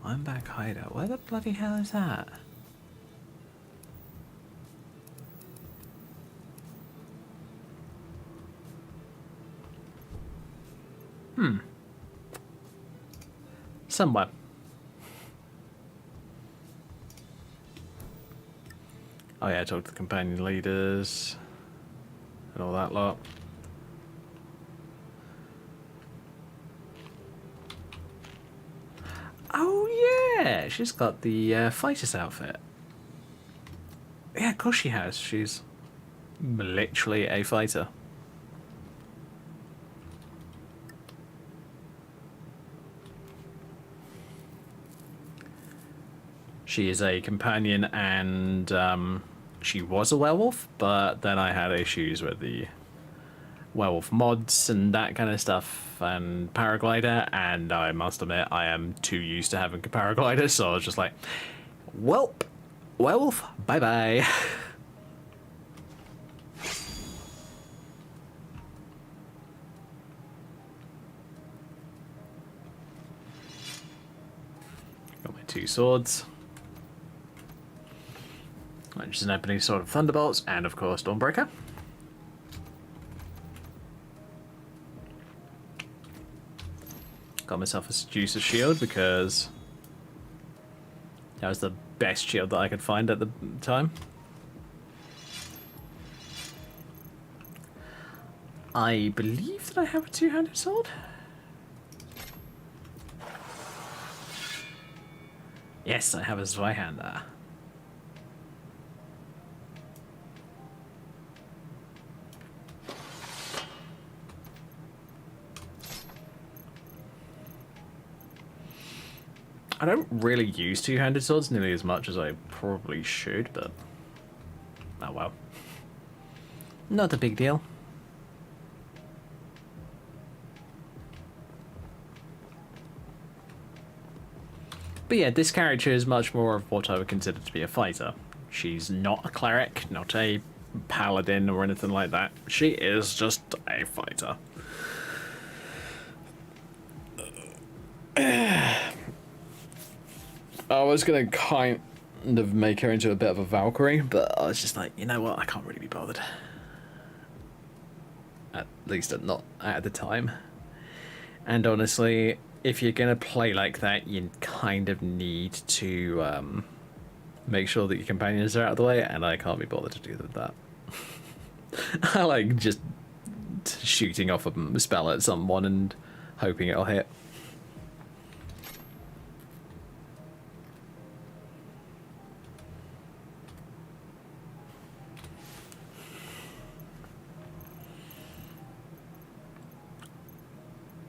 I'm back hideout. Where the bloody hell is that? Somewhere. Oh yeah, talk to the companion leaders and all that lot. Oh yeah, she's got the fighter's outfit. Yeah, of course she has. She's literally a fighter. She is a companion and she was a werewolf, but then I had issues with the werewolf mods and that kind of stuff and paraglider, and I must admit I am too used to having a paraglider, so I was just like, welp, werewolf, bye bye. Got my 2 swords, which is an opening sword of Thunderbolts and of course Dawnbreaker. Got myself a Seducer shield because that was the best shield that I could find at the time. I believe that I have a 2-handed sword. Yes, I have a Zweihander. I don't really use 2-handed swords nearly as much as I probably should, but oh well. Not a big deal. But yeah, this character is much more of what I would consider to be a fighter. She's not a cleric, not a paladin or anything like that. She is just a fighter. I was gonna kind of make her into a bit of a Valkyrie, but I was just like, you know what, I can't really be bothered. At least not at the time. And honestly, if you're gonna play like that, you kind of need to make sure that your companions are out of the way, and I can't be bothered to do that. I like just shooting off a spell at someone and hoping it'll hit.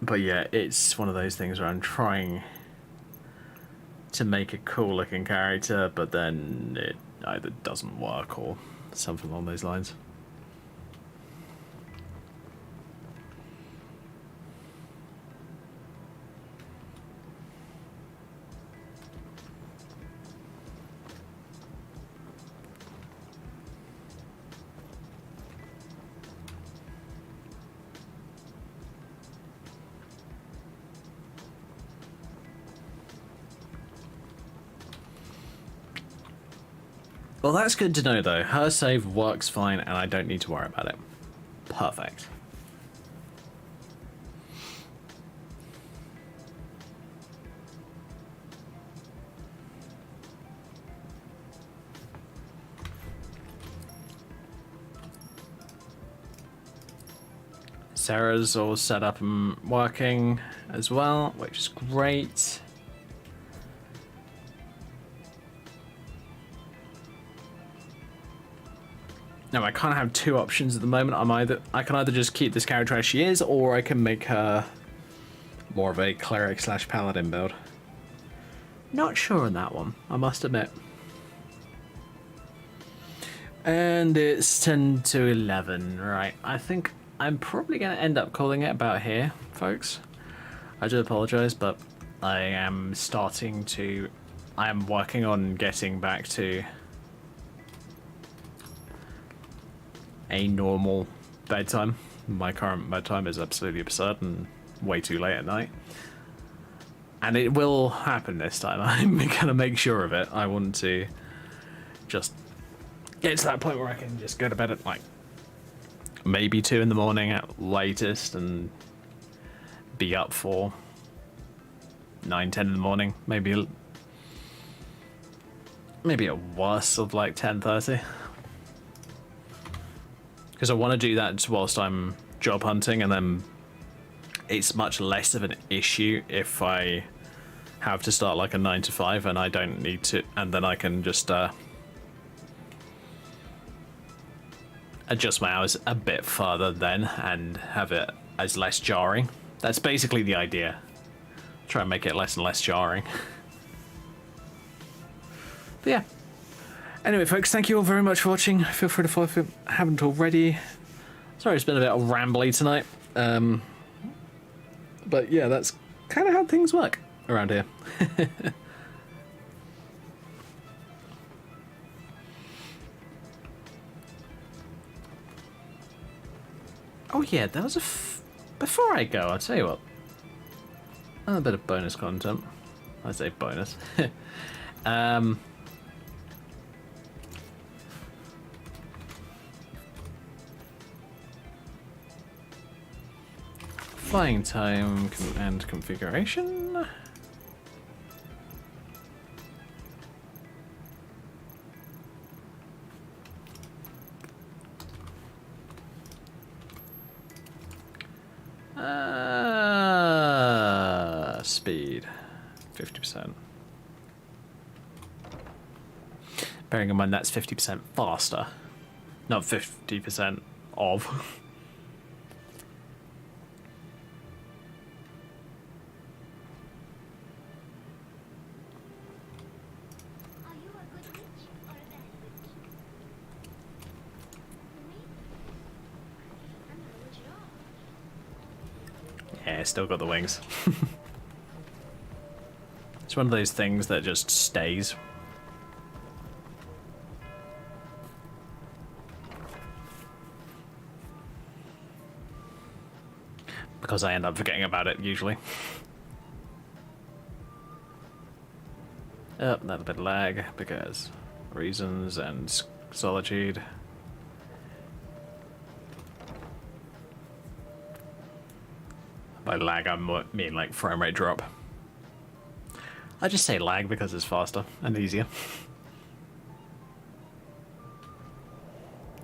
But yeah, it's one of those things where I'm trying to make a cool looking character, but then it either doesn't work or something along those lines. Well, that's good to know though. Her save works fine and I don't need to worry about it. Perfect. Sarah's all set up and working as well, which is great. Now I can't have two options at the moment. I can either just keep this character as she is, or I can make her more of a cleric / paladin build. Not sure on that one, I must admit. And it's 10 to 11, right? I think I'm probably going to end up calling it about here, folks. I do apologise, but I am working on getting back to a normal bedtime. My current bedtime is absolutely absurd and way too late at night. And it will happen this time. I'm going to make sure of it. I want to just get to that point where I can just go to bed at like maybe 2 in the morning at latest and be up for 9, 10 in the morning. Maybe a worst of like 10:30. Because I want to do that whilst I'm job hunting, and then it's much less of an issue if I have to start like a 9 to 5 and I don't need to, and then I can just adjust my hours a bit further then and have it as less jarring. That's basically the idea. Try and make it less and less jarring. But yeah. Anyway, folks, thank you all very much for watching. Feel free to follow if you haven't already. Sorry, it's been a bit rambly tonight. But yeah, that's kind of how things work around here. Oh yeah, there was before I go, I'll tell you what. A bit of bonus content. I say bonus. Flying time and configuration. Speed, 50%. Bearing in mind that's 50% faster, not 50% of. Yeah, still got the wings. It's one of those things that just stays. Because I end up forgetting about it, usually. Oh, another bit of lag, because reasons and solitude. By lag, I mean like frame rate drop. I just say lag because it's faster and easier.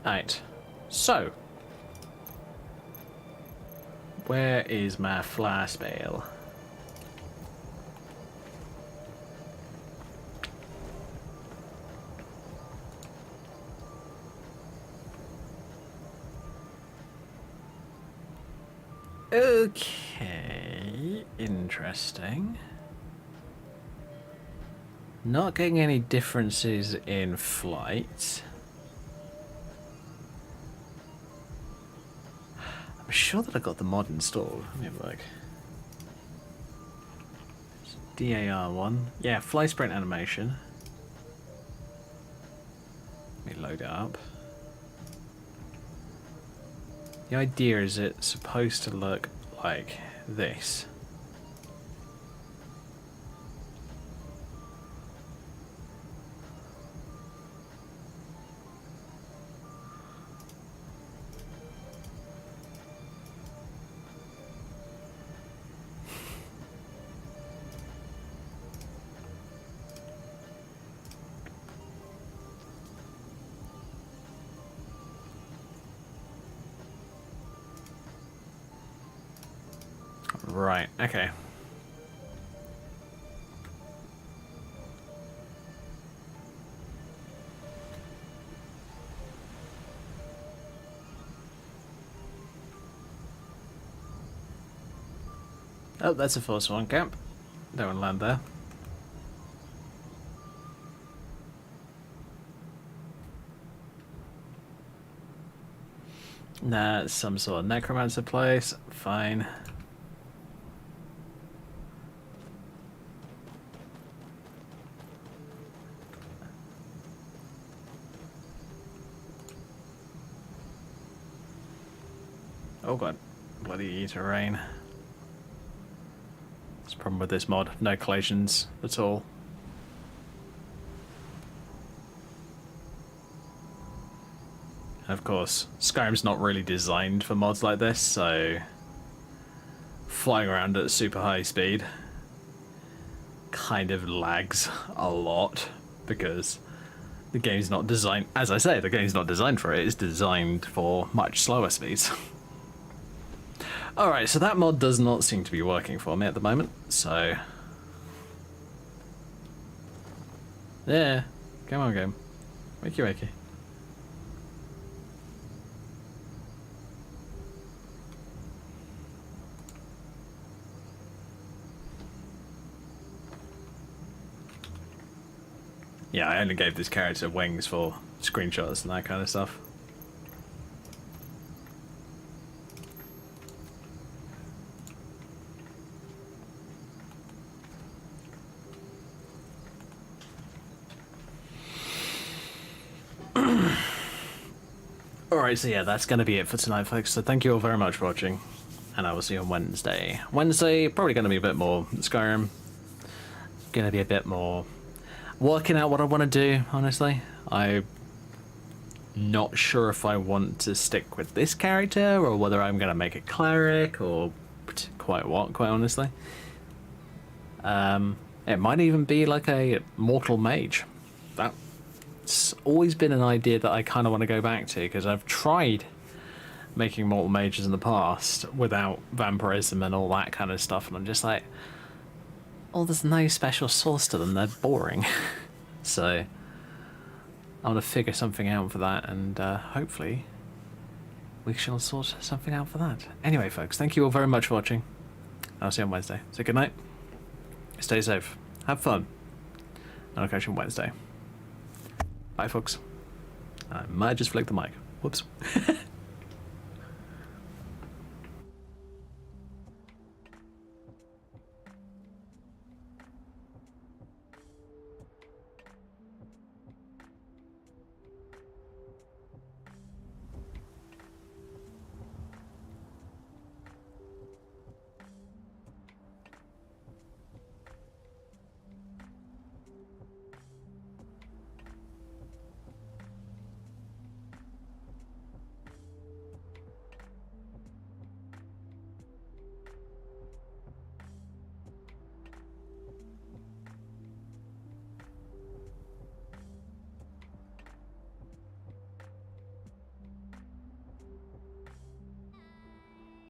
Alright, so where is my fly spell? Okay, interesting. Not getting any differences in flight. I'm sure that I got the mod installed. Let me have a look. It's DAR 1. Yeah, fly sprint animation. Let me load it up. The idea is it's supposed to look like this. Right, okay. Oh, that's a Force 1 camp. Don't want to land there. Nah, it's some sort of necromancer place. Fine. Oh god, bloody terrain. That's the problem with this mod, no collisions at all. And of course, Skyrim's not really designed for mods like this, so flying around at super high speed kind of lags a lot because the game's not designed, as I say, the game's not designed for it, it's designed for much slower speeds. Alright, so that mod does not seem to be working for me at the moment, so... Yeah, come on game. Wakey wakey. Yeah, I only gave this character wings for screenshots and that kind of stuff. Alright, so yeah, that's going to be it for tonight, folks. So thank you all very much for watching, and I will see you on Wednesday. Wednesday, probably going to be a bit more Skyrim. Going to be a bit more working out what I want to do, honestly. I'm not sure if I want to stick with this character, or whether I'm going to make a cleric, or quite what, quite honestly. It might even be like a mortal mage. That's always been an idea that I kind of want to go back to, because I've tried making mortal mages in the past without vampirism and all that kind of stuff, and I'm just like, oh, there's no special source to them, they're boring. So I want to figure something out for that, and hopefully we shall sort something out for that. Anyway, folks, thank you all very much for watching. I'll see you on Wednesday. So good night, stay safe, have fun, and I'll catch you on Wednesday. Bye, folks. I might just flick the mic. Whoops.